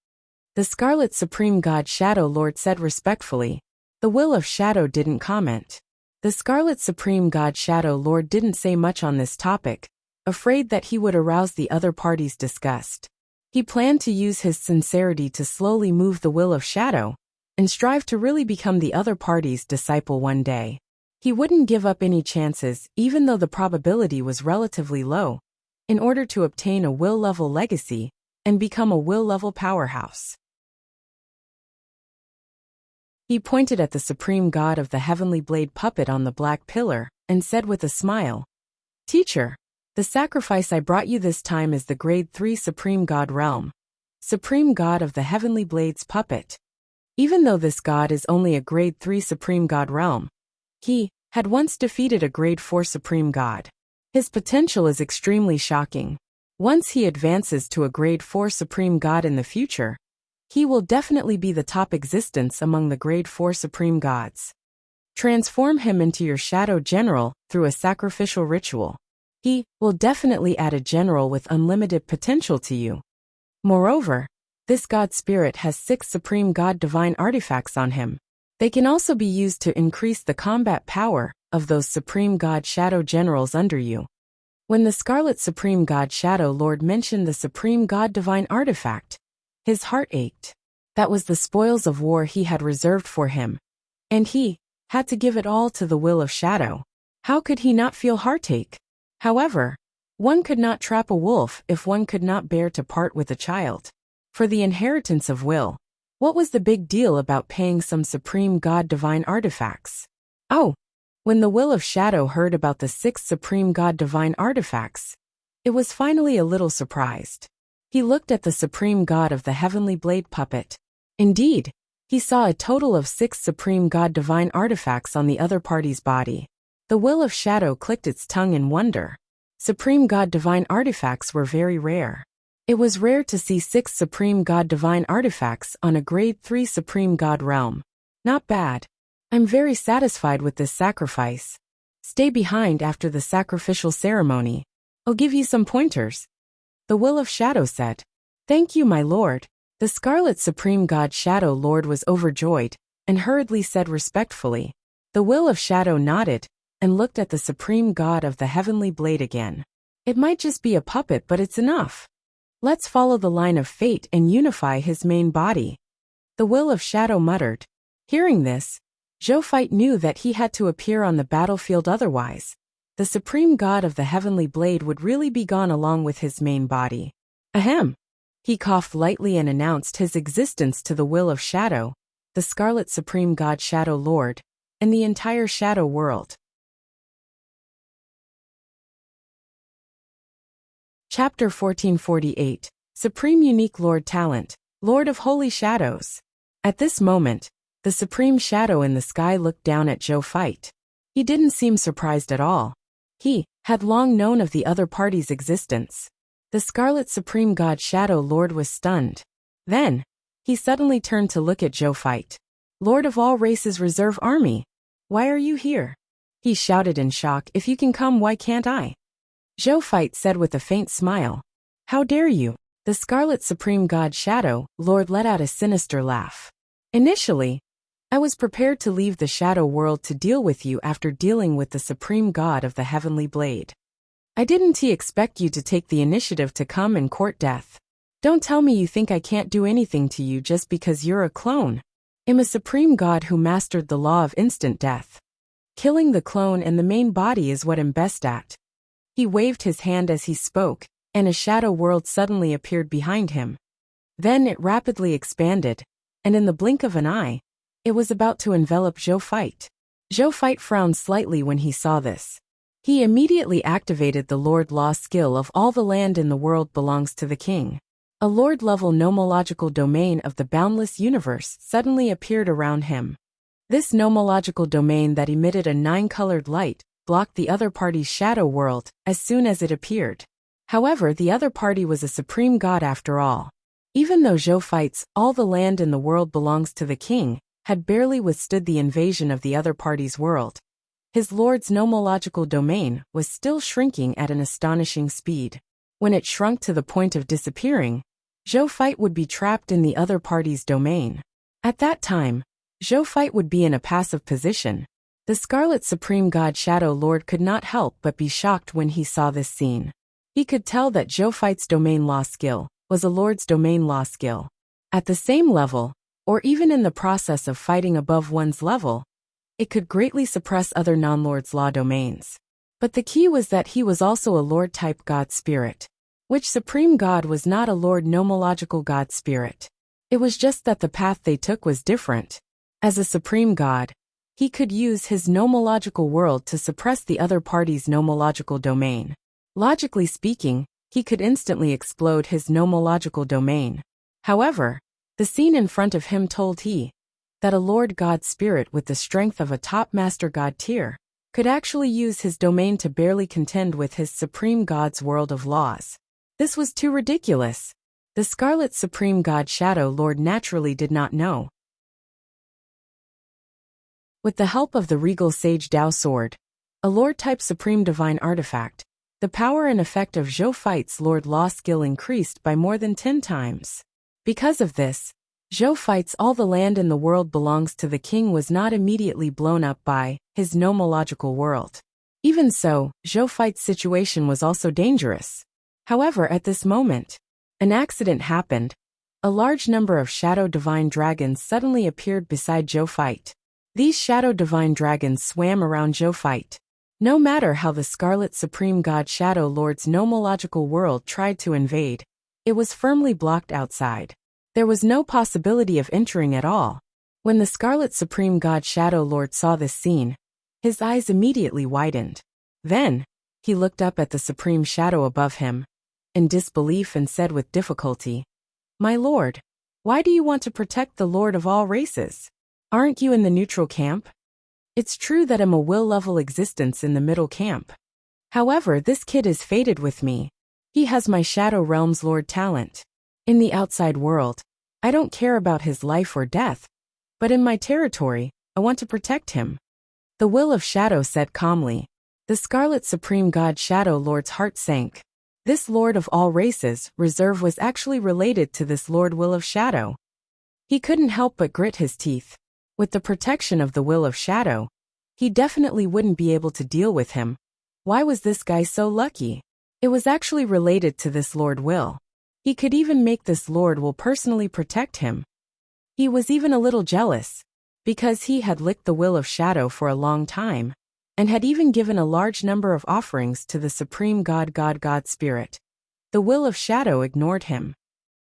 The Scarlet Supreme God Shadow Lord said respectfully. The Will of Shadow didn't comment. The Scarlet Supreme God Shadow Lord didn't say much on this topic, afraid that he would arouse the other party's disgust. He planned to use his sincerity to slowly move the Will of Shadow, and strive to really become the other party's disciple one day. He wouldn't give up any chances, even though the probability was relatively low, in order to obtain a will-level legacy and become a will-level powerhouse. He pointed at the Supreme God of the Heavenly Blade puppet on the black pillar, and said with a smile, Teacher, the sacrifice I brought you this time is the Grade 3 Supreme God Realm. Supreme God of the Heavenly Blade's puppet. Even though this god is only a Grade 3 Supreme God Realm, he had once defeated a Grade 4 Supreme God. His potential is extremely shocking. Once he advances to a Grade 4 Supreme God in the future, he will definitely be the top existence among the Grade 4 Supreme Gods. Transform him into your Shadow General through a sacrificial ritual. He will definitely add a general with unlimited potential to you. Moreover, this God Spirit has 6 Supreme God Divine artifacts on him. They can also be used to increase the combat power of those Supreme God Shadow Generals under you. When the Scarlet Supreme God Shadow Lord mentioned the Supreme God Divine artifact, his heart ached. That was the spoils of war he had reserved for him, and he had to give it all to the Will of Shadow. How could he not feel heartache? However, one could not trap a wolf if one could not bear to part with a child. For the inheritance of will, what was the big deal about paying some Supreme God Divine artifacts? Oh, when the Will of Shadow heard about the 6 Supreme God Divine artifacts, it was finally a little surprised. He looked at the Supreme God of the Heavenly Blade puppet. Indeed, he saw a total of 6 Supreme God Divine artifacts on the other party's body. The Will of Shadow clicked its tongue in wonder. Supreme God Divine artifacts were very rare. It was rare to see 6 Supreme God Divine artifacts on a Grade 3 Supreme God realm. Not bad. I'm very satisfied with this sacrifice. Stay behind after the sacrificial ceremony. I'll give you some pointers. The Will of Shadow said. Thank you, my lord. The Scarlet Supreme God Shadow Lord was overjoyed, and hurriedly said respectfully. The Will of Shadow nodded, and looked at the Supreme God of the Heavenly Blade again. It might just be a puppet, but it's enough. Let's follow the line of fate and unify his main body. The Will of Shadow muttered. Hearing this, Zophite knew that he had to appear on the battlefield, otherwise the Supreme God of the Heavenly Blade would really be gone along with his main body. Ahem. He coughed lightly and announced his existence to the Will of Shadow, the Scarlet Supreme God Shadow Lord, and the entire Shadow world. Chapter 1448. Supreme Unique Lord Talent, Lord of Holy Shadows. At this moment, the Supreme Shadow in the sky looked down at Zophite. He didn't seem surprised at all. He had long known of the other party's existence. The Scarlet Supreme God Shadow Lord was stunned. Then, he suddenly turned to look at Zophite. Lord of all races Reserve Army. Why are you here? He shouted in shock. If you can come, why can't I? Zophite said with a faint smile. How dare you? The Scarlet Supreme God Shadow Lord let out a sinister laugh. Initially, I was prepared to leave the Shadow world to deal with you after dealing with the Supreme God of the Heavenly Blade. I didn't expect you to take the initiative to come and court death. Don't tell me you think I can't do anything to you just because you're a clone. I'm a Supreme God who mastered the law of instant death. Killing the clone and the main body is what I'm best at. He waved his hand as he spoke, and a shadow world suddenly appeared behind him. Then it rapidly expanded, and in the blink of an eye, it was about to envelop Zophite. Zophite frowned slightly when he saw this. He immediately activated the Lord Law skill of all the land in the world belongs to the king. A Lord-level nomological domain of the boundless universe suddenly appeared around him. This nomological domain that emitted a 9-colored light blocked the other party's shadow world as soon as it appeared. However, the other party was a supreme god after all. Even though Zhou Fight's "all the land in the world belongs to the king" had barely withstood the invasion of the other party's world, his lord's nomological domain was still shrinking at an astonishing speed. When it shrunk to the point of disappearing, Zhou Fight would be trapped in the other party's domain. At that time, Zhou Fight would be in a passive position. The Scarlet Supreme God Shadow Lord could not help but be shocked when he saw this scene. He could tell that Zhou Fight's domain law skill was a lord's domain law skill. At the same level, or even in the process of fighting above one's level, it could greatly suppress other non-lord's law domains. But the key was that he was also a lord-type god spirit, which supreme god was not a lord nomological god spirit. It was just that the path they took was different. As a supreme god, he could use his nomological world to suppress the other party's nomological domain. Logically speaking, he could instantly explode his nomological domain. However, the scene in front of him told that a Lord God spirit with the strength of a top Master God tier could actually use his domain to barely contend with his Supreme God's world of laws. This was too ridiculous. The Scarlet Supreme God Shadow Lord naturally did not know. With the help of the Regal Sage Dao Sword, a Lord-type Supreme Divine Artifact, the power and effect of Zhou Fight's Lord Law skill increased by more than 10 times. Because of this, Zhou Fight's "all the land in the world belongs to the king" was not immediately blown up by his nomological world. Even so, Zhou Fight's situation was also dangerous. However, at this moment, an accident happened. A large number of Shadow Divine Dragons suddenly appeared beside Zhou Fight. These Shadow Divine Dragons swam around Zhou Fight. No matter how the Scarlet Supreme God Shadow Lord's nomological world tried to invade, it was firmly blocked outside. There was no possibility of entering at all. When the Scarlet Supreme God Shadow Lord saw this scene, his eyes immediately widened. Then, he looked up at the Supreme Shadow above him, in disbelief, and said with difficulty, "My lord, why do you want to protect the Lord of all races? Aren't you in the neutral camp?" It's true that I'm a will-level existence in the middle camp. However, this kid is fated with me. He has my Shadow Realm's Lord talent. In the outside world, I don't care about his life or death, but in my territory, I want to protect him. The Will of Shadow said calmly. The Scarlet Supreme God Shadow Lord's heart sank. This Lord of all races reserve was actually related to this Lord Will of Shadow. He couldn't help but grit his teeth. With the protection of the Will of Shadow, he definitely wouldn't be able to deal with him. Why was this guy so lucky? It was actually related to this Lord Will. He could even make this Lord Will personally protect him. He was even a little jealous, because he had licked the Will of Shadow for a long time, and had even given a large number of offerings to the Supreme God Spirit. The Will of Shadow ignored him.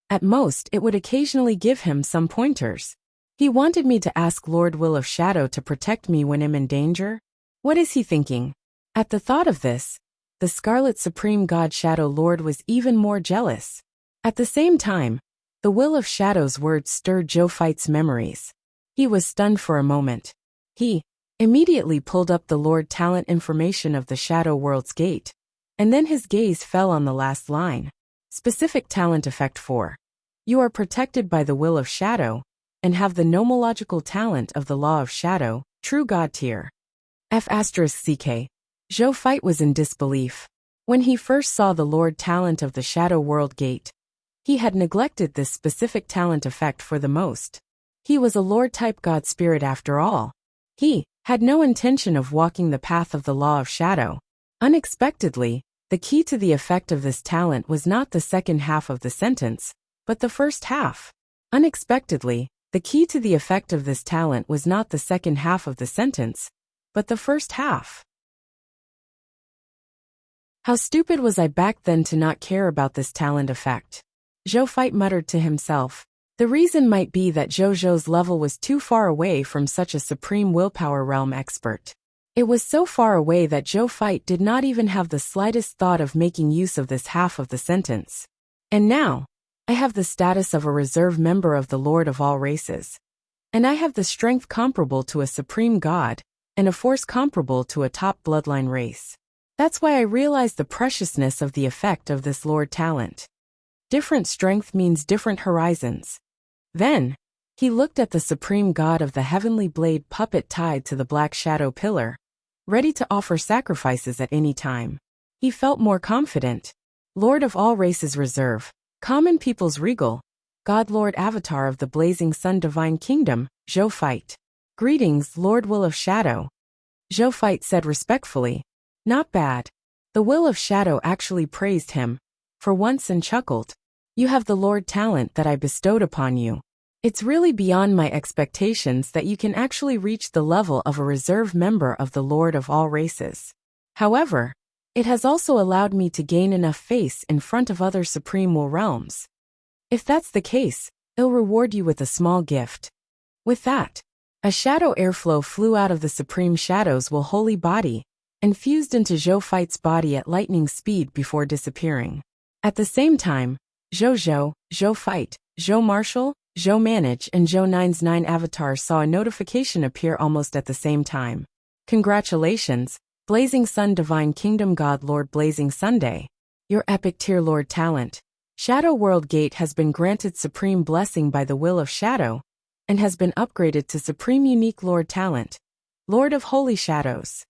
At most, it would occasionally give him some pointers. He wanted me to ask Lord Will of Shadow to protect me when I'm in danger? What is he thinking? At the thought of this, the Scarlet Supreme God Shadow Lord was even more jealous. At the same time, the Will of Shadow's words stirred Zhou Fight's memories. He was stunned for a moment. He immediately pulled up the Lord talent information of the Shadow World's gate, and then his gaze fell on the last line. Specific talent effect 4. You are protected by the Will of Shadow, and have the nomological talent of the Law of Shadow, True God tier. F***CK. Zhou Fight was in disbelief. When he first saw the Lord talent of the Shadow World gate, he had neglected this specific talent effect for the most. He was a Lord-type God spirit after all. He had no intention of walking the path of the Law of Shadow. Unexpectedly, the key to the effect of this talent was not the second half of the sentence, but the first half. Unexpectedly, the key to the effect of this talent was not the second half of the sentence, but the first half. How stupid was I back then to not care about this talent effect? Zhou Fight muttered to himself. The reason might be that Zhou's level was too far away from such a supreme willpower realm expert. It was so far away that Zhou Fight did not even have the slightest thought of making use of this half of the sentence. And now, I have the status of a reserve member of the Lord of all races. And I have the strength comparable to a supreme god, and a force comparable to a top bloodline race. That's why I realized the preciousness of the effect of this Lord talent. Different strength means different horizons. Then, he looked at the supreme god of the heavenly blade puppet tied to the black shadow pillar, ready to offer sacrifices at any time. He felt more confident. Lord of all races reserve, common people's regal, God Lord Avatar of the blazing sun divine kingdom, Zhou Fight. Greetings, Lord Will of Shadow. Zhou Fight said respectfully. Not bad. The Will of Shadow actually praised him, for once, and chuckled. You have the Lord talent that I bestowed upon you. It's really beyond my expectations that you can actually reach the level of a reserve member of the Lord of all races. However, it has also allowed me to gain enough face in front of other supreme will realms. If that's the case, I'll reward you with a small gift. With that, a shadow airflow flew out of the supreme shadow's will holy body and fused into Zhou Fight's body at lightning speed before disappearing. At the same time, Zhou Fight, Zhou Marshall, Zhou Manage and Zhou 9's 9 avatars saw a notification appear almost at the same time. Congratulations, Blazing Sun Divine Kingdom God Lord Blazing Sunday. Your epic tier Lord talent. Shadow World Gate has been granted supreme blessing by the Will of Shadow and has been upgraded to Supreme Unique Lord talent. Lord of Holy Shadows.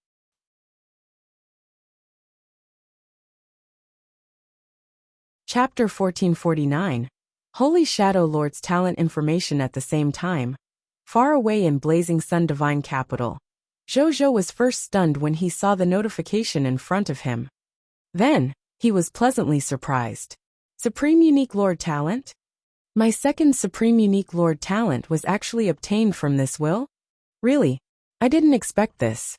Chapter 1449. Holy Shadow Lord's talent information at the same time. Far away in Blazing Sun Divine Capital, Zhou was first stunned when he saw the notification in front of him. Then, he was pleasantly surprised. Supreme Unique Lord talent? My second Supreme Unique Lord talent was actually obtained from this will? Really? I didn't expect this.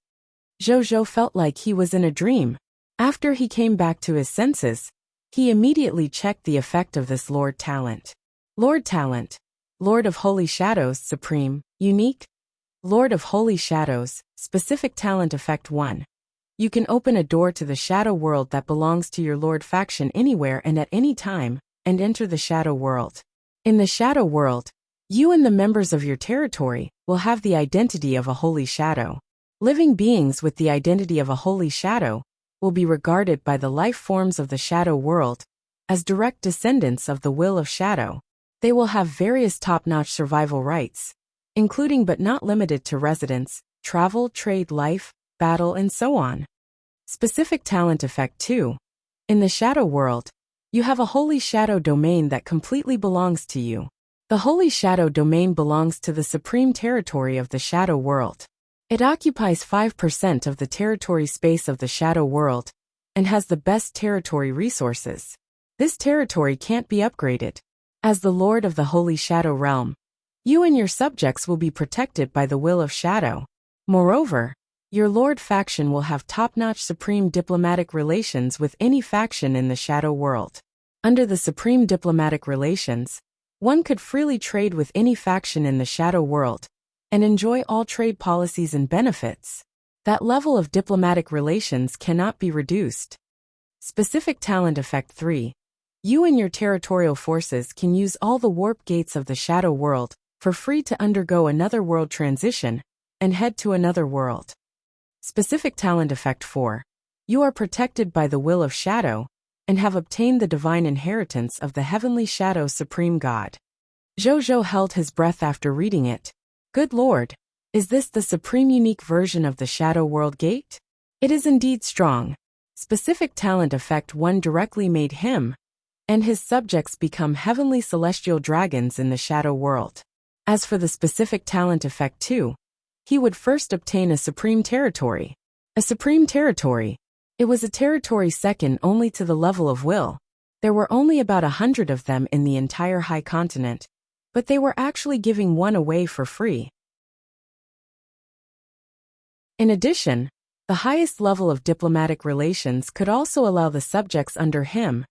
Zhou felt like he was in a dream. After he came back to his senses, he immediately checked the effect of this Lord talent. Lord talent. Lord of Holy Shadows, Supreme, Unique. Lord of Holy Shadows, specific talent effect 1. You can open a door to the shadow world that belongs to your Lord faction anywhere and at any time, and enter the shadow world. In the shadow world, you and the members of your territory will have the identity of a holy shadow. Living beings with the identity of a holy shadow will be regarded by the life forms of the shadow world as direct descendants of the Will of Shadow. They will have various top-notch survival rights, including but not limited to residence, travel, trade, life, battle, and so on. Specific talent effect 2. In the shadow world, you have a holy shadow domain that completely belongs to you. The holy shadow domain belongs to the supreme territory of the shadow world. It occupies 5% of the territory space of the shadow world and has the best territory resources. This territory can't be upgraded. As the Lord of the Holy Shadow Realm, you and your subjects will be protected by the Will of Shadow. Moreover, your Lord faction will have top-notch supreme diplomatic relations with any faction in the shadow world. Under the supreme diplomatic relations, one could freely trade with any faction in the shadow world and enjoy all trade policies and benefits. That level of diplomatic relations cannot be reduced. Specific talent effect 3. You and your territorial forces can use all the warp gates of the shadow world for free to undergo another world transition and head to another world. Specific talent effect 4. You are protected by the Will of Shadow and have obtained the divine inheritance of the Heavenly Shadow Supreme God. Zhou held his breath after reading it. Good Lord, is this the supreme unique version of the Shadow World Gate? It is indeed strong. Specific talent effect 1 directly made him and his subjects become heavenly celestial dragons in the shadow world. As for the specific talent effect 2, he would first obtain a supreme territory. A supreme territory. It was a territory second only to the level of will. There were only about 100 of them in the entire high continent, but they were actually giving one away for free. In addition, the highest level of diplomatic relations could also allow the subjects under him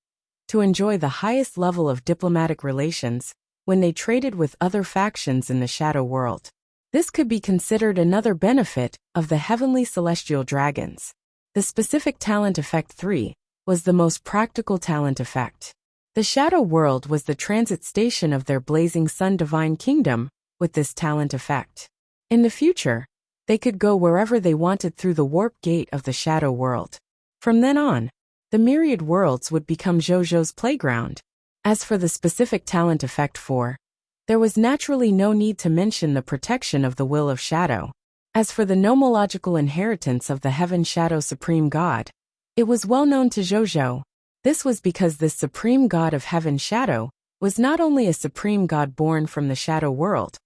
to enjoy the highest level of diplomatic relations when they traded with other factions in the shadow world. This could be considered another benefit of the heavenly celestial dragons. The specific talent effect 3 was the most practical talent effect. The shadow world was the transit station of their blazing sun divine kingdom with this talent effect. In the future, they could go wherever they wanted through the warp gate of the shadow world. From then on, the myriad worlds would become Zhou's playground. As for the specific talent effect 4, there was naturally no need to mention the protection of the will of shadow. As for the nomological inheritance of the heaven shadow supreme god, it was well known to Zhou. This was because this supreme god of heaven shadow was not only a supreme god born from the shadow world,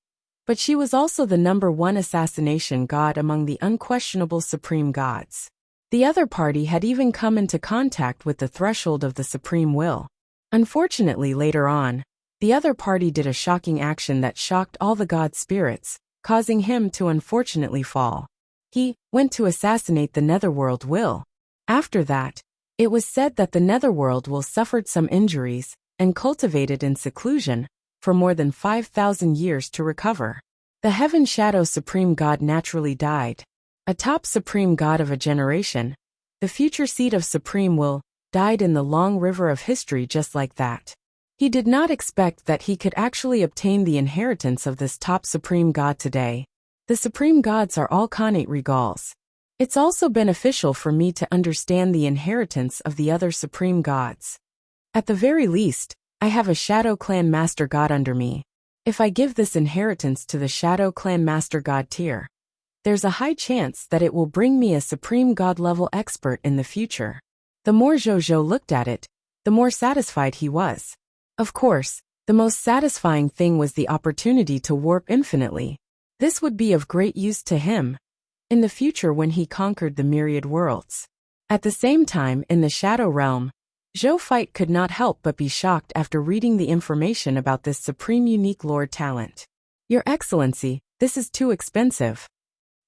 but she was also the number one assassination god among the unquestionable supreme gods. The other party had even come into contact with the threshold of the supreme will. Unfortunately, later on, the other party did a shocking action that shocked all the god spirits, causing him to unfortunately fall. He went to assassinate the netherworld will. After that, it was said that the netherworld will suffered some injuries and cultivated in seclusion for more than 5,000 years to recover. The heaven shadow supreme god naturally died. A top supreme god of a generation, the future seed of supreme will, died in the long river of history just like that. He did not expect that he could actually obtain the inheritance of this top supreme god today. The supreme gods are all connate regals. It's also beneficial for me to understand the inheritance of the other supreme gods. At the very least, I have a Shadow Clan Master God under me. If I give this inheritance to the Shadow Clan Master God tier, there's a high chance that it will bring me a supreme god level expert in the future. The more Zhou looked at it, the more satisfied he was. Of course, the most satisfying thing was the opportunity to warp infinitely. This would be of great use to him in the future when he conquered the myriad worlds. At the same time, in the Shadow Realm, Zhou could not help but be shocked after reading the information about this supreme unique lord talent. Your Excellency, this is too expensive,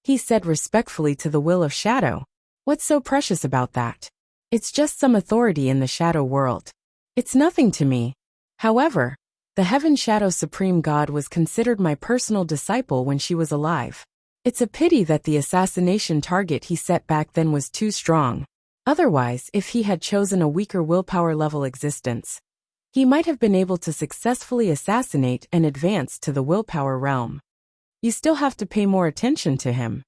he said respectfully to the will of shadow. What's so precious about that? It's just some authority in the shadow world. It's nothing to me. However, the heaven shadow supreme god was considered my personal disciple when she was alive. It's a pity that the assassination target he set back then was too strong. Otherwise, if he had chosen a weaker willpower level existence, he might have been able to successfully assassinate and advance to the willpower realm. You still have to pay more attention to him.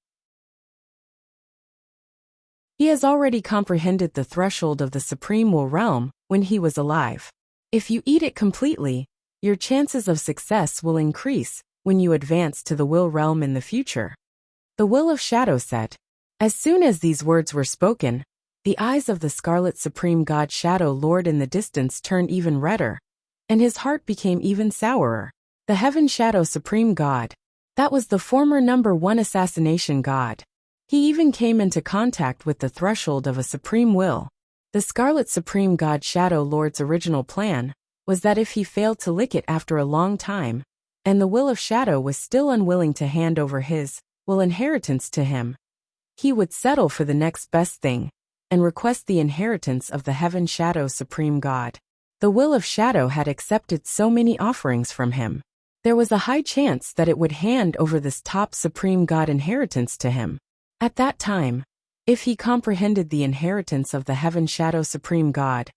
He has already comprehended the threshold of the supreme will realm when he was alive. If you eat it completely, your chances of success will increase when you advance to the will realm in the future. The will of shadow said. As soon as these words were spoken, the eyes of the Scarlet Supreme God Shadow Lord in the distance turned even redder, and his heart became even sourer. The Heaven Shadow Supreme God. That was the former number one assassination god. He even came into contact with the threshold of a supreme will. The Scarlet Supreme God Shadow Lord's original plan was that if he failed to lick it after a long time, and the will of shadow was still unwilling to hand over his will inheritance to him, he would settle for the next best thing and request the inheritance of the Heaven Shadow Supreme God. The will of shadow had accepted so many offerings from him. There was a high chance that it would hand over this top supreme god inheritance to him. At that time, if he comprehended the inheritance of the Heaven Shadow Supreme God,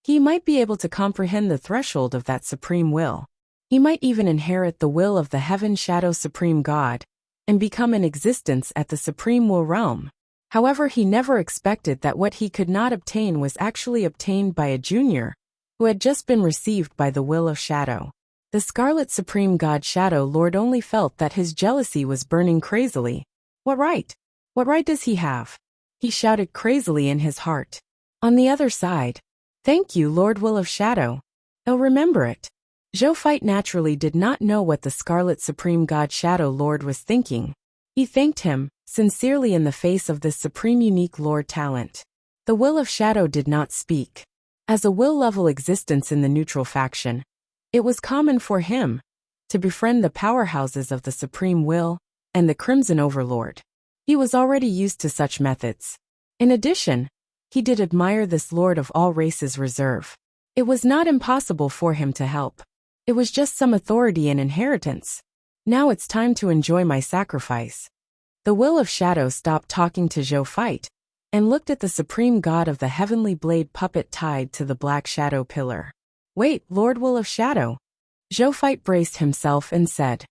he might be able to comprehend the threshold of that supreme will. He might even inherit the will of the Heaven Shadow Supreme God and become in existence at the supreme will realm. However, he never expected that what he could not obtain was actually obtained by a junior who had just been received by the will of shadow. The Scarlet Supreme God Shadow Lord only felt that his jealousy was burning crazily. What right? What right does he have? He shouted crazily in his heart. On the other side, thank you, Lord Will of Shadow. Oh, remember it. Zhou naturally did not know what the Scarlet Supreme God Shadow Lord was thinking. He thanked him sincerely in the face of this supreme unique Lord talent. The will of shadow did not speak. As a will-level existence in the neutral faction, it was common for him to befriend the powerhouses of the Supreme Will and the Crimson Overlord. He was already used to such methods. In addition, he did admire this Lord of all races reserve. It was not impossible for him to help. It was just some authority and inheritance. Now it's time to enjoy my sacrifice. The will of shadow stopped talking to Zhou and looked at the supreme god of the heavenly blade puppet tied to the black shadow pillar. Wait, Lord Will of Shadow. Zhou braced himself and said.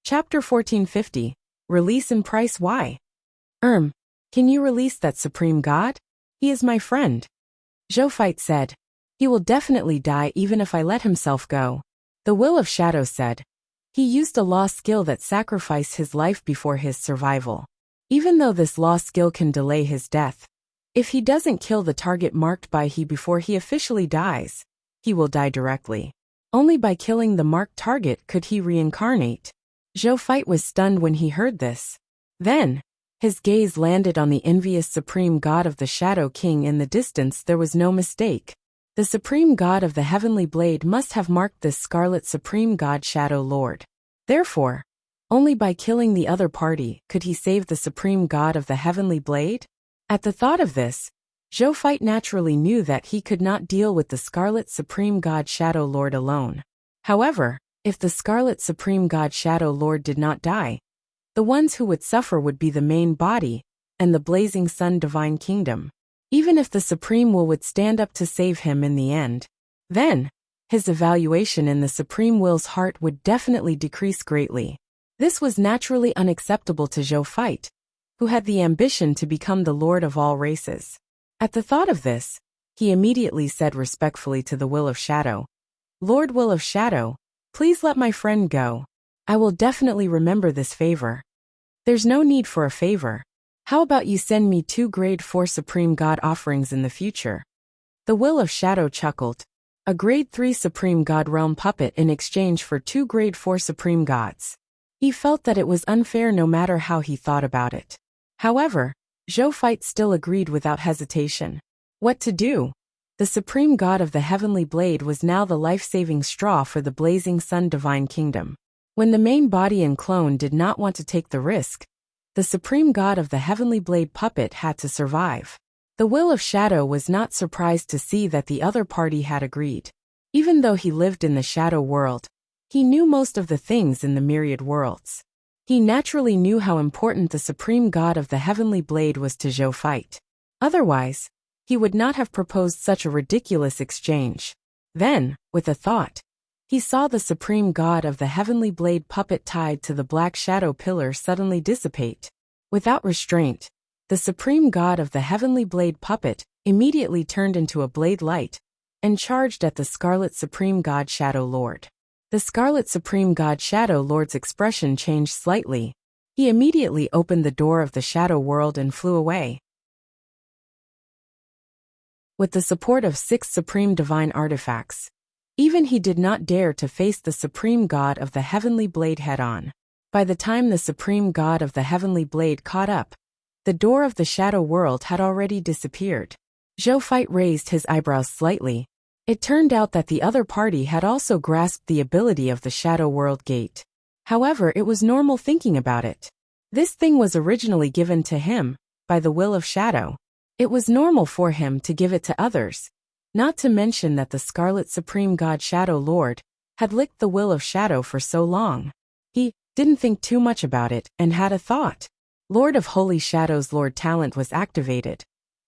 Chapter 1450. Release and Price. Why? Can you release that supreme god? He is my friend. Zhou Fight said. He will definitely die even if I let himself go. The Will of Shadow said. He used a law skill that sacrificed his life before his survival. Even though this law skill can delay his death, if he doesn't kill the target marked by he before he officially dies, he will die directly. Only by killing the marked target could he reincarnate. Zhou Fight was stunned when he heard this. Then, his gaze landed on the envious supreme god of the Shadow King in the distance. There was no mistake. The supreme god of the Heavenly Blade must have marked this scarlet supreme god Shadow Lord. Therefore, only by killing the other party could he save the supreme god of the Heavenly Blade? At the thought of this, Zhou Fight naturally knew that he could not deal with the Scarlet Supreme God Shadow Lord alone. However, if the Scarlet Supreme God Shadow Lord did not die, the ones who would suffer would be the main body and the Blazing Sun Divine Kingdom. Even if the Supreme Will would stand up to save him in the end, then his evaluation in the Supreme Will's heart would definitely decrease greatly. This was naturally unacceptable to Zhou Fight, who had the ambition to become the Lord of all races. At the thought of this, he immediately said respectfully to the Will of Shadow, Lord Will of Shadow, please let my friend go. I will definitely remember this favor. There's no need for a favor. How about you send me 2 grade 4 Supreme God offerings in the future? The Will of Shadow chuckled. A grade 3 Supreme God realm puppet in exchange for 2 grade 4 Supreme Gods. He felt that it was unfair no matter how he thought about it. However, Zhou Fight still agreed without hesitation. What to do? The Supreme God of the Heavenly Blade was now the life-saving straw for the Blazing Sun Divine Kingdom. When the main body and clone did not want to take the risk, the Supreme God of the Heavenly Blade puppet had to survive. The Will of Shadow was not surprised to see that the other party had agreed. Even though he lived in the Shadow World, he knew most of the things in the myriad worlds. He naturally knew how important the Supreme God of the Heavenly Blade was to Zhou Fight. Otherwise, he would not have proposed such a ridiculous exchange. Then, with a thought, he saw the Supreme God of the Heavenly Blade puppet tied to the black shadow pillar suddenly dissipate. Without restraint, the Supreme God of the Heavenly Blade puppet immediately turned into a blade light and charged at the Scarlet Supreme God Shadow Lord. The Scarlet Supreme God Shadow Lord's expression changed slightly. He immediately opened the door of the Shadow World and flew away. With the support of 6 supreme divine artifacts, even he did not dare to face the Supreme God of the Heavenly Blade head-on. By the time the Supreme God of the Heavenly Blade caught up, the door of the Shadow World had already disappeared. Zhou Fight raised his eyebrows slightly. It turned out that the other party had also grasped the ability of the Shadow World Gate. However, it was normal thinking about it. This thing was originally given to him by the Will of Shadow. It was normal for him to give it to others, not to mention that the Scarlet Supreme God Shadow Lord had licked the Will of Shadow for so long. He didn't think too much about it and had a thought. Lord of Holy Shadows Lord talent was activated,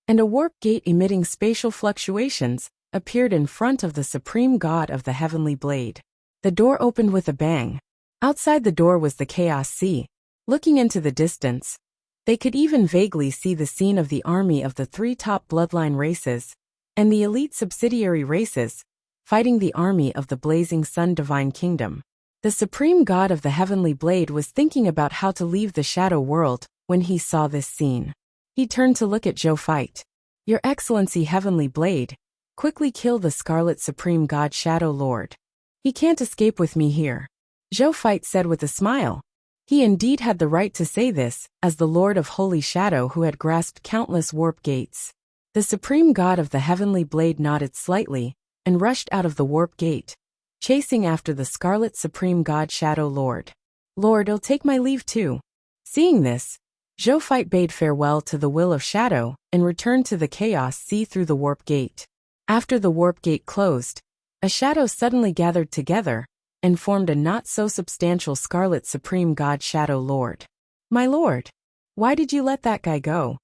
and a warp gate emitting spatial fluctuations appeared in front of the Supreme God of the Heavenly Blade. The door opened with a bang. Outside the door was the Chaos Sea. Looking into the distance, they could even vaguely see the scene of the army of the 3 top bloodline races and the elite subsidiary races fighting the army of the Blazing Sun Divine Kingdom. The Supreme God of the Heavenly Blade was thinking about how to leave the Shadow World when he saw this scene. He turned to look at Zhou Fight. Your Excellency Heavenly Blade, quickly kill the Scarlet Supreme God Shadow Lord. He can't escape with me here. Zhou Fight said with a smile. He indeed had the right to say this, as the Lord of Holy Shadow who had grasped countless warp gates. The Supreme God of the Heavenly Blade nodded slightly and rushed out of the warp gate, chasing after the Scarlet Supreme God Shadow Lord. Lord, I'll take my leave too. Seeing this, Zhou Fight bade farewell to the Will of Shadow and returned to the Chaos Sea through the warp gate. After the warp gate closed, a shadow suddenly gathered together and formed a not-so-substantial Scarlet Supreme God Shadow Lord. My lord, why did you let that guy go?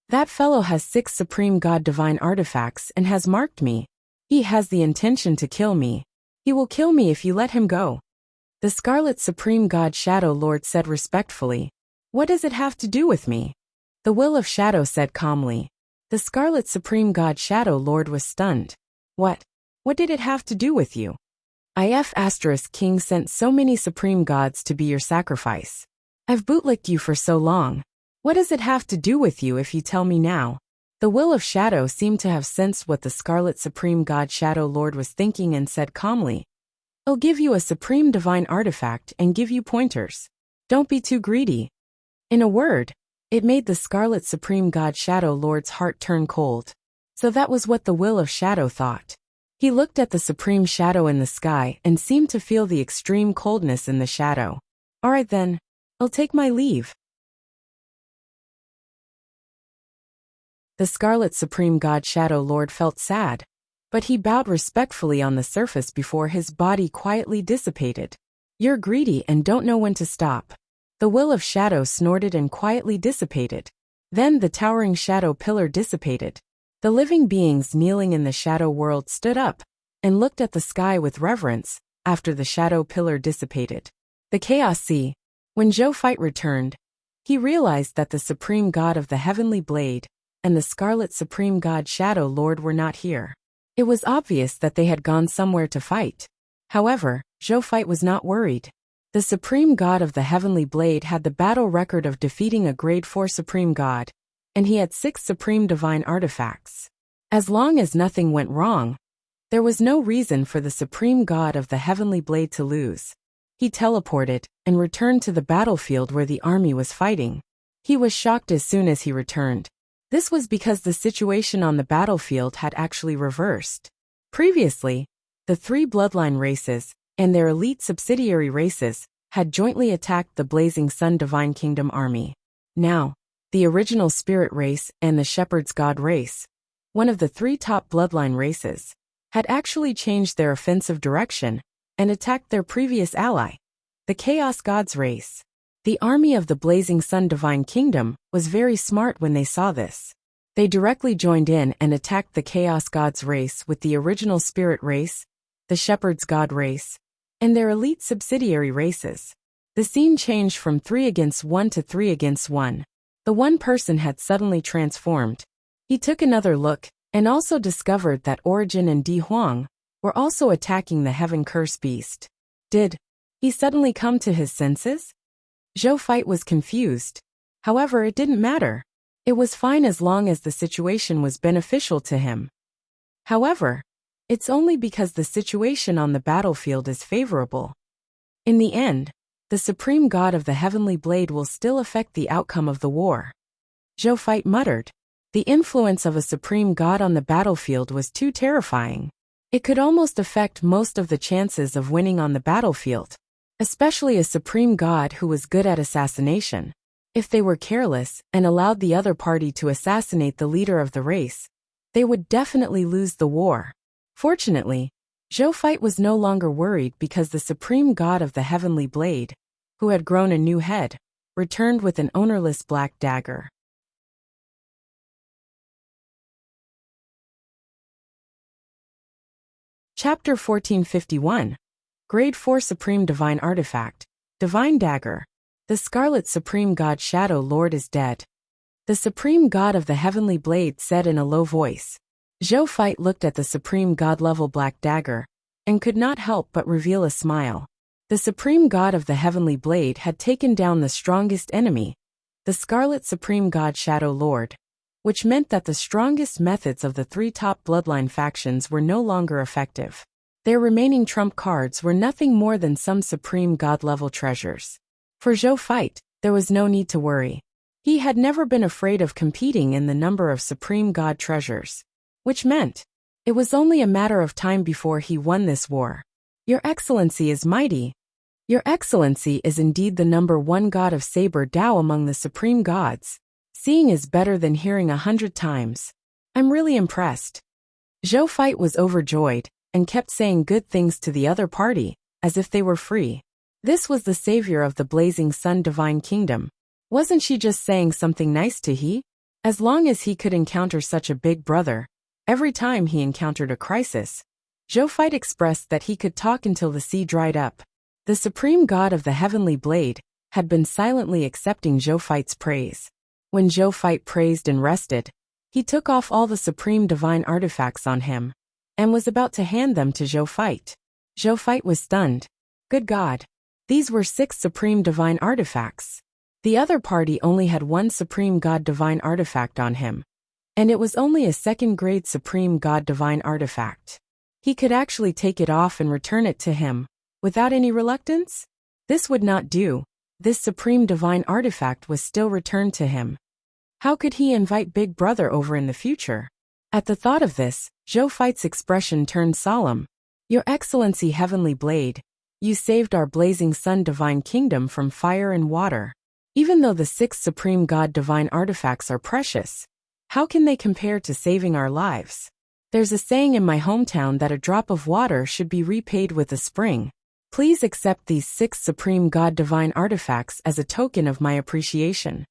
That fellow has 6 Supreme God Divine artifacts and has marked me. He has the intention to kill me. He will kill me if you let him go. The Scarlet Supreme God Shadow Lord said respectfully. What does it have to do with me? The Will of Shadow said calmly. The Scarlet Supreme God Shadow Lord was stunned. What? What did it have to do with you? King sent so many supreme gods to be your sacrifice. I've bootlicked you for so long. What does it have to do with you if you tell me now? The Will of Shadow seemed to have sensed what the Scarlet Supreme God Shadow Lord was thinking and said calmly. I'll give you a supreme divine artifact and give you pointers. Don't be too greedy. In a word, it made the Scarlet Supreme God Shadow Lord's heart turn cold. So that was what the Will of Shadow thought. He looked at the supreme shadow in the sky and seemed to feel the extreme coldness in the shadow. All right then, I'll take my leave. The Scarlet Supreme God Shadow Lord felt sad, but he bowed respectfully on the surface before his body quietly dissipated. You're greedy and don't know when to stop. The Will of Shadow snorted and quietly dissipated. Then the towering shadow pillar dissipated. The living beings kneeling in the shadow world stood up and looked at the sky with reverence after the shadow pillar dissipated. The Chaos Sea. When Zhou Fight returned, he realized that the Supreme God of the Heavenly Blade and the Scarlet Supreme God Shadow Lord were not here. It was obvious that they had gone somewhere to fight. However, Zhou Fight was not worried. The Supreme God of the Heavenly Blade had the battle record of defeating a Grade 4 Supreme God, and he had 6 supreme divine artifacts. As long as nothing went wrong, there was no reason for the Supreme God of the Heavenly Blade to lose. He teleported and returned to the battlefield where the army was fighting. He was shocked as soon as he returned. This was because the situation on the battlefield had actually reversed. Previously, the 3 bloodline races and their elite subsidiary races had jointly attacked the Blazing Sun Divine Kingdom army. Now, the original Spirit race and the Shepherd's God race, one of the 3 top bloodline races, had actually changed their offensive direction and attacked their previous ally, the Chaos Gods race. The army of the Blazing Sun Divine Kingdom was very smart when they saw this. They directly joined in and attacked the Chaos Gods race with the original Spirit race, the Shepherd's God race, and their elite subsidiary races. The scene changed from 3 against 1 to 3 against 1. The one person had suddenly transformed. He took another look and also discovered that Origin and Di Huang were also attacking the Heaven Curse Beast. Did he suddenly come to his senses? Zhou Fight was confused. However, it didn't matter. It was fine as long as the situation was beneficial to him. However, it's only because the situation on the battlefield is favorable. In the end, the Supreme God of the Heavenly Blade will still affect the outcome of the war. Zhou Fight muttered. The influence of a Supreme God on the battlefield was too terrifying. It could almost affect most of the chances of winning on the battlefield, especially a Supreme God who was good at assassination. If they were careless and allowed the other party to assassinate the leader of the race, they would definitely lose the war. Fortunately, Zhou Fight was no longer worried because the Supreme God of the Heavenly Blade, who had grown a new head, returned with an ownerless black dagger. Chapter 1451. Grade 4 Supreme Divine Artifact, Divine Dagger. The Scarlet Supreme God Shadow Lord is dead. The Supreme God of the Heavenly Blade said in a low voice. Zhou Fight looked at the Supreme God-level black dagger and could not help but reveal a smile. The Supreme God of the Heavenly Blade had taken down the strongest enemy, the Scarlet Supreme God Shadow Lord, which meant that the strongest methods of the 3 top bloodline factions were no longer effective. Their remaining trump cards were nothing more than some Supreme God-level treasures. For Zhou Fight, there was no need to worry. He had never been afraid of competing in the number of Supreme God treasures, which meant it was only a matter of time before he won this war. Your Excellency is mighty. Your Excellency is indeed the number 1 god of Saber Dao among the Supreme Gods. Seeing is better than hearing 100 times. I'm really impressed. Zhou Fight was overjoyed and kept saying good things to the other party, as if they were free. This was the savior of the Blazing Sun Divine Kingdom. Wasn't she just saying something nice to he? As long as he could encounter such a big brother, every time he encountered a crisis, Zhou Fight expressed that he could talk until the sea dried up. The Supreme God of the Heavenly Blade had been silently accepting Zhou Fight's praise. When Zhou Fight praised and rested, he took off all the supreme divine artifacts on him and was about to hand them to Zhou Fight. Zhou Fight was stunned. Good God! These were 6 supreme divine artifacts. The other party only had 1 supreme god divine artifact on him, and it was only a 2nd grade supreme god divine artifact. He could actually take it off and return it to him, without any reluctance? This would not do. This supreme divine artifact was still returned to him. How could he invite Big Brother over in the future? At the thought of this, Zhou Fight's expression turned solemn. Your Excellency Heavenly Blade, you saved our blazing sun divine kingdom from fire and water. Even though the 6 supreme god divine artifacts are precious, how can they compare to saving our lives? There's a saying in my hometown that a drop of water should be repaid with a spring. Please accept these 6 supreme god divine artifacts as a token of my appreciation.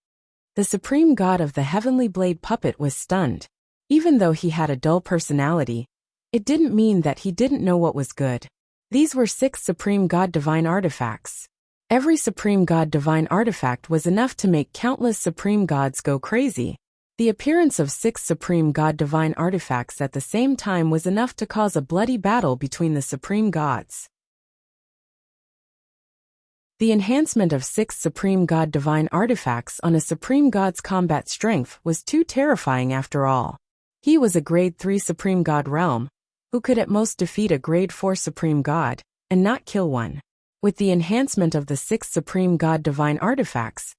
The supreme god of the Heavenly Blade puppet was stunned. Even though he had a dull personality, it didn't mean that he didn't know what was good. These were 6 supreme god divine artifacts. Every supreme god divine artifact was enough to make countless supreme gods go crazy. The appearance of 6 supreme god divine artifacts at the same time was enough to cause a bloody battle between the supreme gods. The enhancement of 6 supreme god divine artifacts on a supreme god's combat strength was too terrifying after all. He was a grade 3 supreme god realm, who could at most defeat a grade 4 supreme god, and not kill one. With the enhancement of the 6 supreme god divine artifacts,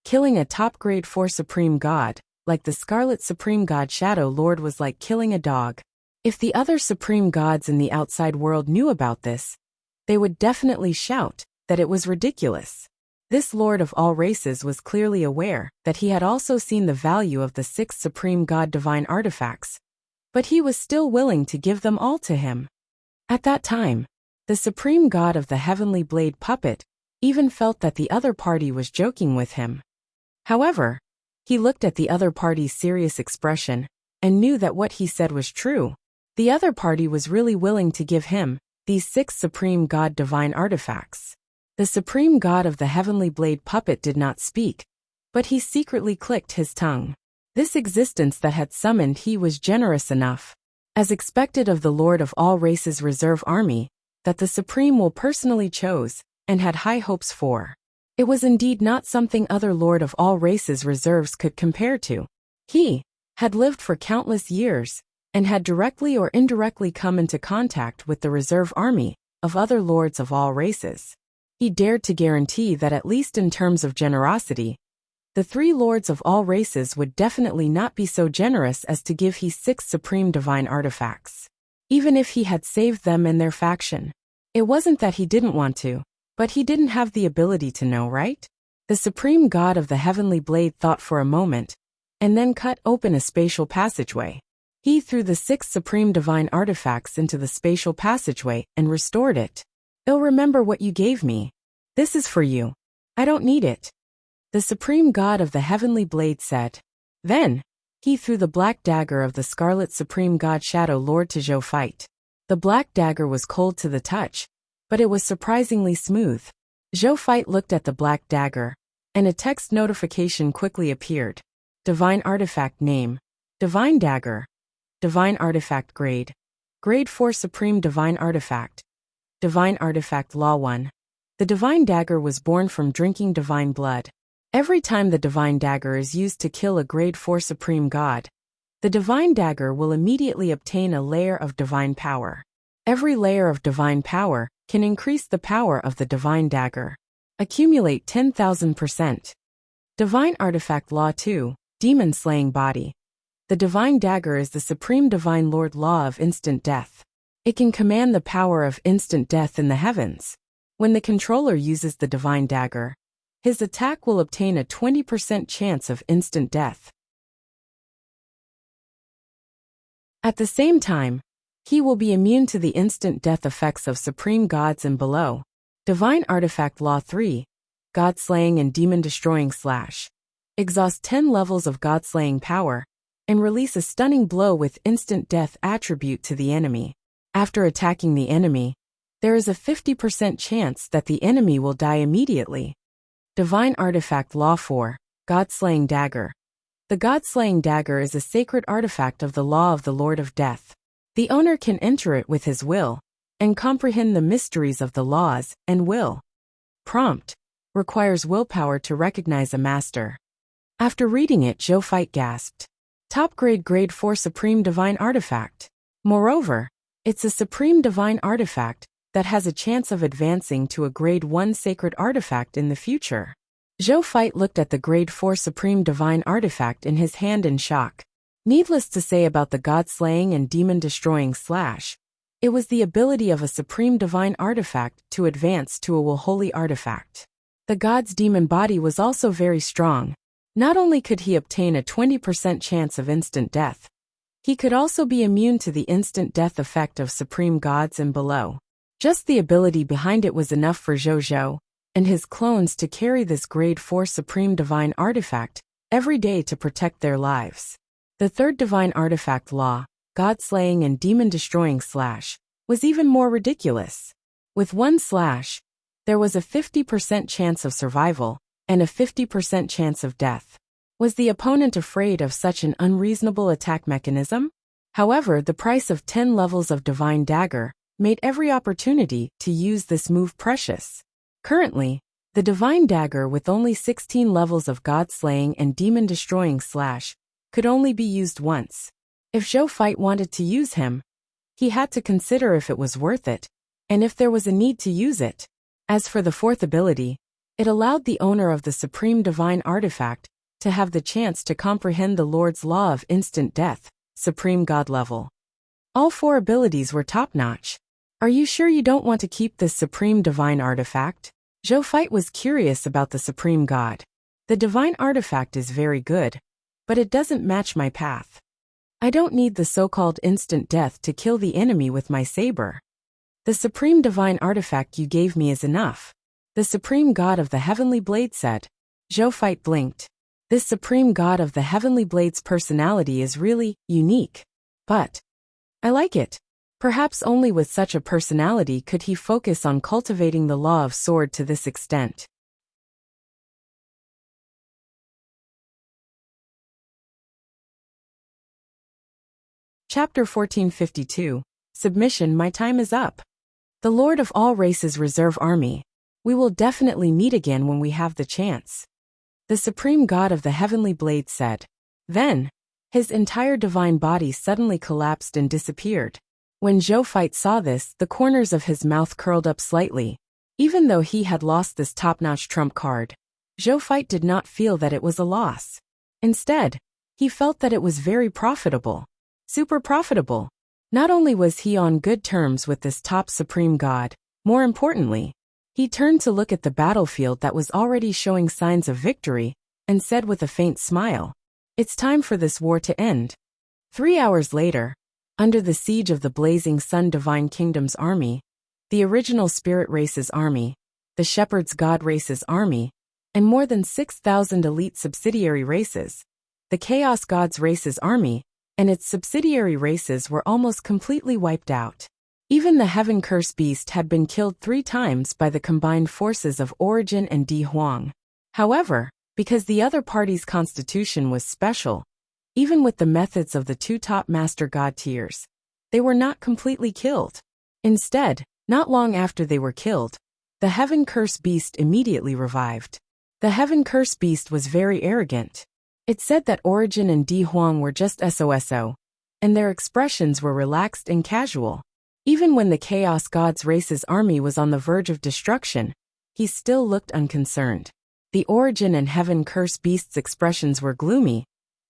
killing a top grade 4 supreme god, like the Scarlet Supreme God Shadow Lord, was like killing a dog. If the other supreme gods in the outside world knew about this, they would definitely shout that it was ridiculous. This Lord of all races was clearly aware that he had also seen the value of the 6 supreme god divine artifacts, but he was still willing to give them all to him. At that time, the supreme god of the Heavenly Blade puppet even felt that the other party was joking with him. However, he looked at the other party's serious expression and knew that what he said was true. The other party was really willing to give him these 6 supreme god divine artifacts. The supreme god of the Heavenly Blade puppet did not speak, but he secretly clicked his tongue. This existence that had summoned he was generous enough, as expected of the Lord of all races reserve army, that the Supreme will personally chose, and had high hopes for. It was indeed not something other Lord of all races reserves could compare to. He had lived for countless years, and had directly or indirectly come into contact with the reserve army of other lords of all races. He dared to guarantee that at least in terms of generosity, the 3 lords of all races would definitely not be so generous as to give he 6 supreme divine artifacts. Even if he had saved them and their faction. It wasn't that he didn't want to, but he didn't have the ability to know, right? The supreme god of the Heavenly Blade thought for a moment, and then cut open a spatial passageway. He threw the 6 supreme divine artifacts into the spatial passageway and restored it. I'll remember what you gave me. This is for you. I don't need it. The supreme god of the Heavenly Blade said. Then, he threw the black dagger of the Scarlet Supreme God Shadow Lord to Zhou Fight. The black dagger was cold to the touch, but it was surprisingly smooth. Zhou Fight looked at the black dagger, and a text notification quickly appeared. Divine Artifact Name. Divine Dagger. Divine Artifact Grade. Grade 4 Supreme Divine Artifact. Divine Artifact Law 1. The Divine Dagger was born from drinking divine blood. Every time the Divine Dagger is used to kill a Grade 4 Supreme God, the Divine Dagger will immediately obtain a layer of divine power. Every layer of divine power can increase the power of the Divine Dagger. Accumulate 10,000%. Divine Artifact Law 2, Demon Slaying Body. The Divine Dagger is the Supreme Divine Lord Law of instant death. It can command the power of instant death in the heavens. When the controller uses the Divine Dagger, his attack will obtain a 20% chance of instant death. At the same time, he will be immune to the instant death effects of supreme gods and below. Divine Artifact Law 3, God Slaying and Demon Destroying / Exhaust 10 levels of God Slaying power, and release a stunning blow with instant death attribute to the enemy. After attacking the enemy, there is a 50% chance that the enemy will die immediately. Divine Artifact Law 4, God Slaying Dagger. The God-slaying dagger is a sacred artifact of the law of the Lord of Death. The owner can enter it with his will and comprehend the mysteries of the laws and will. Prompt: requires willpower to recognize a master. After reading it, Zhou Fight gasped. Top grade 4 Supreme Divine Artifact. Moreover, it's a Supreme Divine Artifact that has a chance of advancing to a grade 1 Sacred Artifact in the future. Zhou Fight looked at the grade 4 Supreme Divine Artifact in his hand in shock. Needless to say about the God-slaying and demon-destroying slash, it was the ability of a Supreme Divine Artifact to advance to a Holy Artifact. The god's demon body was also very strong. Not only could he obtain a 20% chance of instant death, he could also be immune to the instant death effect of supreme gods and below. Just the ability behind it was enough for Zhou and his clones to carry this grade 4 Supreme Divine Artifact every day to protect their lives. The third Divine Artifact law, God-slaying and demon-destroying slash, was even more ridiculous. With one slash, there was a 50% chance of survival and a 50% chance of death. Was the opponent afraid of such an unreasonable attack mechanism? However, the price of 10 levels of Divine Dagger made every opportunity to use this move precious. Currently, the Divine Dagger with only 16 levels of God-slaying and demon-destroying slash could only be used once. If Zhou Fight wanted to use him, he had to consider if it was worth it, and if there was a need to use it. As for the fourth ability, it allowed the owner of the Supreme Divine Artifact to have the chance to comprehend the Lord's law of instant death, Supreme God level. All four abilities were top-notch. Are you sure you don't want to keep this Supreme Divine Artifact? Zhou Fight was curious about the Supreme God. The Divine Artifact is very good, but it doesn't match my path. I don't need the so-called instant death to kill the enemy with my saber. The Supreme Divine Artifact you gave me is enough. The Supreme God of the Heavenly Blade said. Zhou Fight blinked. This Supreme God of the Heavenly Blade's personality is really unique. But I like it. Perhaps only with such a personality could he focus on cultivating the law of sword to this extent. Chapter 1452. Submission. My time is up. The Lord of all races reserve army. We will definitely meet again when we have the chance. The Supreme God of the Heavenly Blade said. Then, his entire divine body suddenly collapsed and disappeared. When Zhou Fight saw this, the corners of his mouth curled up slightly. Even though he had lost this top-notch trump card, Zhou Fight did not feel that it was a loss. Instead, he felt that it was very profitable. Super profitable. Not only was he on good terms with this top Supreme God, more importantly, he turned to look at the battlefield that was already showing signs of victory, and said with a faint smile, "It's time for this war to end." 3 hours later, under the siege of the Blazing Sun Divine Kingdom's army, the original Spirit Race's army, the Shepherd's God Race's army, and more than 6,000 elite subsidiary races, the Chaos Gods Race's army, and its subsidiary races were almost completely wiped out. Even the Heaven Curse Beast had been killed 3 times by the combined forces of Origin and Di Huang. However, because the other party's constitution was special, even with the methods of the 2 top Master God tiers, they were not completely killed. Instead, not long after they were killed, the Heaven Curse Beast immediately revived. The Heaven Curse Beast was very arrogant. It said that Origin and Di Huang were just SOSO, and their expressions were relaxed and casual. Even when the Chaos Gods Race's army was on the verge of destruction, he still looked unconcerned. The Origin and Heaven Curse Beast's expressions were gloomy,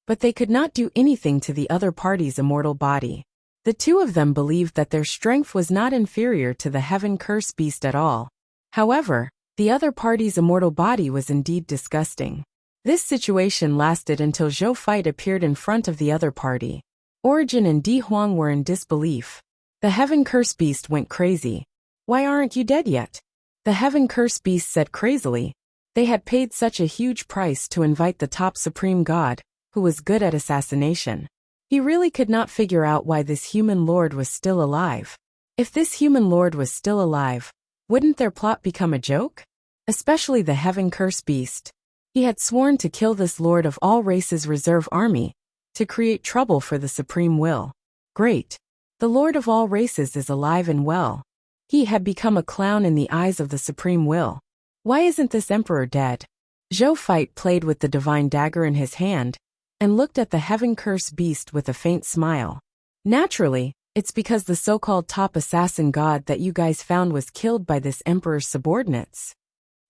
but they could not do anything to the other party's immortal body. The two of them believed that their strength was not inferior to the Heaven Curse Beast at all. However, the other party's immortal body was indeed disgusting. This situation lasted until Zhou Fight appeared in front of the other party. Origin and Di Huang were in disbelief. The Heaven Curse Beast went crazy. "Why aren't you dead yet?" The Heaven Curse Beast said crazily. They had paid such a huge price to invite the top Supreme God, who was good at assassination. He really could not figure out why this human lord was still alive. If this human lord was still alive, wouldn't their plot become a joke? Especially the Heaven Curse Beast. He had sworn to kill this Lord of all races reserve army, to create trouble for the supreme will. Great. The Lord of all races is alive and well. He had become a clown in the eyes of the supreme will. Why isn't this emperor dead? Zhou Feit played with the divine dagger in his hand, and looked at the heaven-cursed beast with a faint smile. Naturally, it's because the so-called top assassin god that you guys found was killed by this emperor's subordinates.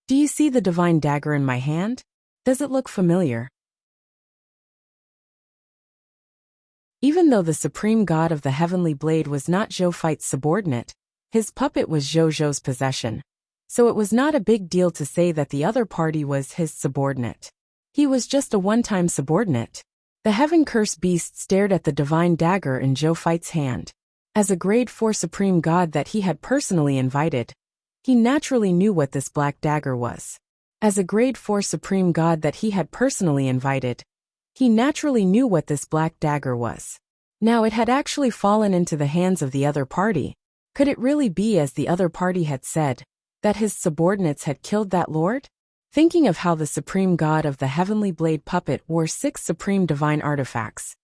Do you see the divine dagger in my hand? Does it look familiar? Even though the supreme god of the heavenly blade was not Zhou Feit's subordinate, his puppet was Zhou's possession. So it was not a big deal to say that the other party was his subordinate. He was just a one-time subordinate. The heaven-cursed beast stared at the divine dagger in Zhou Feit's hand. As a grade 4 supreme god that he had personally invited, he naturally knew what this black dagger was. As a grade 4 supreme god that he had personally invited, he naturally knew what this black dagger was. Now it had actually fallen into the hands of the other party. Could it really be as the other party had said, that his subordinates had killed that lord? Thinking of how the supreme god of the heavenly blade puppet wore 6 supreme divine artifacts,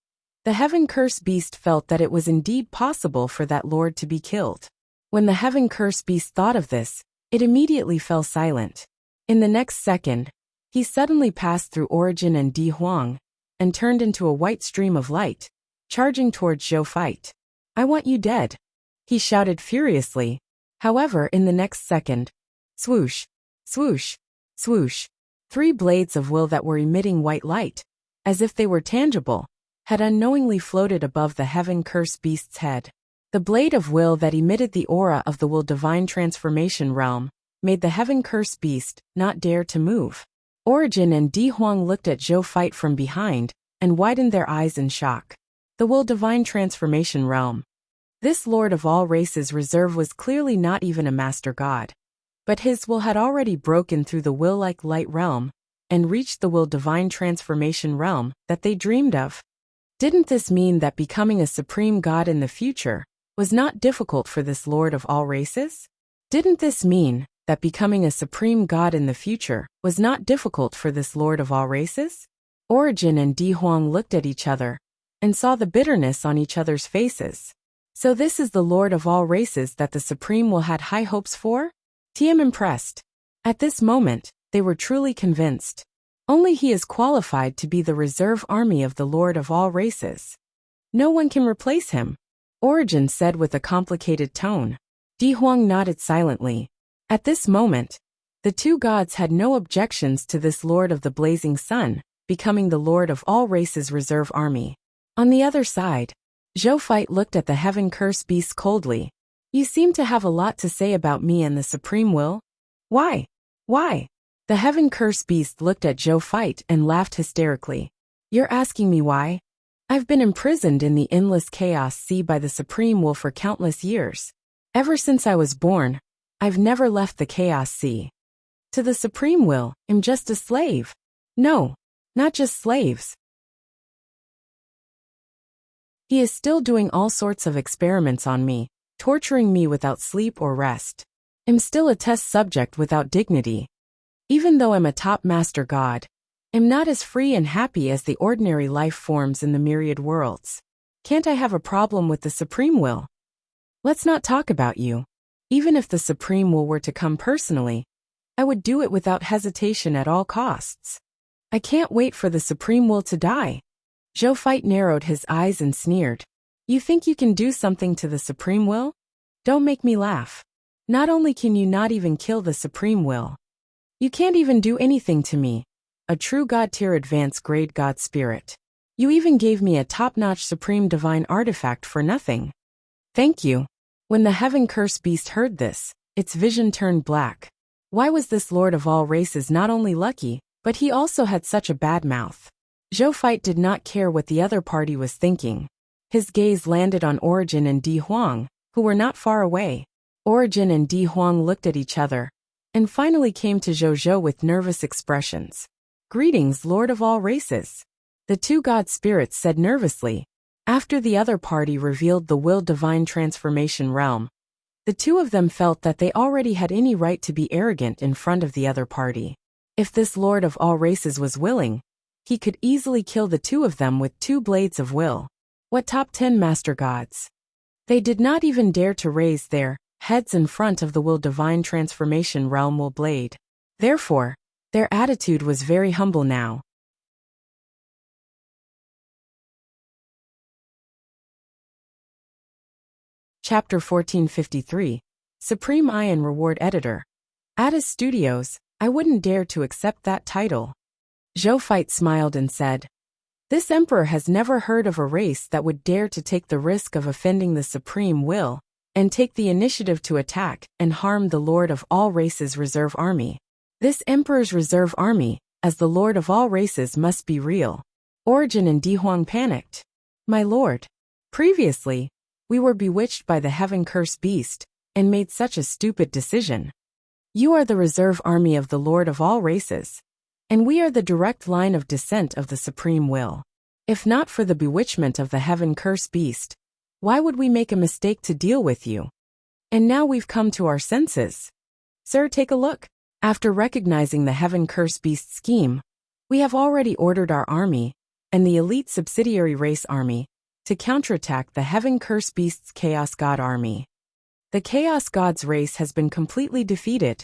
the heaven-cursed beast felt that it was indeed possible for that lord to be killed. When the heaven-cursed beast thought of this, it immediately fell silent. In the next second, he suddenly passed through Origin and Di Huang, and turned into a white stream of light, charging towards Zhou Feit. I want you dead, he shouted furiously. However, in the next second, swoosh, swoosh, swoosh, 3 blades of will that were emitting white light, as if they were tangible, had unknowingly floated above the heaven-cursed beast's head. The blade of will that emitted the aura of the will divine transformation realm made the heaven-cursed beast not dare to move. Origin and Di Huang looked at Zhou Feit from behind and widened their eyes in shock. The will divine transformation realm. This lord of all races reserve was clearly not even a master god. But his will had already broken through the will-like light realm and reached the will divine transformation realm that they dreamed of. Didn't this mean that becoming a supreme god in the future was not difficult for this lord of all races? Didn't this mean that becoming a supreme god in the future was not difficult for this lord of all races? Origin and Di Huang looked at each other and saw the bitterness on each other's faces. So this is the lord of all races that the supreme will had high hopes for? TM impressed. At this moment, they were truly convinced. Only he is qualified to be the reserve army of the lord of all races. No one can replace him, Origin said with a complicated tone. Di Huang nodded silently. At this moment, the 2 gods had no objections to this lord of the blazing sun becoming the lord of all races reserve army. On the other side, Zhou Feit looked at the heaven-cursed beast coldly. You seem to have a lot to say about me and the supreme will? Why? Why? The heaven-cursed beast looked at Zhou Feit and laughed hysterically. You're asking me why? I've been imprisoned in the endless chaos sea by the supreme will for countless years. Ever since I was born, I've never left the chaos sea. To the supreme will, I'm just a slave. No, not just slaves. He is still doing all sorts of experiments on me, torturing me without sleep or rest. I'm still a test subject without dignity. Even though I'm a top master god, I'm not as free and happy as the ordinary life forms in the myriad worlds. Can't I have a problem with the supreme will? Let's not talk about you. Even if the supreme will were to come personally, I would do it without hesitation at all costs. I can't wait for the supreme will to die. Zhou Feit narrowed his eyes and sneered. You think you can do something to the supreme will? Don't make me laugh. Not only can you not even kill the supreme will, you can't even do anything to me, a true god-tier advanced grade god spirit. You even gave me a top-notch supreme divine artifact for nothing. Thank you. When the heaven-cursed beast heard this, its vision turned black. Why was this lord of all races not only lucky, but he also had such a bad mouth? Zhou Feit did not care what the other party was thinking. His gaze landed on Origin and Di Huang, who were not far away. Origin and Di Huang looked at each other, and finally came to Zhou with nervous expressions. Greetings, lord of all races. The 2 god spirits said nervously. After the other party revealed the will divine transformation realm, the 2 of them felt that they already had any right to be arrogant in front of the other party. If this lord of all races was willing, he could easily kill the two of them with 2 blades of will. What top 10 master gods? They did not even dare to raise their heads in front of the will divine transformation realm will blade. Therefore, their attitude was very humble now. Chapter 1453. Supreme Iron Reward Editor. Addis Studios, I wouldn't dare to accept that title. Zhou Fight smiled and said, "This emperor has never heard of a race that would dare to take the risk of offending the supreme will, and take the initiative to attack and harm the Lord of all races' reserve army. This emperor's reserve army, as the Lord of all races, must be real." Origin and Di Huang panicked. "My lord, previously, we were bewitched by the heaven-cursed beast, and made such a stupid decision. You are the reserve army of the Lord of all races, and we are the direct line of descent of the supreme will. If not for the bewitchment of the heaven-cursed beast, why would we make a mistake to deal with you? And now we've come to our senses. Sir, take a look. After recognizing the heaven-cursed beast scheme, we have already ordered our army, and the elite subsidiary race army, to counterattack the heaven-cursed beast's Chaos God army. The Chaos God's race has been completely defeated.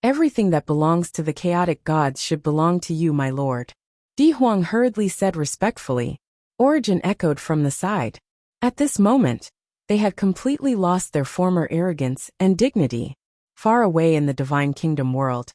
Everything that belongs to the chaotic gods should belong to you, my lord." Di Huang hurriedly said respectfully. Origin echoed from the side. At this moment, they had completely lost their former arrogance and dignity. Far away in the Divine Kingdom world,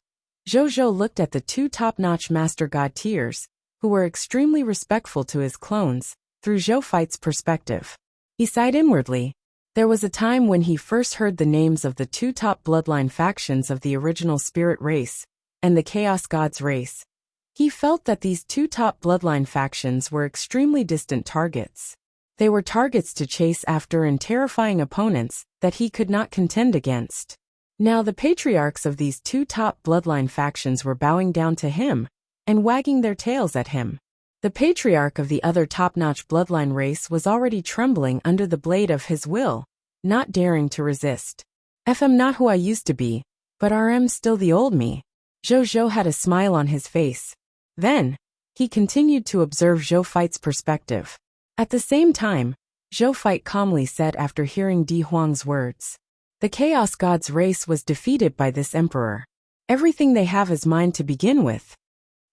Zhou looked at the 2 top-notch Master God tiers, who were extremely respectful to his clones, through Zhou Fight's perspective. He sighed inwardly. There was a time when he first heard the names of the 2 top bloodline factions of the original spirit race and the Chaos Gods race. He felt that these 2 top bloodline factions were extremely distant targets. They were targets to chase after and terrifying opponents that he could not contend against. Now the patriarchs of these 2 top bloodline factions were bowing down to him and wagging their tails at him. The patriarch of the other top-notch bloodline race was already trembling under the blade of his will, not daring to resist. "FM not who I used to be, but RM still the old me." Zhou had a smile on his face. Then, he continued to observe Zhou Fight's perspective. At the same time, Zhou Fight calmly said after hearing Di Huang's words, "The Chaos God's race was defeated by this emperor. Everything they have is mine to begin with."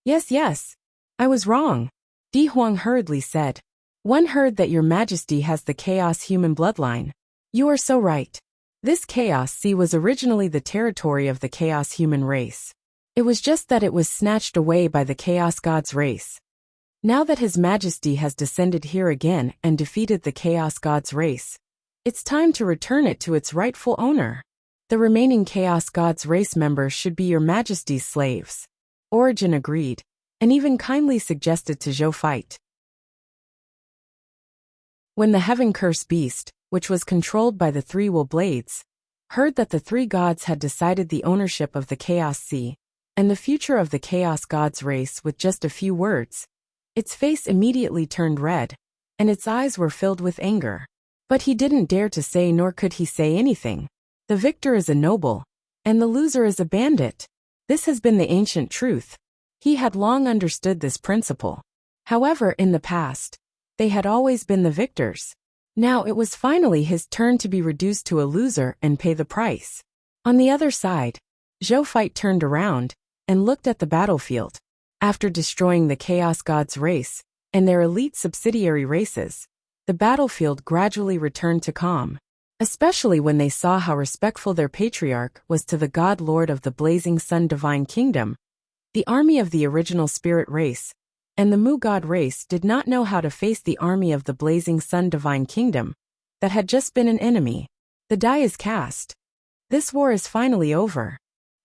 Yes, I was wrong," Di Huang hurriedly said. "One heard that your majesty has the Chaos human bloodline. You are so right. This Chaos Sea was originally the territory of the Chaos human race. It was just that it was snatched away by the Chaos God's race. Now that his majesty has descended here again and defeated the Chaos God's race, it's time to return it to its rightful owner. The remaining Chaos God's race members should be your majesty's slaves." Origin agreed, and even kindly suggested to Zhou Fight. When the heaven-cursed beast, which was controlled by the 3 will blades, heard that the 3 gods had decided the ownership of the Chaos Sea and the future of the Chaos God's race with just a few words, its face immediately turned red, and its eyes were filled with anger. But he didn't dare to say, nor could he say anything. The victor is a noble, and the loser is a bandit. This has been the ancient truth. He had long understood this principle. However, in the past, they had always been the victors. Now it was finally his turn to be reduced to a loser and pay the price. On the other side, Zhou Fight turned around and looked at the battlefield. After destroying the Chaos Gods race and their elite subsidiary races, the battlefield gradually returned to calm, especially when they saw how respectful their patriarch was to the God Lord of the Blazing Sun Divine Kingdom. The army of the original spirit race and the Mu God race did not know how to face the army of the Blazing Sun Divine Kingdom that had just been an enemy. The die is cast. This war is finally over.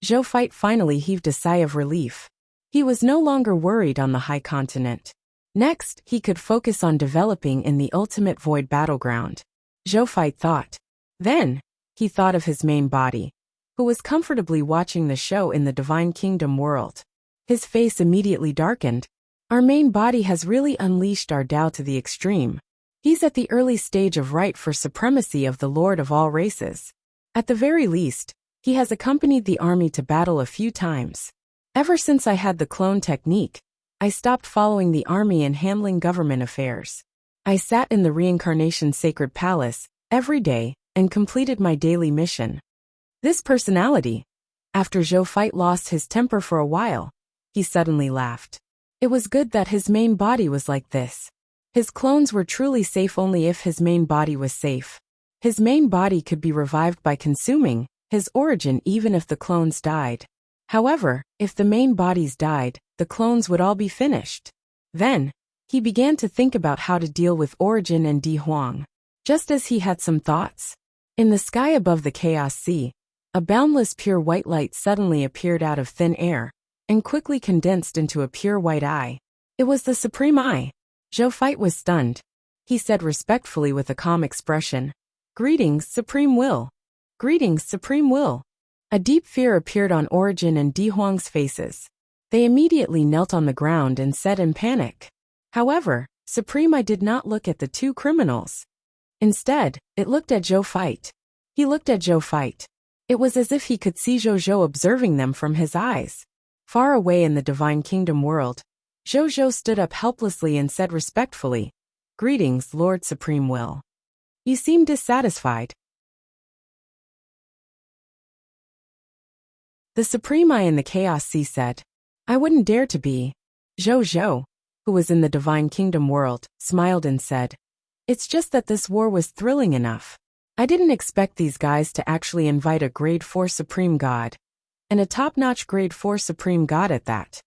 Zhou Fight finally heaved a sigh of relief. He was no longer worried on the high continent. Next, he could focus on developing in the ultimate void battleground. Zhou Fight thought. Then, he thought of his main body, who was comfortably watching the show in the Divine Kingdom world. His face immediately darkened. Our main body has really unleashed our Tao to the extreme. He's at the early stage of right for supremacy of the Lord of all races. At the very least, he has accompanied the army to battle a few times. Ever since I had the clone technique, I stopped following the army and handling government affairs. I sat in the reincarnation sacred palace every day and completed my daily mission. This personality, after Zhou Fight lost his temper for a while, he suddenly laughed. It was good that his main body was like this. His clones were truly safe only if his main body was safe. His main body could be revived by consuming his origin even if the clones died. However, if the main bodies died, the clones would all be finished. Then, he began to think about how to deal with Origin and Di Huang. Just as he had some thoughts. In the sky above the Chaos Sea, a boundless pure white light suddenly appeared out of thin air, and quickly condensed into a pure white eye. It was the Supreme Eye. Zhou Fight was stunned. He said respectfully with a calm expression, "Greetings, Supreme Will." "Greetings, Supreme Will." A deep fear appeared on Origin and Di Huang's faces. They immediately knelt on the ground and said in panic. However, Supreme Eye did not look at the two criminals. Instead, it looked at Zhou Fight. He looked at Zhou Fight. It was as if he could see Zhou observing them from his eyes. Far away in the Divine Kingdom world, Zhou stood up helplessly and said respectfully, "Greetings, Lord Supreme Will. You seem dissatisfied." The Supreme Eye in the Chaos Sea said, "I wouldn't dare to be." Zhou, who was in the Divine Kingdom world, smiled and said, "It's just that this war was thrilling enough. I didn't expect these guys to actually invite a grade 4 Supreme God, and a top-notch grade 4 Supreme God at that.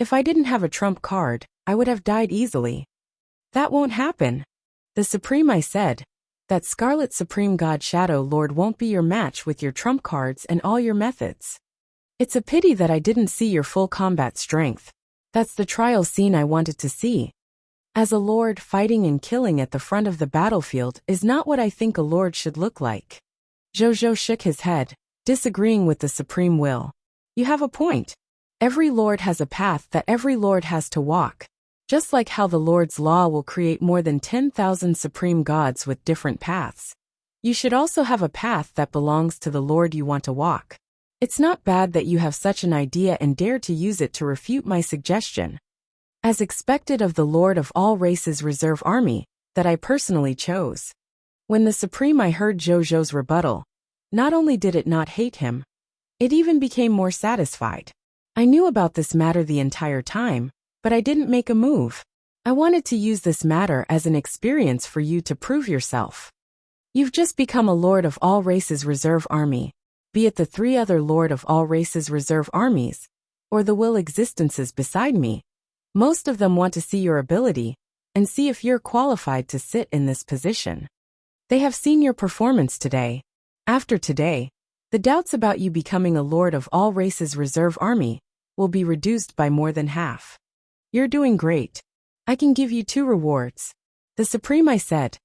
If I didn't have a trump card, I would have died easily." "That won't happen." The Supreme Eye said, "That Scarlet Supreme God Shadow Lord won't be your match with your trump cards and all your methods. It's a pity that I didn't see your full combat strength. That's the trial scene I wanted to see. As a lord, fighting and killing at the front of the battlefield is not what I think a lord should look like." Zhou shook his head, disagreeing with the Supreme Will. "You have a point. Every lord has a path that every lord has to walk. Just like how the Lord's law will create more than 10,000 supreme gods with different paths. You should also have a path that belongs to the Lord you want to walk. It's not bad that you have such an idea and dare to use it to refute my suggestion. As expected of the Lord of all races reserve army, that I personally chose." When the Supreme Eye heard Zhou's rebuttal, not only did it not hate him, it even became more satisfied. "I knew about this matter the entire time, but I didn't make a move. I wanted to use this matter as an experience for you to prove yourself. You've just become a Lord of all races reserve army, be it the 3 other Lord of all races reserve armies, or the will existences beside me. Most of them want to see your ability, and see if you're qualified to sit in this position. They have seen your performance today. After today, the doubts about you becoming a Lord of all races reserve army will be reduced by more than half. You're doing great. I can give you 2 rewards." The Supreme Eye said.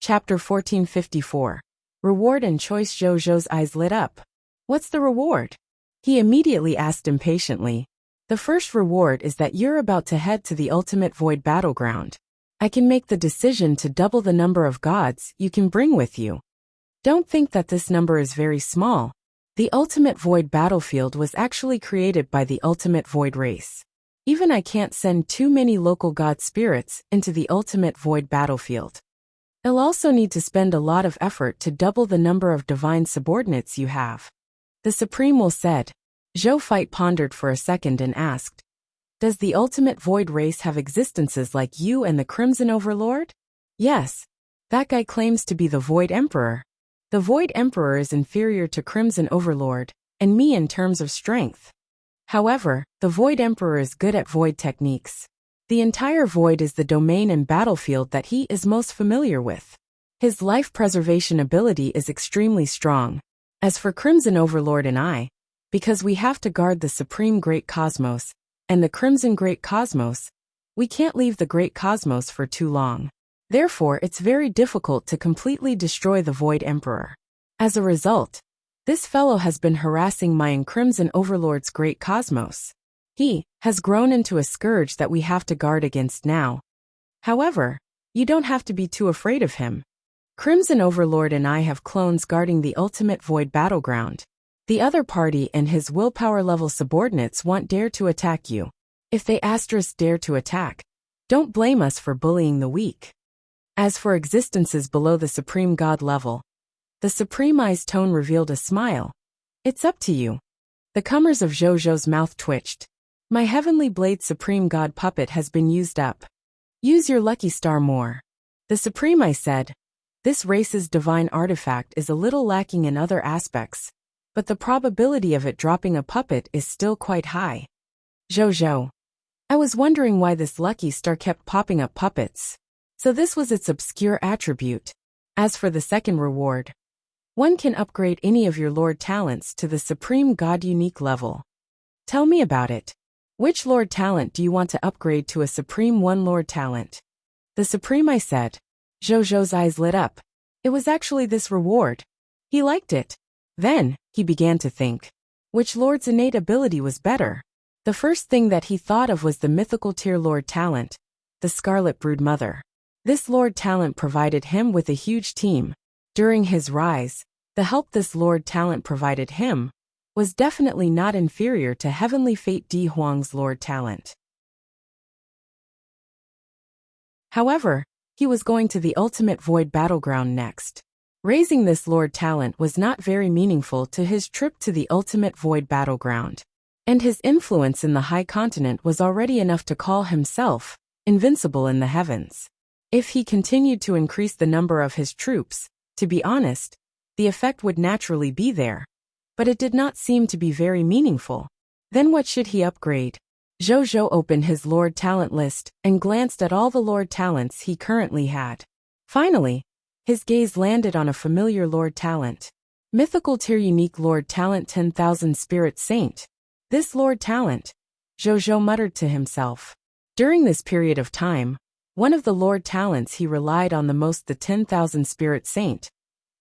Chapter 1454. Reward and Choice. Zhou's eyes lit up. "What's the reward?" he immediately asked impatiently. "The first reward is that you're about to head to the ultimate void battleground. I can make the decision to double the number of gods you can bring with you. Don't think that this number is very small. The ultimate void battlefield was actually created by the ultimate void race. Even I can't send too many local god spirits into the ultimate void battlefield. I'll also need to spend a lot of effort to double the number of divine subordinates you have." The Supreme Will said. Zhou Fight pondered for a second and asked, "Does the ultimate void race have existences like you and the Crimson Overlord?" "Yes. That guy claims to be the Void Emperor. The Void Emperor is inferior to Crimson Overlord, and me in terms of strength. However, the Void Emperor is good at void techniques. The entire void is the domain and battlefield that he is most familiar with. His life preservation ability is extremely strong. As for Crimson Overlord and I, because we have to guard the Supreme Great Cosmos, and the Crimson Great Cosmos, we can't leave the Great Cosmos for too long. Therefore, it's very difficult to completely destroy the Void Emperor. As a result, this fellow has been harassing my and Crimson Overlord's Great Cosmos. He has grown into a scourge that we have to guard against now. However, you don't have to be too afraid of him. Crimson Overlord and I have clones guarding the ultimate void battleground. The other party and his willpower level subordinates won't dare to attack you. If they dare to attack, don't blame us for bullying the weak. As for existences below the Supreme God level, the Supreme Eye's tone revealed a smile. It's up to you. The comers of Zhou's mouth twitched. My heavenly blade Supreme God puppet has been used up. Use your lucky star more. The Supreme Eye said. This race's divine artifact is a little lacking in other aspects, but the probability of it dropping a puppet is still quite high. Zhou. I was wondering why this lucky star kept popping up puppets. So this was its obscure attribute. As for the second reward, one can upgrade any of your Lord talents to the Supreme God unique level. Tell me about it. Which Lord talent do you want to upgrade to a Supreme One Lord talent? The Supreme Eye said. Zhou's eyes lit up. It was actually this reward. He liked it. Then, he began to think. Which Lord's innate ability was better? The first thing that he thought of was the mythical tier Lord talent, the Scarlet Brood Mother. This Lord talent provided him with a huge team. During his rise, the help this Lord talent provided him was definitely not inferior to Heavenly Fate Di Huang's Lord talent. However, he was going to the ultimate void battleground next. Raising this Lord talent was not very meaningful to his trip to the ultimate void battleground, and his influence in the high continent was already enough to call himself invincible in the heavens. If he continued to increase the number of his troops, to be honest, the effect would naturally be there. But it did not seem to be very meaningful. Then what should he upgrade? Zhou opened his Lord talent list and glanced at all the Lord talents he currently had. Finally, his gaze landed on a familiar Lord talent. Mythical tier unique Lord talent 10,000 Spirit Saint. This Lord talent, Zhou muttered to himself. During this period of time, one of the Lord talents he relied on the most, the 10,000 Spirit Saint,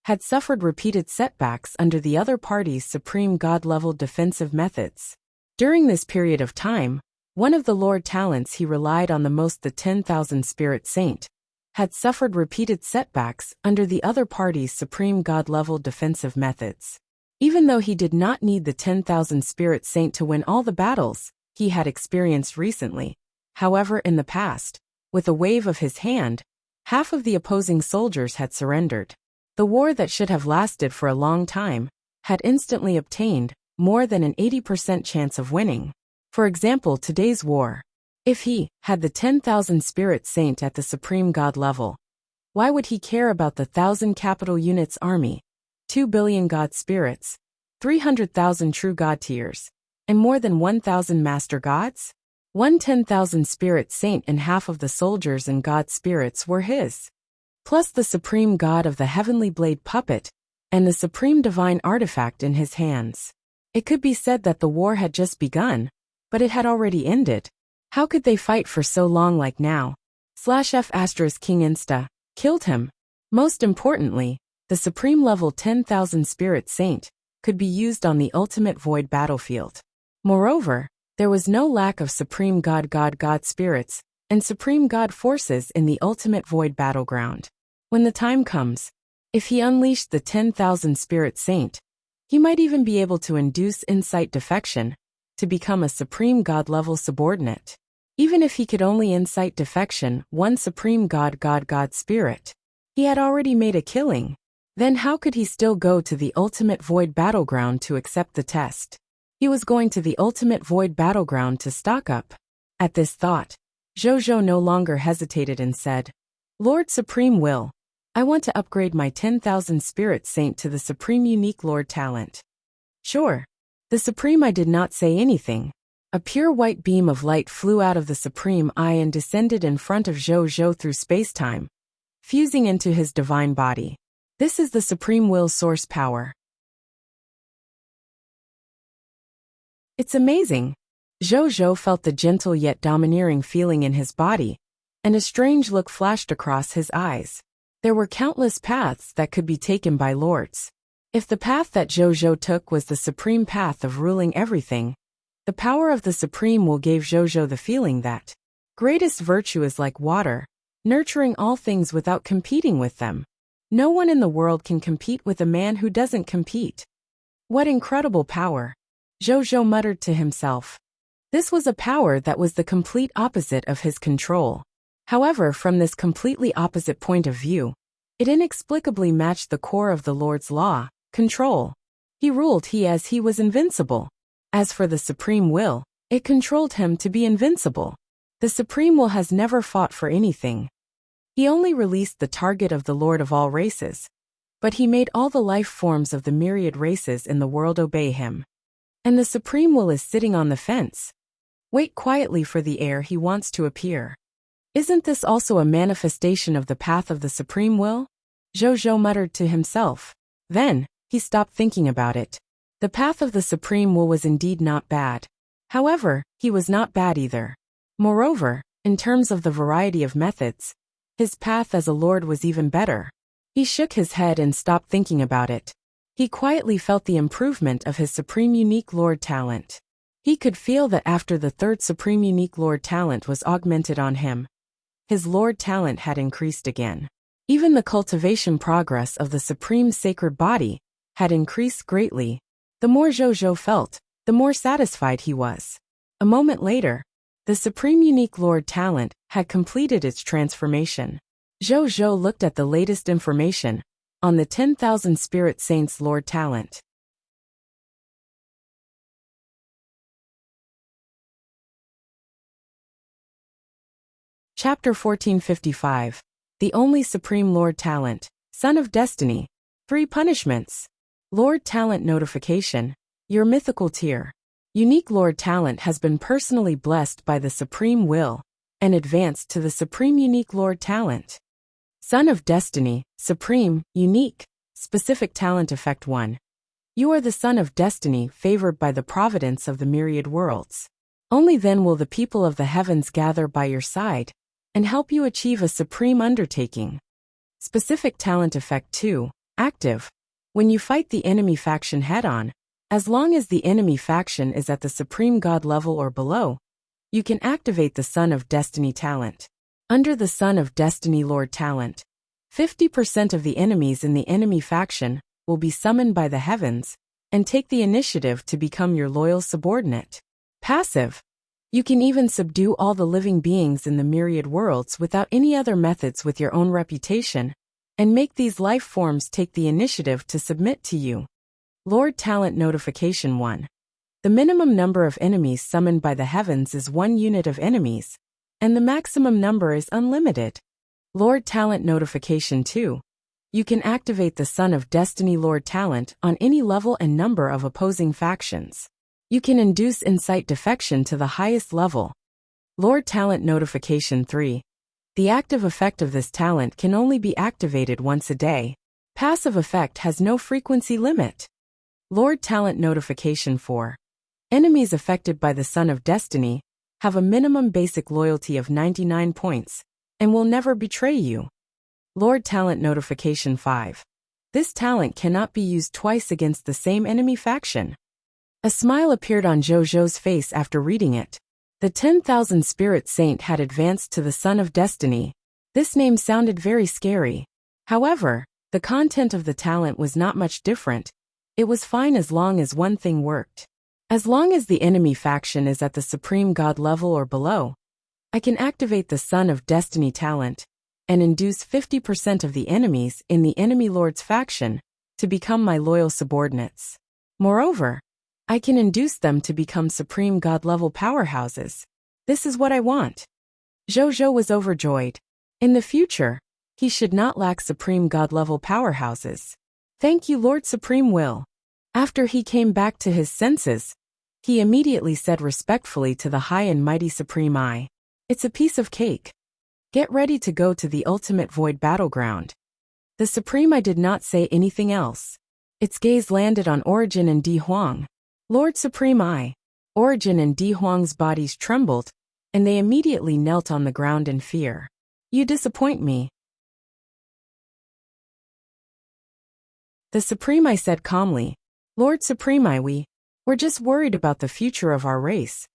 had suffered repeated setbacks under the other party's Supreme God-level defensive methods. During this period of time, one of the Lord talents he relied on the most, the 10,000 Spirit Saint, had suffered repeated setbacks under the other party's Supreme God-level defensive methods. Even though he did not need the 10,000 Spirit Saint to win all the battles he had experienced recently, however, in the past, with a wave of his hand, half of the opposing soldiers had surrendered. The war that should have lasted for a long time had instantly obtained more than an 80% chance of winning. For example, today's war. If he had the 10,000 Spirit Saint at the Supreme God level, why would he care about the 1,000 capital units army, 2 billion God spirits, 300,000 true God tiers, and more than 1,000 master gods? 10,000 Spirit Saint and half of the soldiers and God spirits were his. Plus the Supreme God of the Heavenly Blade puppet, and the Supreme Divine artifact in his hands. It could be said that the war had just begun, but it had already ended. How could they fight for so long like now? /F** King Insta killed him. Most importantly, the Supreme level 10,000 Spirit Saint could be used on the ultimate void battlefield. Moreover, there was no lack of Supreme God spirits and Supreme God forces in the ultimate void battleground. When the time comes, if he unleashed the 10,000 Spirit Saint, he might even be able to induce insight defection to become a Supreme God level subordinate. Even if he could only incite defection one Supreme God spirit, he had already made a killing. Then how could he still go to the ultimate void battleground to accept the test? He was going to the ultimate void battleground to stock up. At this thought, Zhou no longer hesitated and said, Lord Supreme Will, I want to upgrade my 10,000 Spirit Saint to the Supreme Unique Lord talent. Sure. The Supreme Eye did not say anything. A pure white beam of light flew out of the Supreme Eye and descended in front of Zhou through space-time, fusing into his divine body. This is the Supreme Will's source power. It's amazing. Zhou felt the gentle yet domineering feeling in his body, and a strange look flashed across his eyes. There were countless paths that could be taken by lords. If the path that Zhou took was the supreme path of ruling everything, the power of the Supreme Will gave Zhou the feeling that greatest virtue is like water, nurturing all things without competing with them. No one in the world can compete with a man who doesn't compete. What incredible power! Zhou muttered to himself. This was a power that was the complete opposite of his control. However, from this completely opposite point of view, it inexplicably matched the core of the Lord's law, control. He ruled as he was invincible. As for the supreme will, it controlled him to be invincible. The supreme will has never fought for anything. He only released the target of the Lord of all races. But he made all the life forms of the myriad races in the world obey him. And the supreme will is sitting on the fence. Wait quietly for the heir he wants to appear. Isn't this also a manifestation of the path of the supreme will? Zhou muttered to himself. Then, he stopped thinking about it. The path of the supreme will was indeed not bad. However, he was not bad either. Moreover, in terms of the variety of methods, his path as a lord was even better. He shook his head and stopped thinking about it. He quietly felt the improvement of his supreme unique lord talent. He could feel that after the third supreme unique lord talent was augmented on him, his lord talent had increased again. Even the cultivation progress of the supreme sacred body had increased greatly. The more Zhou felt, the more satisfied he was. A moment later, the supreme unique lord talent had completed its transformation. Zhou looked at the latest information on the 10,000 Spirit Saints Lord talent. Chapter 1455. The Only Supreme Lord Talent, Son of Destiny. 3 Punishments. Lord Talent Notification. Your mythical tier. Unique Lord Talent has been personally blessed by the Supreme Will and advanced to the Supreme Unique Lord Talent. Son of Destiny, Supreme, Unique, Specific Talent Effect 1. You are the Son of Destiny favored by the providence of the myriad worlds. Only then will the people of the heavens gather by your side and help you achieve a supreme undertaking. Specific Talent Effect 2. Active. When you fight the enemy faction head-on, as long as the enemy faction is at the Supreme God level or below, you can activate the Son of Destiny talent. Under the Son of Destiny Lord talent, 50% of the enemies in the enemy faction will be summoned by the heavens and take the initiative to become your loyal subordinate. Passive. You can even subdue all the living beings in the myriad worlds without any other methods with your own reputation, and make these life forms take the initiative to submit to you. Lord Talent Notification 1. The minimum number of enemies summoned by the heavens is 1 unit of enemies, and the maximum number is unlimited. Lord Talent Notification 2. You can activate the Son of Destiny Lord Talent on any level and number of opposing factions. You can induce Insight Defection to the highest level. Lord Talent Notification 3. The active effect of this talent can only be activated once a day. Passive effect has no frequency limit. Lord Talent Notification 4. Enemies affected by the Son of Destiny have a minimum basic loyalty of 99 points and will never betray you. Lord Talent Notification 5. This talent cannot be used twice against the same enemy faction. A smile appeared on Zhou's face after reading it. The 10,000 Spirit Saint had advanced to the Son of Destiny. This name sounded very scary. However, the content of the talent was not much different. It was fine as long as one thing worked. As long as the enemy faction is at the Supreme God level or below, I can activate the Son of Destiny talent and induce 50% of the enemies in the enemy lord's faction to become my loyal subordinates. Moreover, I can induce them to become Supreme God level powerhouses. This is what I want. Zhou was overjoyed. In the future, he should not lack Supreme God level powerhouses. Thank you, Lord Supreme Will. After he came back to his senses, he immediately said respectfully to the High and Mighty Supreme I, "It's a piece of cake. Get ready to go to the ultimate void battleground." The Supreme I did not say anything else. Its gaze landed on Origin and Di Huang. Lord Supreme I. Origin and Di Huang's bodies trembled, and they immediately knelt on the ground in fear. You disappoint me. The Supreme I said calmly, Lord Supreme I, we're just worried about the future of our race.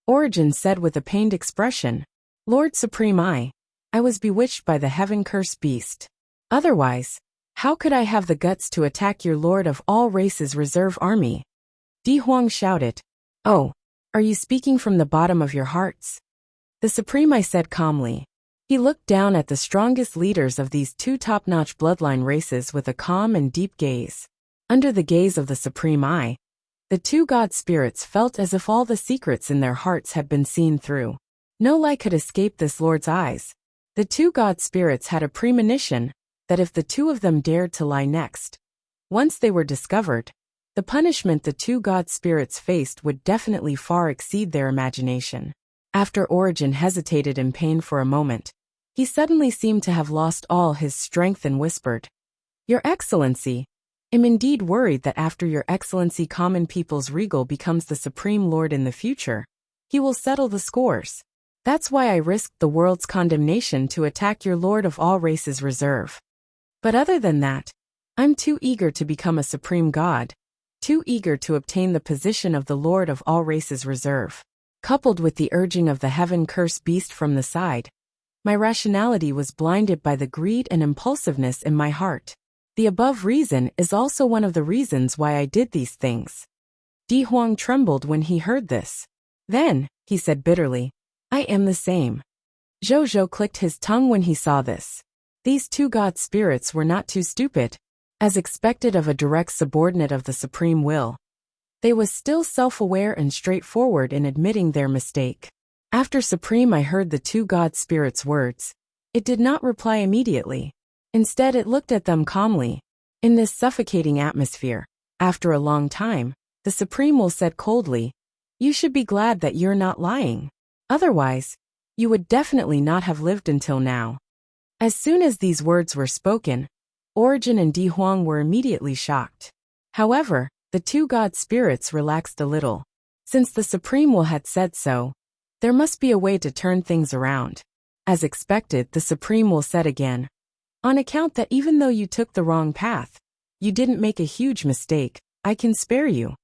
Origin said with a pained expression, Lord Supreme I was bewitched by the heaven-cursed beast. Otherwise, How could I have the guts to attack your Lord of all Races reserve army? Di Huang shouted. Oh, are you speaking from the bottom of your hearts? The Supreme, I said calmly. He looked down at the strongest leaders of these two top-notch bloodline races with a calm and deep gaze. Under the gaze of the Supreme Eye, the two god spirits felt as if all the secrets in their hearts had been seen through. No lie could escape this Lord's eyes. The two god spirits had a premonition that if the two of them dared to lie next, once they were discovered, the punishment the two god spirits faced would definitely far exceed their imagination. After Origin hesitated in pain for a moment, he suddenly seemed to have lost all his strength and whispered, Your Excellency, I'm indeed worried that after Your Excellency common people's regal becomes the Supreme Lord in the future, he will settle the scores. That's why I risked the world's condemnation to attack your Lord of all Races reserve. But other than that, I'm too eager to become a Supreme God, too eager to obtain the position of the Lord of all Races reserve. Coupled with the urging of the heaven-cursed beast from the side, my rationality was blinded by the greed and impulsiveness in my heart. The above reason is also one of the reasons why I did these things. Di Huang trembled when he heard this. Then, he said bitterly, I am the same. Zhou clicked his tongue when he saw this. These two god spirits were not too stupid, as expected of a direct subordinate of the Supreme Will. They was still self-aware and straightforward in admitting their mistake. After Supreme I heard the two god spirits' words. It did not reply immediately. Instead it looked at them calmly. In this suffocating atmosphere, after a long time, the Supreme Will said coldly, You should be glad that you're not lying. Otherwise, you would definitely not have lived until now. As soon as these words were spoken, Origin and Di Huang were immediately shocked. However, the two god spirits relaxed a little. Since the Supreme Will had said so, there must be a way to turn things around. As expected, the Supreme Will said again, On account that even though you took the wrong path, you didn't make a huge mistake, I can spare you.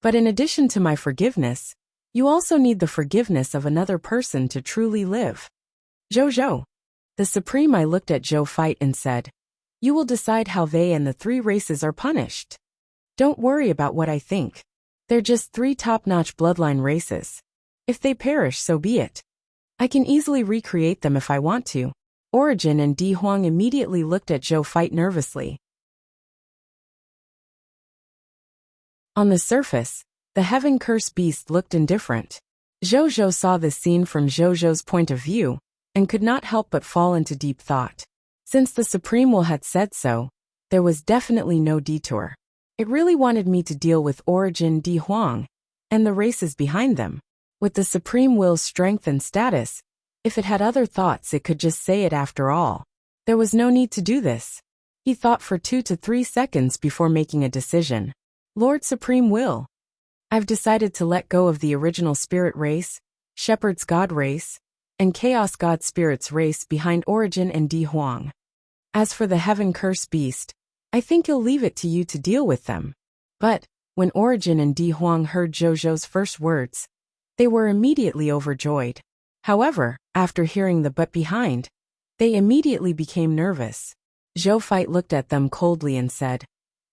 But in addition to my forgiveness, you also need the forgiveness of another person to truly live. Zhou. The Supreme I looked at Zhou fight and said, You will decide how they and the three races are punished. Don't worry about what I think. They're just three top-notch bloodline races. If they perish, so be it. I can easily recreate them if I want to. Origin and Di Huang immediately looked at Zhou fight nervously. On the surface, the heaven-cursed beast looked indifferent. Zhou saw this scene from Zhou's point of view, and could not help but fall into deep thought. Since the Supreme Will had said so, there was definitely no detour. It really wanted me to deal with Origin Di Huang, and the races behind them. With the Supreme Will's strength and status, if it had other thoughts it could just say it after all. There was no need to do this. He thought for 2 to 3 seconds before making a decision. Lord Supreme Will. I've decided to let go of the original spirit race, Shepherd's God race, and Chaos God Spirits race behind Origin and Di Huang. As for the heaven-cursed beast, I think you'll leave it to you to deal with them. But, when Origin and Di Huang heard Zhou's first words, they were immediately overjoyed. However, after hearing the but behind, they immediately became nervous. Zhou Fight looked at them coldly and said,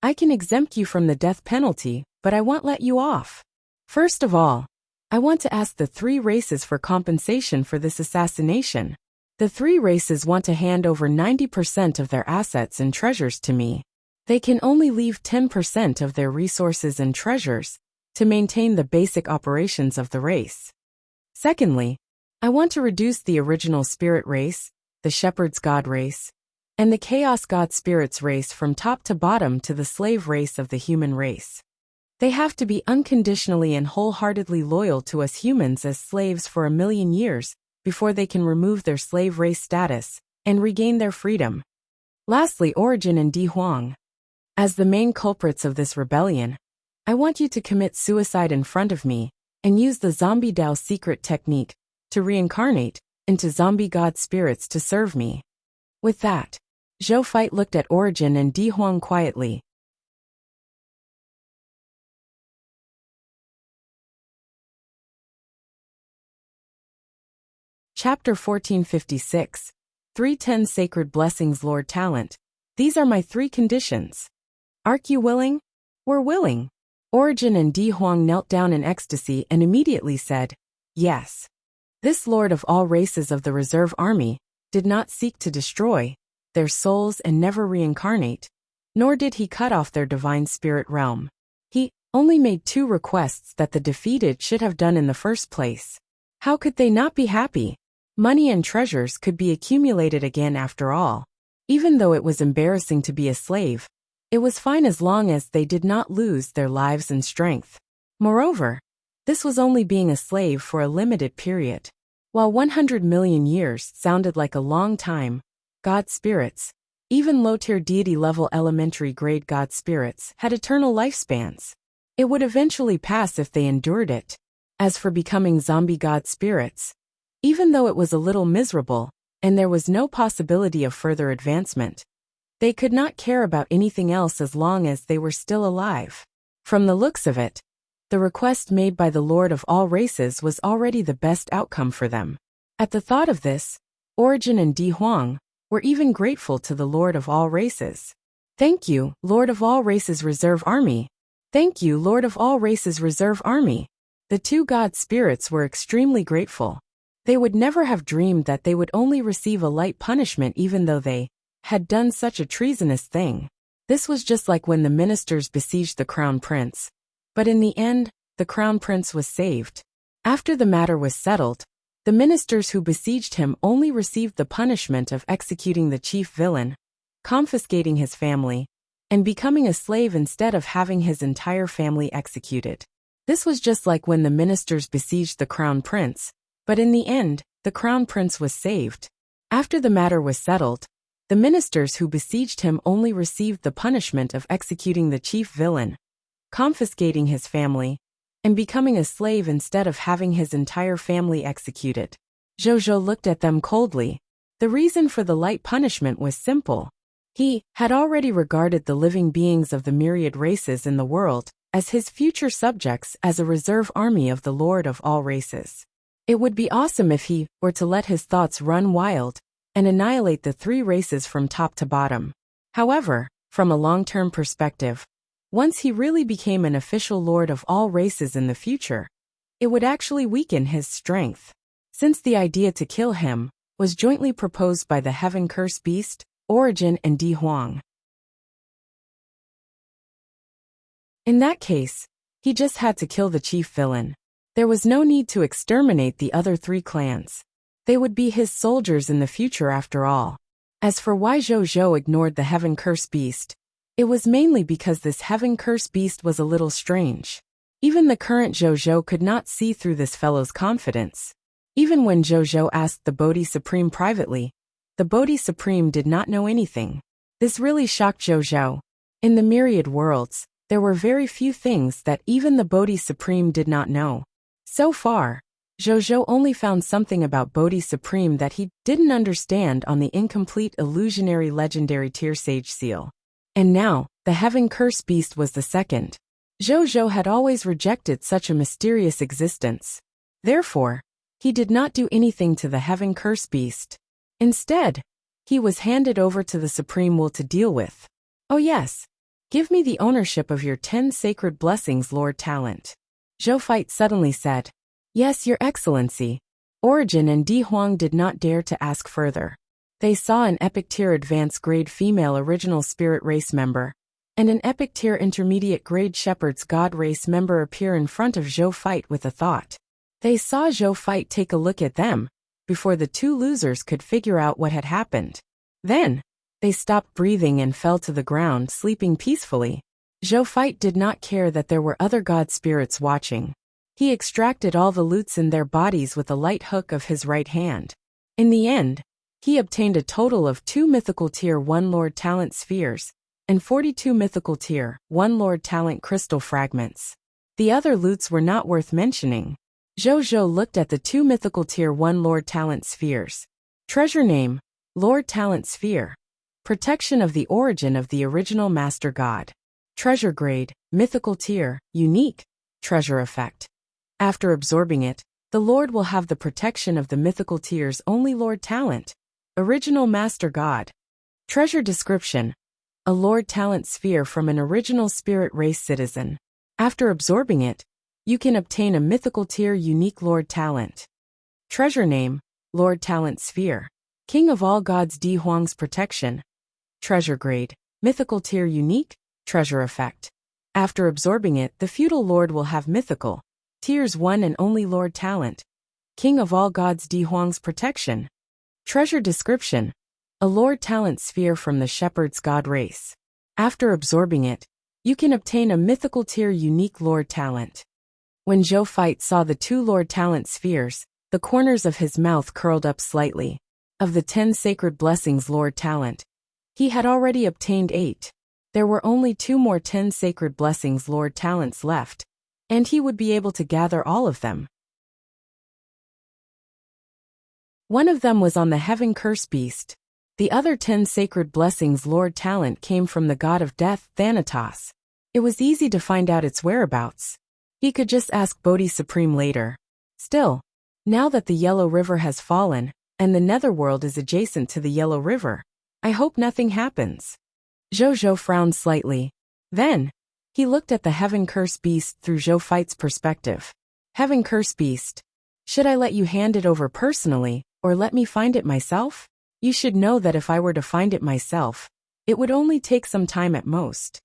I can exempt you from the death penalty, but I won't let you off. First of all, I want to ask the three races for compensation for this assassination. The three races want to hand over 90% of their assets and treasures to me. They can only leave 10% of their resources and treasures to maintain the basic operations of the race. Secondly, I want to reduce the original spirit race, the Shepherd's God race, and the Chaos God Spirits race from top to bottom to the slave race of the human race. They have to be unconditionally and wholeheartedly loyal to us humans as slaves for 1,000,000 years before they can remove their slave race status and regain their freedom. Lastly, Origin and Di Huang. As the main culprits of this rebellion, I want you to commit suicide in front of me and use the Zombie Dao secret technique to reincarnate into zombie god spirits to serve me. With that, Zhou Fight looked at Origin and Di Huang quietly. Chapter 1456, 310 Sacred Blessings Lord Talent. These are my 3 conditions. Aren't you willing? We're willing. Origin and Di Huang knelt down in ecstasy and immediately said, yes. This lord of all races of the reserve army did not seek to destroy their souls and never reincarnate, nor did he cut off their divine spirit realm. He only made 2 requests that the defeated should have done in the first place. How could they not be happy? Money and treasures could be accumulated again after all. Even though it was embarrassing to be a slave, it was fine as long as they did not lose their lives and strength. Moreover, this was only being a slave for a limited period. While 100 million years sounded like a long time, God spirits, even low-tier deity-level elementary-grade God spirits, had eternal lifespans. It would eventually pass if they endured it. As for becoming zombie God spirits, even though it was a little miserable, and there was no possibility of further advancement, they could not care about anything else as long as they were still alive. From the looks of it, the request made by the Lord of all races was already the best outcome for them. At the thought of this, Origin and Di Huang were even grateful to the Lord of all races. Thank you, Lord of all races Reserve Army. Thank you, Lord of all races Reserve Army. The 2 God spirits were extremely grateful. They would never have dreamed that they would only receive a light punishment even though they had done such a treasonous thing. This was just like when the ministers besieged the crown prince. But in the end, the crown prince was saved. After the matter was settled, the ministers who besieged him only received the punishment of executing the chief villain, confiscating his family, and becoming a slave instead of having his entire family executed. This was just like when the ministers besieged the crown prince, but in the end, the crown prince was saved. After the matter was settled, the ministers who besieged him only received the punishment of executing the chief villain, confiscating his family, and becoming a slave instead of having his entire family executed. Zhou looked at them coldly. The reason for the light punishment was simple. He had already regarded the living beings of the myriad races in the world as his future subjects as a reserve army of the Lord of all races. It would be awesome if he were to let his thoughts run wild and annihilate the 3 races from top to bottom. However, from a long-term perspective, once he really became an official lord of all races in the future, it would actually weaken his strength. Since the idea to kill him was jointly proposed by the Heaven Curse Beast, Origin and Di Huang. In that case, he just had to kill the chief villain. There was no need to exterminate the other 3 clans. They would be his soldiers in the future after all. As for why Zhou ignored the Heaven Curse Beast, it was mainly because this Heaven Curse Beast was a little strange. Even the current Zhou could not see through this fellow's confidence. Even when Zhou asked the Bodhi Supreme privately, the Bodhi Supreme did not know anything. This really shocked Zhou. In the myriad worlds, there were very few things that even the Bodhi Supreme did not know. So far, Zhou only found something about Bodhi Supreme that he didn't understand on the incomplete illusionary legendary tier sage seal. And now, the Heaven Curse Beast was the second. Zhou had always rejected such a mysterious existence. Therefore, he did not do anything to the Heaven Curse Beast. Instead, he was handed over to the Supreme Will to deal with. Oh yes, give me the ownership of your 10 sacred blessings, Lord Talent. Zhou Fight suddenly said. Yes, Your Excellency. Origin and Di Huang did not dare to ask further. They saw an Epic Tier Advanced Grade Female Original Spirit Race member, and an Epic Tier Intermediate Grade Shepherd's God Race member appear in front of Zhou Fight with a thought. They saw Zhou Fight take a look at them, before the 2 losers could figure out what had happened. Then, they stopped breathing and fell to the ground, sleeping peacefully. Zhou Fight did not care that there were other god spirits watching. He extracted all the loots in their bodies with a light hook of his right hand. In the end, he obtained a total of 2 mythical tier 1 Lord Talent spheres, and 42 mythical tier 1 Lord Talent crystal fragments. The other loots were not worth mentioning. Zhou looked at the 2 mythical tier 1 Lord Talent spheres. Treasure name, Lord Talent Sphere. Protection of the origin of the original Master God. Treasure grade, mythical tier, unique. Treasure effect. After absorbing it, the Lord will have the protection of the mythical tier's only Lord Talent, original Master God. Treasure description, a Lord Talent sphere from an original spirit race citizen. After absorbing it, you can obtain a mythical tier unique Lord Talent. Treasure name, Lord Talent Sphere. King of all gods Di Huang's protection. Treasure grade, mythical tier unique, treasure effect. After absorbing it, the feudal lord will have mythical tiers 1 and only Lord Talent. King of all gods Di Huang's protection. Treasure description, a Lord Talent sphere from the shepherd's god race. After absorbing it, you can obtain a mythical tier unique Lord Talent. When Zhou Fight saw the 2 Lord Talent spheres, the corners of his mouth curled up slightly. Of the 10 sacred blessings Lord Talent, he had already obtained 8. There were only 2 more 10 sacred blessings Lord Talents left, and he would be able to gather all of them. One of them was on the Heaven Curse Beast. The other 10 sacred blessings Lord Talent came from the god of death, Thanatos. It was easy to find out its whereabouts. He could just ask Bodhi Supreme later. Still, now that the Yellow River has fallen, and the Netherworld is adjacent to the Yellow River, I hope nothing happens. Zhou frowned slightly. Then, he looked at the Heaven Curse Beast through Zhou Fight's perspective. Heaven Curse Beast. Should I let you hand it over personally, or let me find it myself? You should know that if I were to find it myself, it would only take some time at most.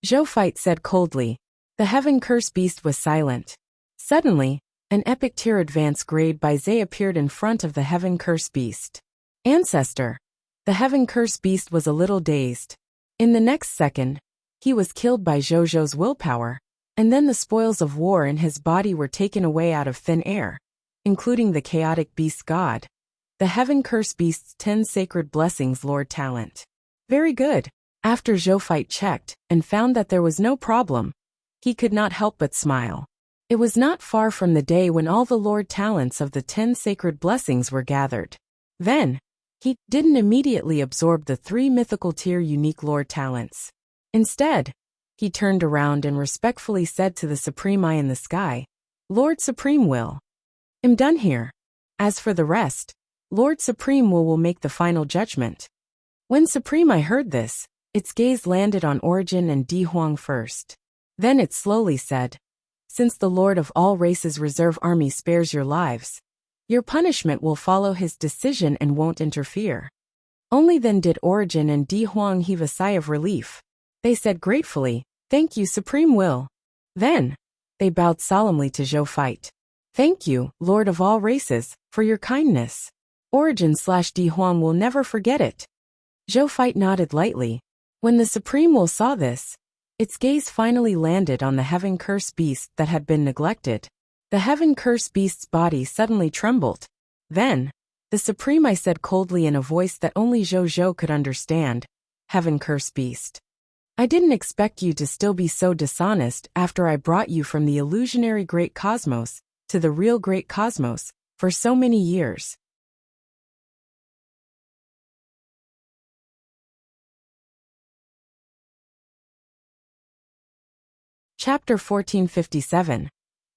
Zhou Fight said coldly. The Heaven Curse Beast was silent. Suddenly, an epic tier advance grade by Zay appeared in front of the Heaven Curse Beast. Ancestor. The Heaven Curse Beast was a little dazed. In the next second, he was killed by Zhou's willpower, and then the spoils of war in his body were taken away out of thin air, including the chaotic beast god. The Heaven Curse Beast's 10 sacred blessings Lord Talent. Very good. After Zhou Fight checked and found that there was no problem, he could not help but smile. It was not far from the day when all the Lord Talents of the 10 sacred blessings were gathered. Then, he didn't immediately absorb the 3 mythical tier unique Lord Talents. Instead, he turned around and respectfully said to the Supreme Eye in the sky, Lord Supreme Will. I'm done here. As for the rest, Lord Supreme will make the final judgment. When Supreme Eye heard this, its gaze landed on Origin and Di Huang first. Then it slowly said, Since the Lord of all races reserve army spares your lives, your punishment will follow his decision and won't interfere. Only then did Origin and Di Huang heave a sigh of relief. They said gratefully, Thank you, Supreme Will. Then, they bowed solemnly to Zhou Fight. Thank you, Lord of all races, for your kindness. Origin/Di Huang will never forget it. Zhou Fight nodded lightly. When the Supreme Will saw this, its gaze finally landed on the Heaven Curse Beast that had been neglected. The Heaven Curse Beast's body suddenly trembled. Then, the Supreme Eye said coldly in a voice that only Zhou could understand, Heaven Curse Beast. I didn't expect you to still be so dishonest after I brought you from the illusionary Great Cosmos to the real Great Cosmos for so many years. Chapter 1457.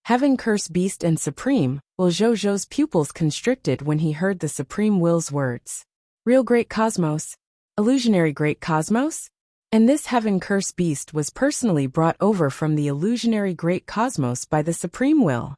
Heaven Curse Beast and Supreme. Will Zhou's pupils constricted when he heard the Supreme Will's words. Real Great Cosmos? Illusionary Great Cosmos? And this Heaven Curse Beast was personally brought over from the illusionary Great Cosmos by the Supreme Will.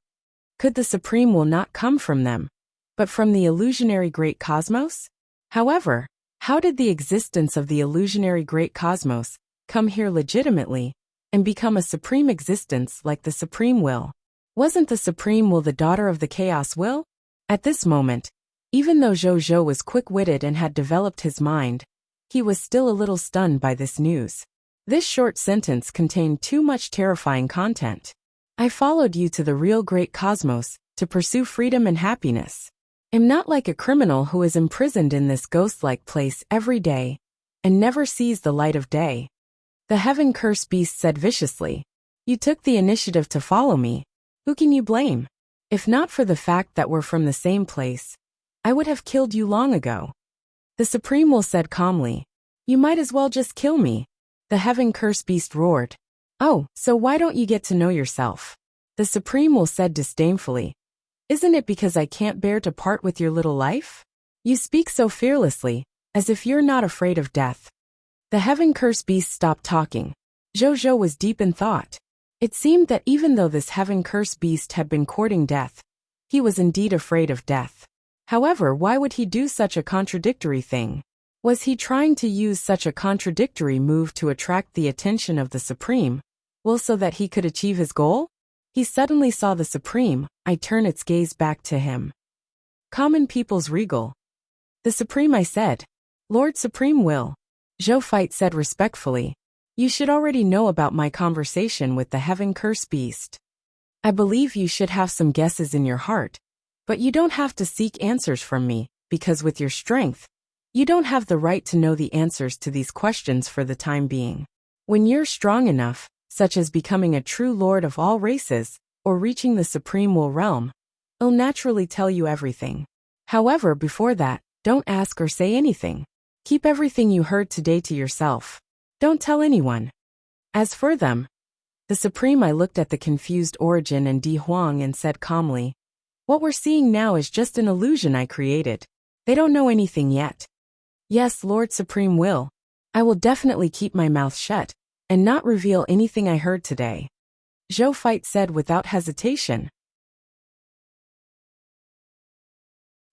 Could the Supreme Will not come from them, but from the illusionary Great Cosmos? However, how did the existence of the illusionary Great Cosmos come here legitimately and become a supreme existence like the Supreme Will? Wasn't the Supreme Will the daughter of the Chaos Will? At this moment, even though Zhou was quick-witted and had developed his mind, he was still a little stunned by this news. This short sentence contained too much terrifying content. I followed you to the real Great Cosmos to pursue freedom and happiness. I'm not like a criminal who is imprisoned in this ghost-like place every day and never sees the light of day. The Heaven Curse Beast said viciously. You took the initiative to follow me. Who can you blame? If not for the fact that we're from the same place, I would have killed you long ago. The Supreme Will said calmly. You might as well just kill me. The Heaven Curse Beast roared. Oh, so why don't you get to know yourself? The Supreme Will said disdainfully. Isn't it because I can't bear to part with your little life? You speak so fearlessly, as if you're not afraid of death. The heaven curse beast stopped talking. Zhou was deep in thought. It seemed that even though this heaven curse beast had been courting death, he was indeed afraid of death. However, why would he do such a contradictory thing? Was he trying to use such a contradictory move to attract the attention of the Supreme, well, so that he could achieve his goal? He suddenly saw the Supreme, turn its gaze back to him. Common people's regal. The Supreme, I said. Lord Supreme will. Zhou said respectfully. You should already know about my conversation with the heaven curse beast. I believe you should have some guesses in your heart, but you don't have to seek answers from me, because with your strength, you don't have the right to know the answers to these questions for the time being. When you're strong enough, such as becoming a true lord of all races, or reaching the supreme will realm, I'll naturally tell you everything. However, before that, don't ask or say anything. Keep everything you heard today to yourself. Don't tell anyone. As for them, the Supreme, I looked at the confused Origin and Di Huang and said calmly, what we're seeing now is just an illusion I created. They don't know anything yet. Yes, Lord Supreme will. I will definitely keep my mouth shut and not reveal anything I heard today. Zhou said without hesitation.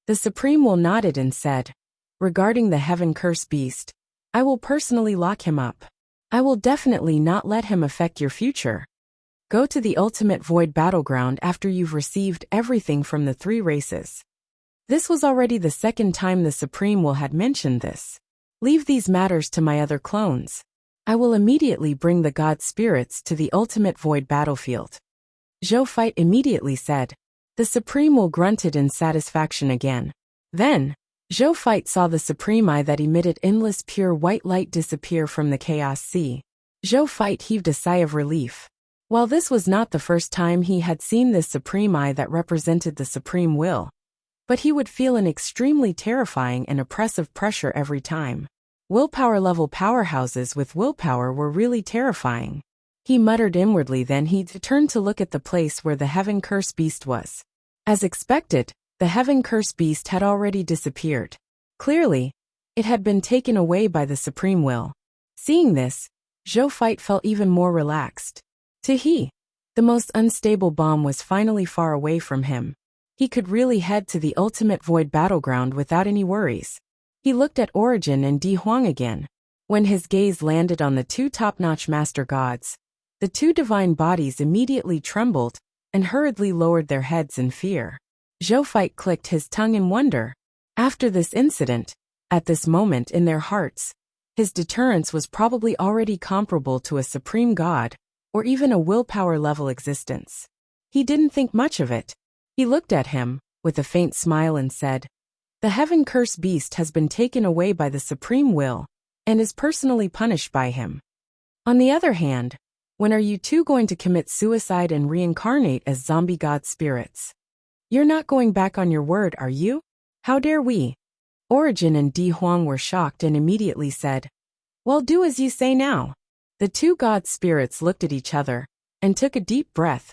The Supreme will nodded and said, regarding the heaven curse beast, I will personally lock him up. I will definitely not let him affect your future. Go to the ultimate void battleground after you've received everything from the 3 races. This was already the second time the Supreme will had mentioned this. Leave these matters to my other clones. I will immediately bring the god spirits to the ultimate void battlefield. Zhou immediately said. The Supreme will grunted in satisfaction again. Then, Zhou saw the Supreme Eye that emitted endless pure white light disappear from the Chaos Sea. Zhou heaved a sigh of relief. While this was not the first time he had seen this Supreme Eye that represented the Supreme Will, but he would feel an extremely terrifying and oppressive pressure every time. Willpower level powerhouses with willpower were really terrifying. He muttered inwardly, then he turned to look at the place where the heaven curse beast was. As expected, the heaven curse beast had already disappeared. Clearly, it had been taken away by the Supreme Will. Seeing this, Zhou felt even more relaxed. The most unstable bomb was finally far away from him. He could really head to the ultimate void battleground without any worries. He looked at Origin and Di Huang again. When his gaze landed on the 2 top-notch master gods, the 2 divine bodies immediately trembled and hurriedly lowered their heads in fear. Zhou clicked his tongue in wonder. After this incident, at this moment in their hearts, his deterrence was probably already comparable to a supreme god, or even a willpower level existence. He didn't think much of it. He looked at him, with a faint smile and said, the heaven curse beast has been taken away by the Supreme Will, and is personally punished by him. On the other hand, when are you 2 going to commit suicide and reincarnate as zombie god spirits? You're not going back on your word, are you? How dare we? Origin and Di Huang were shocked and immediately said, well, do as you say now. The 2 god spirits looked at each other, and took a deep breath,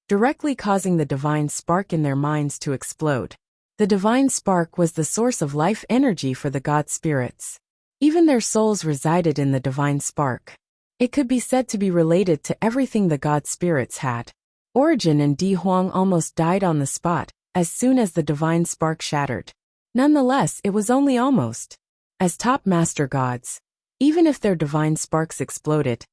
directly causing the divine spark in their minds to explode. The divine spark was the source of life energy for the god spirits. Even their souls resided in the divine spark. It could be said to be related to everything the god spirits had. Origin and Di Huang almost died on the spot, as soon as the divine spark shattered. Nonetheless, it was only almost. As top master gods, even if their divine sparks exploded,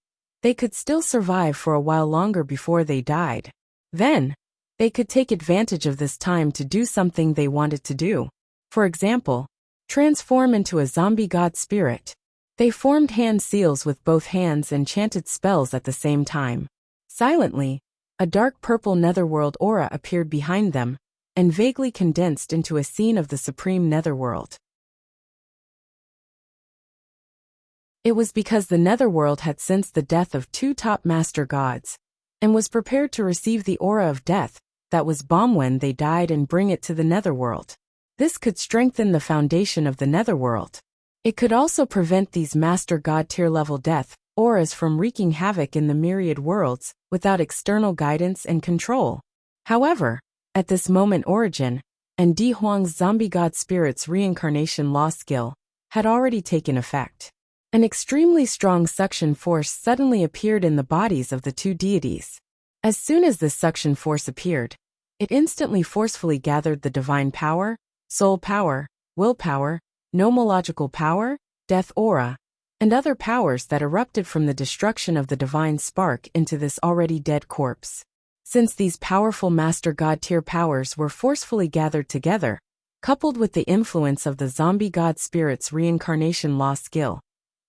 they could still survive for a while longer before they died. Then, they could take advantage of this time to do something they wanted to do. For example, transform into a zombie god spirit. They formed hand seals with both hands and chanted spells at the same time. Silently, a dark purple netherworld aura appeared behind them, and vaguely condensed into a scene of the supreme netherworld. It was because the netherworld had sensed the death of 2 top master gods, and was prepared to receive the aura of death that was bomb when they died and bring it to the netherworld. This could strengthen the foundation of the netherworld. It could also prevent these master god tier level death auras from wreaking havoc in the myriad worlds without external guidance and control. However, at this moment Origin and Di Huang's zombie god spirit's reincarnation law skill had already taken effect. An extremely strong suction force suddenly appeared in the bodies of the two deities. As soon as this suction force appeared, it instantly forcefully gathered the divine power, soul power, willpower, nomological power, death aura, and other powers that erupted from the destruction of the divine spark into this already dead corpse. Since these powerful Master God tier powers were forcefully gathered together, coupled with the influence of the zombie god spirit's reincarnation law skill,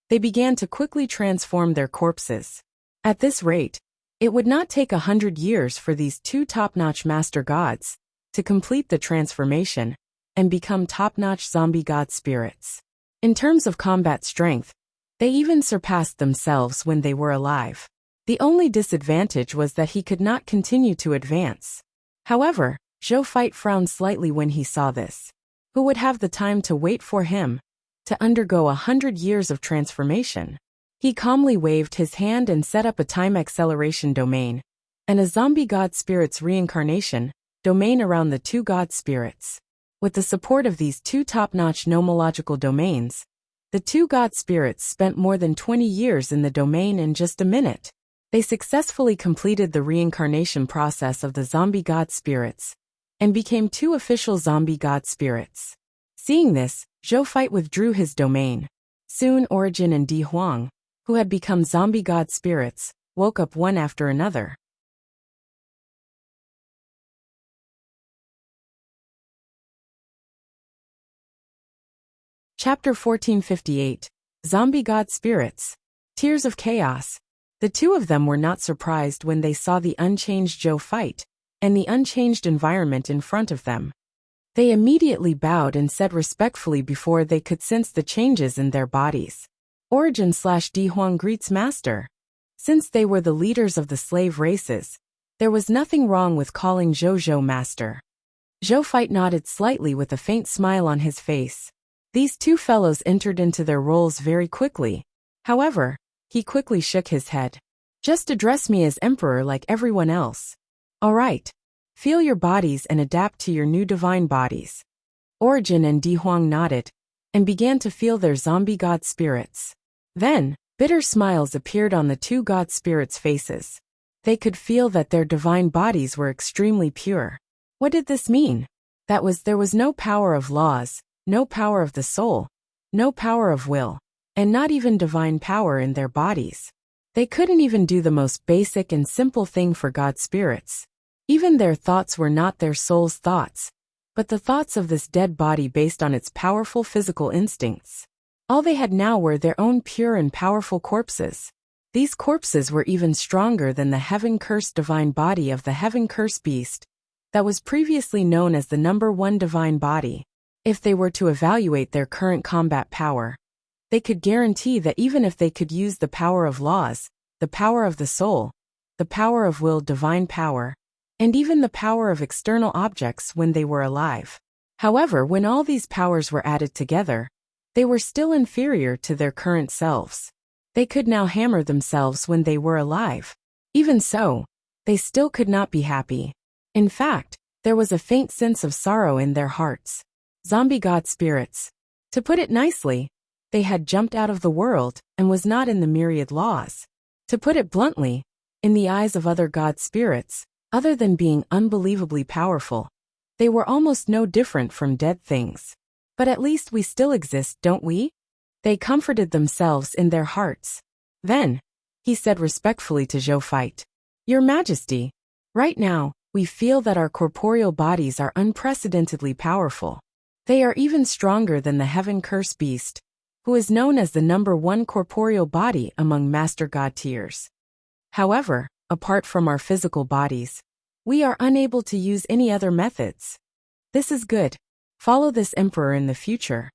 they began to quickly transform their corpses. At this rate, it would not take 100 years for these two top-notch master gods to complete the transformation and become top-notch zombie god spirits. In terms of combat strength, they even surpassed themselves when they were alive. The only disadvantage was that he could not continue to advance. However, Zhou Feit frowned slightly when he saw this. Who would have the time to wait for him to undergo 100 years of transformation? He calmly waved his hand and set up a time acceleration domain and a zombie god spirit's reincarnation domain around the two god spirits. With the support of these two top-notch nomological domains, the two god spirits spent more than 20 years in the domain in just a minute. They successfully completed the reincarnation process of the zombie god spirits and became two official zombie god spirits. Seeing this, Zhou Feit withdrew his domain. Soon Origin and Di Huang, who had become zombie god spirits, woke up one after another. Chapter 1458. Zombie God Spirits. Tears of Chaos. The two of them were not surprised when they saw the unchanged Zhou Feit and the unchanged environment in front of them. They immediately bowed and said respectfully before they could sense the changes in their bodies. Origin/Di Huang greets Master. Since they were the leaders of the slave races, there was nothing wrong with calling Zhou Master. Zhou Feit nodded slightly with a faint smile on his face. These two fellows entered into their roles very quickly. However, he quickly shook his head. Just address me as Emperor like everyone else. All right. Feel your bodies and adapt to your new divine bodies. Origin and Di Huang nodded and began to feel their zombie god spirits. Then, bitter smiles appeared on the two god spirits' faces. They could feel that their divine bodies were extremely pure. What did this mean? There was no power of laws, no power of the soul, no power of will, and not even divine power in their bodies. They couldn't even do the most basic and simple thing for god spirits. Even their thoughts were not their soul's thoughts, but the thoughts of this dead body based on its powerful physical instincts. All they had now were their own pure and powerful corpses. These corpses were even stronger than the heaven-cursed divine body of the heaven-cursed beast that was previously known as the number one divine body. If they were to evaluate their current combat power, they could guarantee that even if they could use the power of laws, the power of the soul, the power of will, divine power, and even the power of external objects when they were alive. However, when all these powers were added together, they were still inferior to their current selves. They could now hammer themselves when they were alive. Even so, they still could not be happy. In fact, there was a faint sense of sorrow in their hearts. Zombie god spirits. To put it nicely, they had jumped out of the world and was not in the myriad laws. To put it bluntly, in the eyes of other god spirits, other than being unbelievably powerful, they were almost no different from dead things. But at least we still exist, don't we? They comforted themselves in their hearts. Then, he said respectfully to Zhou Feit, Your Majesty, right now, we feel that our corporeal bodies are unprecedentedly powerful. They are even stronger than the heaven-cursed beast, who is known as the number one corporeal body among Master God tiers. However, apart from our physical bodies, we are unable to use any other methods. This is good. Follow this emperor in the future.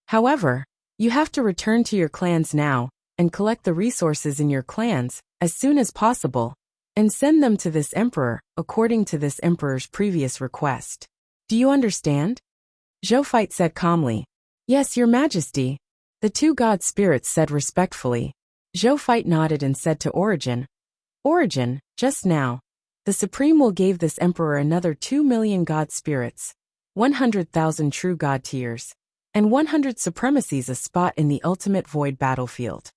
However, you have to return to your clans now and collect the resources in your clans as soon as possible and send them to this emperor according to this emperor's previous request. Do you understand? Zhou Feit said calmly. Yes, Your Majesty. The two god spirits said respectfully. Zhou Feit nodded and said to Origin, Origin, just now, the Supreme will gave this emperor another 2 million god spirits, 100,000 true god tiers, and 100 supremacies a spot in the ultimate void battlefield.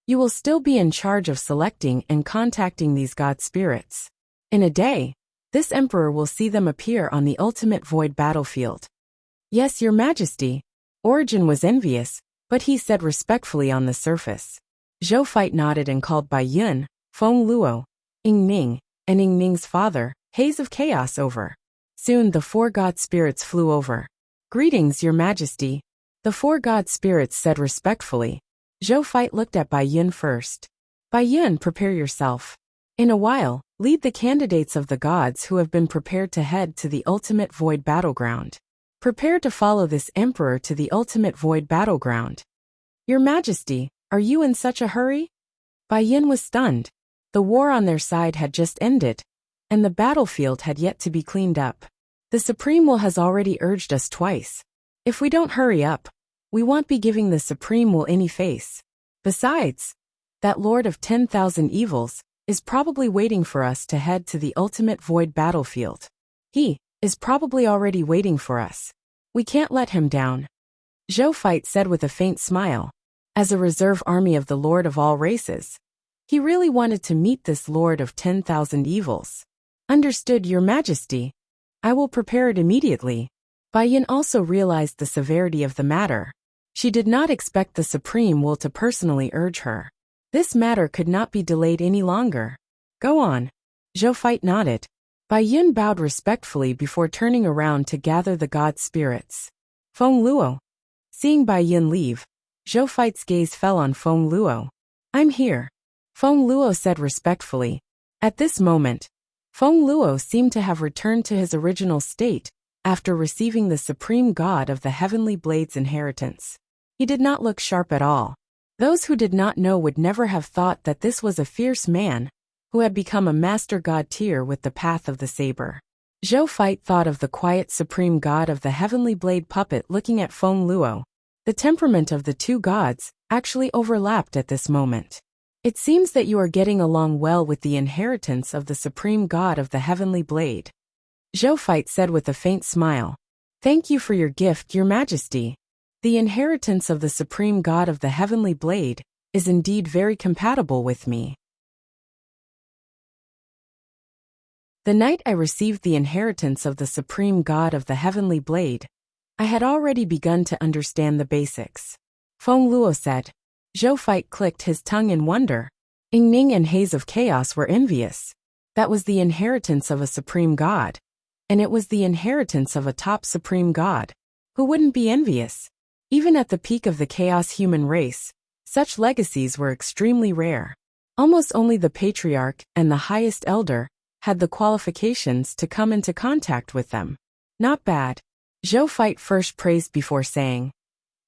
You will still be in charge of selecting and contacting these god spirits. In a day, this emperor will see them appear on the ultimate void battlefield. Yes, your majesty. Origin was envious, but he said respectfully on the surface. Zhou Feit nodded and called Bai Yun, Feng Luo, Ying Ning, and Ying Ning's father, Haze of Chaos over. Soon the 4 god spirits flew over. Greetings, your majesty. The 4 god spirits said respectfully. Zhou Feit looked at Bai Yun first. Bai Yun, prepare yourself. In a while, lead the candidates of the gods who have been prepared to head to the ultimate void battleground. Prepare to follow this emperor to the ultimate void battleground. Your majesty, are you in such a hurry? Bai Yun was stunned. The war on their side had just ended, and the battlefield had yet to be cleaned up. The Supreme Will has already urged us twice. If we don't hurry up, we won't be giving the Supreme Will any face. Besides, that Lord of 10,000 Evils is probably waiting for us to head to the ultimate void battlefield. He is probably already waiting for us. We can't let him down. Zhou Feit said with a faint smile. As a reserve army of the Lord of all races, he really wanted to meet this Lord of 10,000 Evils. Understood, your majesty. I will prepare it immediately. Bai Yun also realized the severity of the matter. She did not expect the Supreme Will to personally urge her. This matter could not be delayed any longer. Go on. Zhou Feit nodded. Bai Yun bowed respectfully before turning around to gather the god spirits. Feng Luo. Seeing Bai Yun leave, Zhou Feit's gaze fell on Feng Luo. I'm here. Feng Luo said respectfully. At this moment, Feng Luo seemed to have returned to his original state after receiving the supreme god of the heavenly blade's inheritance. He did not look sharp at all. Those who did not know would never have thought that this was a fierce man who had become a master god tier with the path of the saber. Zhou Feit thought of the quiet supreme god of the heavenly blade puppet looking at Feng Luo. The temperament of the 2 gods actually overlapped at this moment. It seems that you are getting along well with the inheritance of the supreme god of the heavenly blade. Zhou Feit said with a faint smile. Thank you for your gift, your majesty. The inheritance of the supreme god of the heavenly blade is indeed very compatible with me. The night I received the inheritance of the supreme god of the heavenly blade, I had already begun to understand the basics. Feng Luo said. Zhou Feit clicked his tongue in wonder. Ying Ning and Haze of Chaos were envious. That was the inheritance of a supreme god. And it was the inheritance of a top supreme god. Who wouldn't be envious? Even at the peak of the chaos human race, such legacies were extremely rare. Almost only the patriarch and the highest elder had the qualifications to come into contact with them. Not bad. Zhou Feit first praised before saying,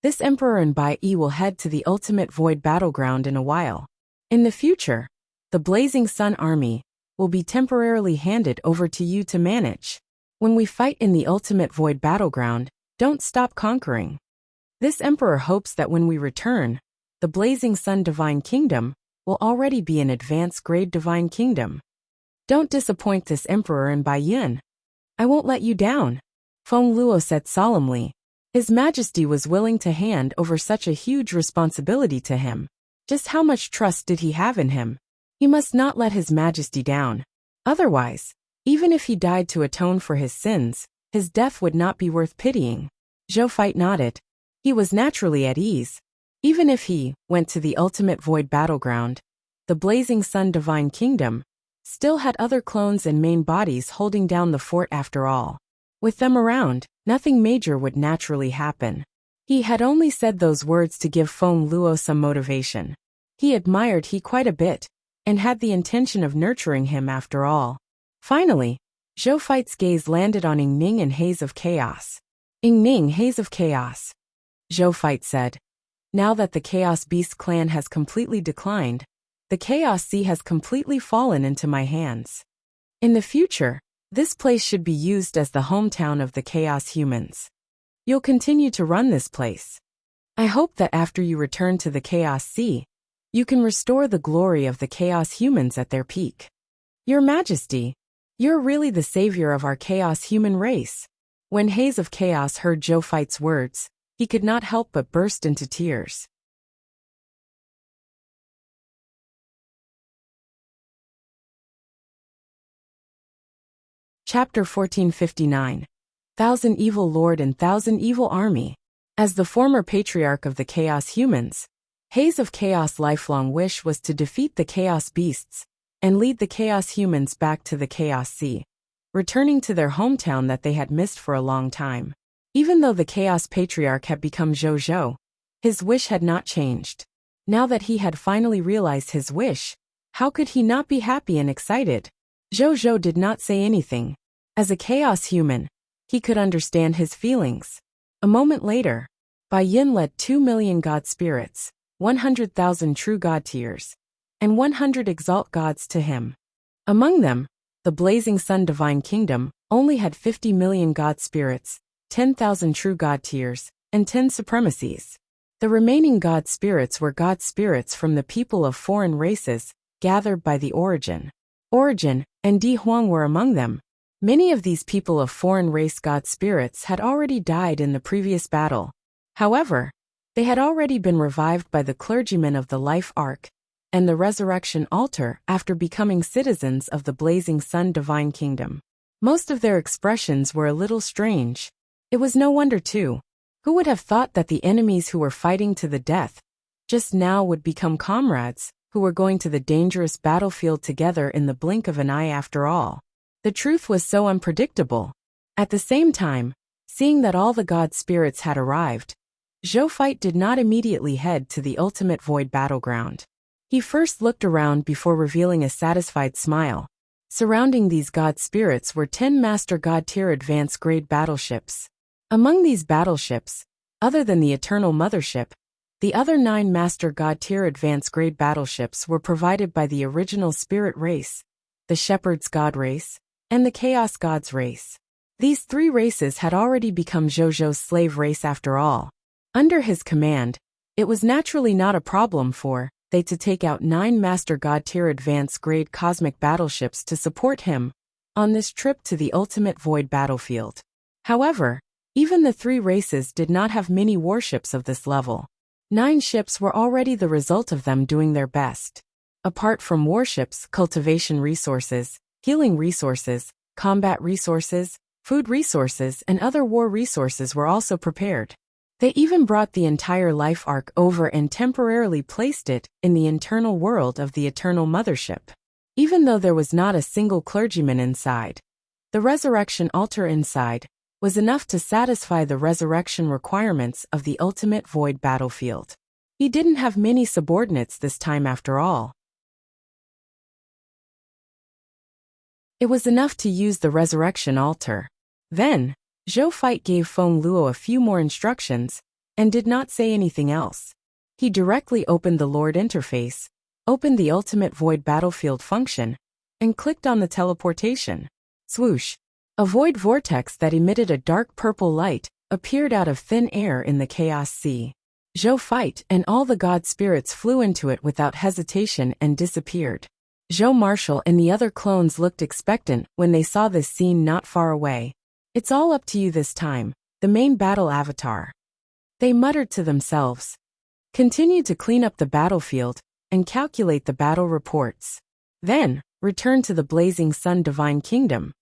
this emperor and Bai Yi will head to the ultimate void battleground in a while. In the future, the Blazing Sun army will be temporarily handed over to you to manage. When we fight in the ultimate void battleground, don't stop conquering. This emperor hopes that when we return, the Blazing Sun Divine Kingdom will already be an advanced grade Divine Kingdom. Don't disappoint this emperor and Bai Yun. I won't let you down. Feng Luo said solemnly. His Majesty was willing to hand over such a huge responsibility to him. Just how much trust did he have in him? He must not let His Majesty down. Otherwise, even if he died to atone for his sins, his death would not be worth pitying. Zhou Feit nodded. He was naturally at ease. Even if he went to the ultimate void battleground, the Blazing Sun Divine Kingdom still had other clones and main bodies holding down the fort after all. With them around, nothing major would naturally happen. He had only said those words to give Feng Luo some motivation. He admired he quite a bit, and had the intention of nurturing him after all. Finally, Zhou Feit's gaze landed on Ying Ning and Haze of Chaos. Ying Ning, Haze of Chaos. Zhou Feit said. Now that the Chaos Beast clan has completely declined, the Chaos Sea has completely fallen into my hands. In the future, this place should be used as the hometown of the Chaos Humans. You'll continue to run this place. I hope that after you return to the Chaos Sea, you can restore the glory of the Chaos Humans at their peak. Your Majesty, you're really the savior of our Chaos Human race. When Haze of Chaos heard Zhou Feit's words, he could not help but burst into tears. Chapter 1459. Thousand Evil Lord and Thousand Evil Army. As the former patriarch of the Chaos Humans, Haze of Chaos' lifelong wish was to defeat the Chaos Beasts and lead the Chaos Humans back to the Chaos Sea, returning to their hometown that they had missed for a long time. Even though the Chaos Patriarch had become Zhou, his wish had not changed. Now that he had finally realized his wish, how could he not be happy and excited? Zhou did not say anything. As a Chaos Human, he could understand his feelings. A moment later, Bai Yin led 2 million God Spirits, 100,000 true God Tears, and 100 Exalt Gods to him. Among them, the Blazing Sun Divine Kingdom only had 50 million God Spirits, 10,000 true God Tears, and 10 Supremacies. The remaining God Spirits were God Spirits from the people of foreign races, gathered by the Origin. Origin and Di Huang were among them. Many of these people of foreign race God Spirits had already died in the previous battle. However, they had already been revived by the clergymen of the Life Arc and the Resurrection Altar after becoming citizens of the Blazing Sun Divine Kingdom. Most of their expressions were a little strange. It was no wonder too. Who would have thought that the enemies who were fighting to the death just now would become comrades who were going to the dangerous battlefield together in the blink of an eye after all? The truth was so unpredictable. At the same time, seeing that all the God Spirits had arrived, Zhou did not immediately head to the ultimate void battleground. He first looked around before revealing a satisfied smile. Surrounding these God Spirits were 10 Master God Tier Advanced Grade battleships. Among these battleships, other than the Eternal Mothership, the other 9 Master God Tier Advanced Grade battleships were provided by the original Spirit race, the Shepherd's God race, and the Chaos Gods race. These 3 races had already become Zhou's slave race after all. Under his command, it was naturally not a problem for they to take out 9 Master God Tier Advanced Grade cosmic battleships to support him on this trip to the ultimate void battlefield. However, even the 3 races did not have many warships of this level. 9 ships were already the result of them doing their best. Apart from warships, cultivation resources, healing resources, combat resources, food resources, and other war resources were also prepared. They even brought the entire Life Arc over and temporarily placed it in the internal world of the Eternal Mothership. Even though there was not a single clergyman inside, the Resurrection Altar inside was enough to satisfy the resurrection requirements of the ultimate void battlefield. He didn't have many subordinates this time after all. It was enough to use the Resurrection Altar. Then, Zhou gave Feng Luo a few more instructions, and did not say anything else. He directly opened the Lord interface, opened the Ultimate Void Battlefield function, and clicked on the teleportation. Swoosh! A void vortex that emitted a dark purple light appeared out of thin air in the Chaos Sea. Zhou and all the God Spirits flew into it without hesitation and disappeared. Zhou Marshall and the other clones looked expectant when they saw this scene not far away. It's all up to you this time, the main battle avatar. They muttered to themselves. Continue to clean up the battlefield and calculate the battle reports. Then, return to the Blazing Sun Divine Kingdom.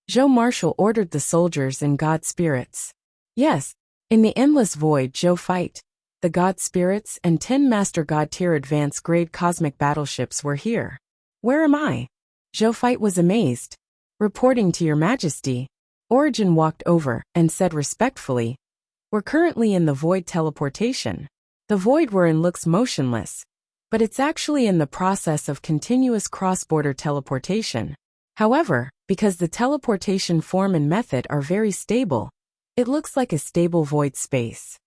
Zhou Marshall ordered the soldiers and God Spirits. Yes, in the endless void Zhou the God Spirits and 10 Master God Tier Advanced Grade cosmic battleships were here. Where am I? Zhou was amazed. Reporting to Your Majesty. Origin walked over and said respectfully, We're currently in the void teleportation. The void we're in looks motionless, but it's actually in the process of continuous cross-border teleportation. However, because the teleportation form and method are very stable, it looks like a stable void space.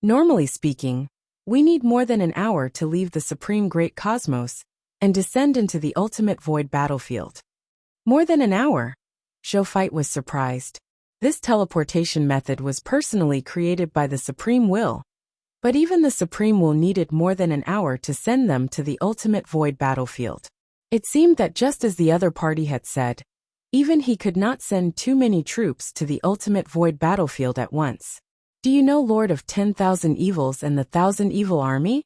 Normally speaking, we need more than an hour to leave the Supreme Great Cosmos and descend into the ultimate void battlefield. More than an hour? Zhou was surprised. This teleportation method was personally created by the Supreme Will, but even the Supreme Will needed more than an hour to send them to the ultimate void battlefield. It seemed that just as the other party had said, even he could not send too many troops to the ultimate void battlefield at once. Do you know Lord of 10,000 Evils and the Thousand Evil Army?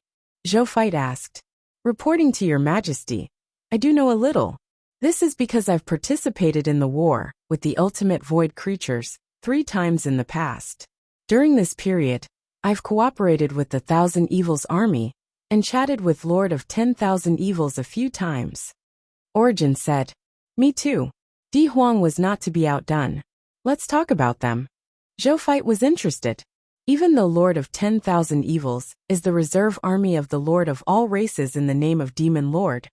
Zhou Feit asked. Reporting to your majesty, I do know a little. This is because I've participated in the war with the ultimate void creatures 3 times in the past. During this period, I've cooperated with the Thousand Evils army and chatted with Lord of 10,000 Evils a few times. Origin said, Me too. Di Huang was not to be outdone. Let's talk about them. Zhou Feit was interested. Even though Lord of 10,000 Evils is the reserve army of the Lord of all races in the name of Demon Lord,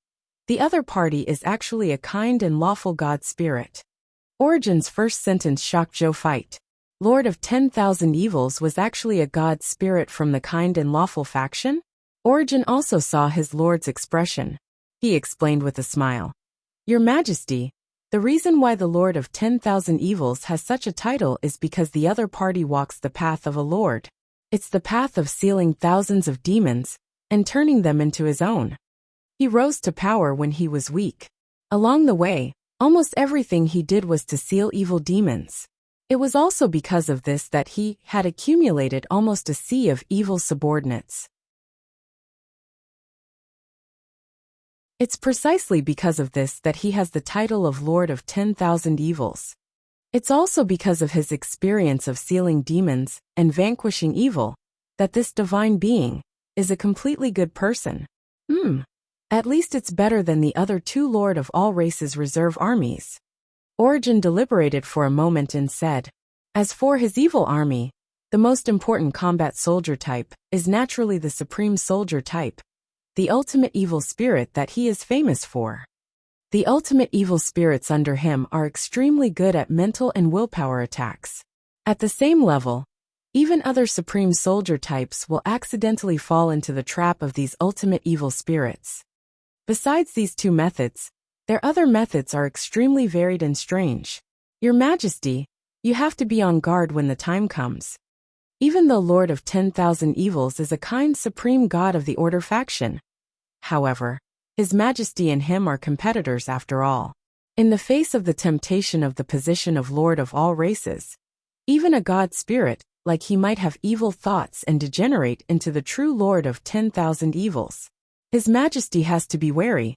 the other party is actually a kind and lawful god spirit. Origin's first sentence shocked Zhou Feit. Lord of 10,000 Evils was actually a god spirit from the kind and lawful faction? Origin also saw his lord's expression. He explained with a smile. Your Majesty, the reason why the Lord of 10,000 Evils has such a title is because the other party walks the path of a lord. It's the path of sealing thousands of demons and turning them into his own. He rose to power when he was weak. Along the way, almost everything he did was to seal evil demons. It was also because of this that he had accumulated almost a sea of evil subordinates. It's precisely because of this that he has the title of Lord of 10,000 Evils. It's also because of his experience of sealing demons and vanquishing evil that this divine being is a completely good person. At least it's better than the other 2 Lord of all races reserve armies. Origin deliberated for a moment and said, As for his evil army, the most important combat soldier type is naturally the supreme soldier type, the ultimate evil spirit that he is famous for. The ultimate evil spirits under him are extremely good at mental and willpower attacks. At the same level, even other supreme soldier types will accidentally fall into the trap of these ultimate evil spirits. Besides these 2 methods, their other methods are extremely varied and strange. Your Majesty, you have to be on guard when the time comes. Even though Lord of 10,000 Evils is a kind supreme god of the Order faction, however, His Majesty and him are competitors after all. In the face of the temptation of the position of Lord of all races, even a god spirit like he might have evil thoughts and degenerate into the true Lord of 10,000 Evils. His Majesty has to be wary,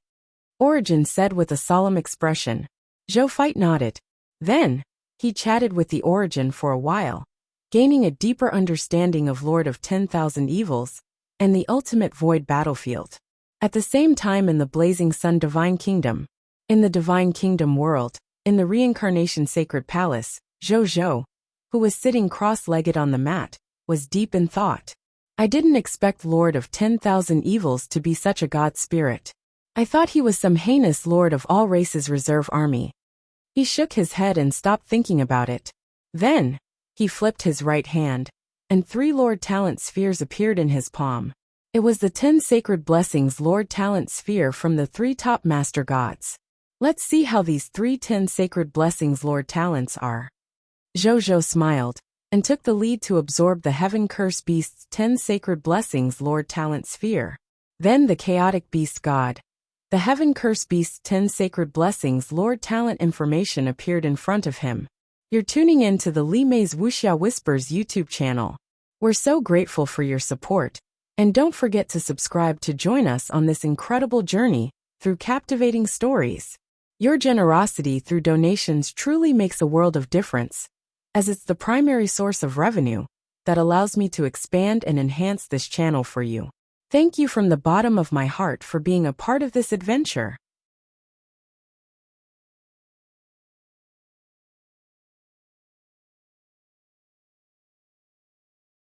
Origin said with a solemn expression. Zhou Feit nodded. Then, he chatted with the Origin for a while, gaining a deeper understanding of Lord of 10,000 Evils and the ultimate void battlefield. At the same time in the Blazing Sun Divine Kingdom, in the Divine Kingdom world, in the Reincarnation Sacred Palace, Zhou, who was sitting cross-legged on the mat, was deep in thought. I didn't expect Lord of 10,000 Evils to be such a god spirit. I thought he was some heinous Lord of all races reserve army. He shook his head and stopped thinking about it. Then, he flipped his right hand, and 3 Lord Talent spheres appeared in his palm. It was the 10 sacred blessings Lord Talent sphere from the 3 top master gods. Let's see how these 3 10 sacred blessings Lord Talents are. Zhou smiled and took the lead to absorb the Heaven Curse Beast's 10 sacred blessings Lord Talent sphere. Then the Chaotic Beast God, the Heaven Curse Beast's 10 sacred blessings Lord Talent information appeared in front of him. You're tuning in to the Li Mei's Wuxia Whispers YouTube channel. We're so grateful for your support, and don't forget to subscribe to join us on this incredible journey through captivating stories. Your generosity through donations truly makes a world of difference, as it's the primary source of revenue that allows me to expand and enhance this channel for you. Thank you from the bottom of my heart for being a part of this adventure.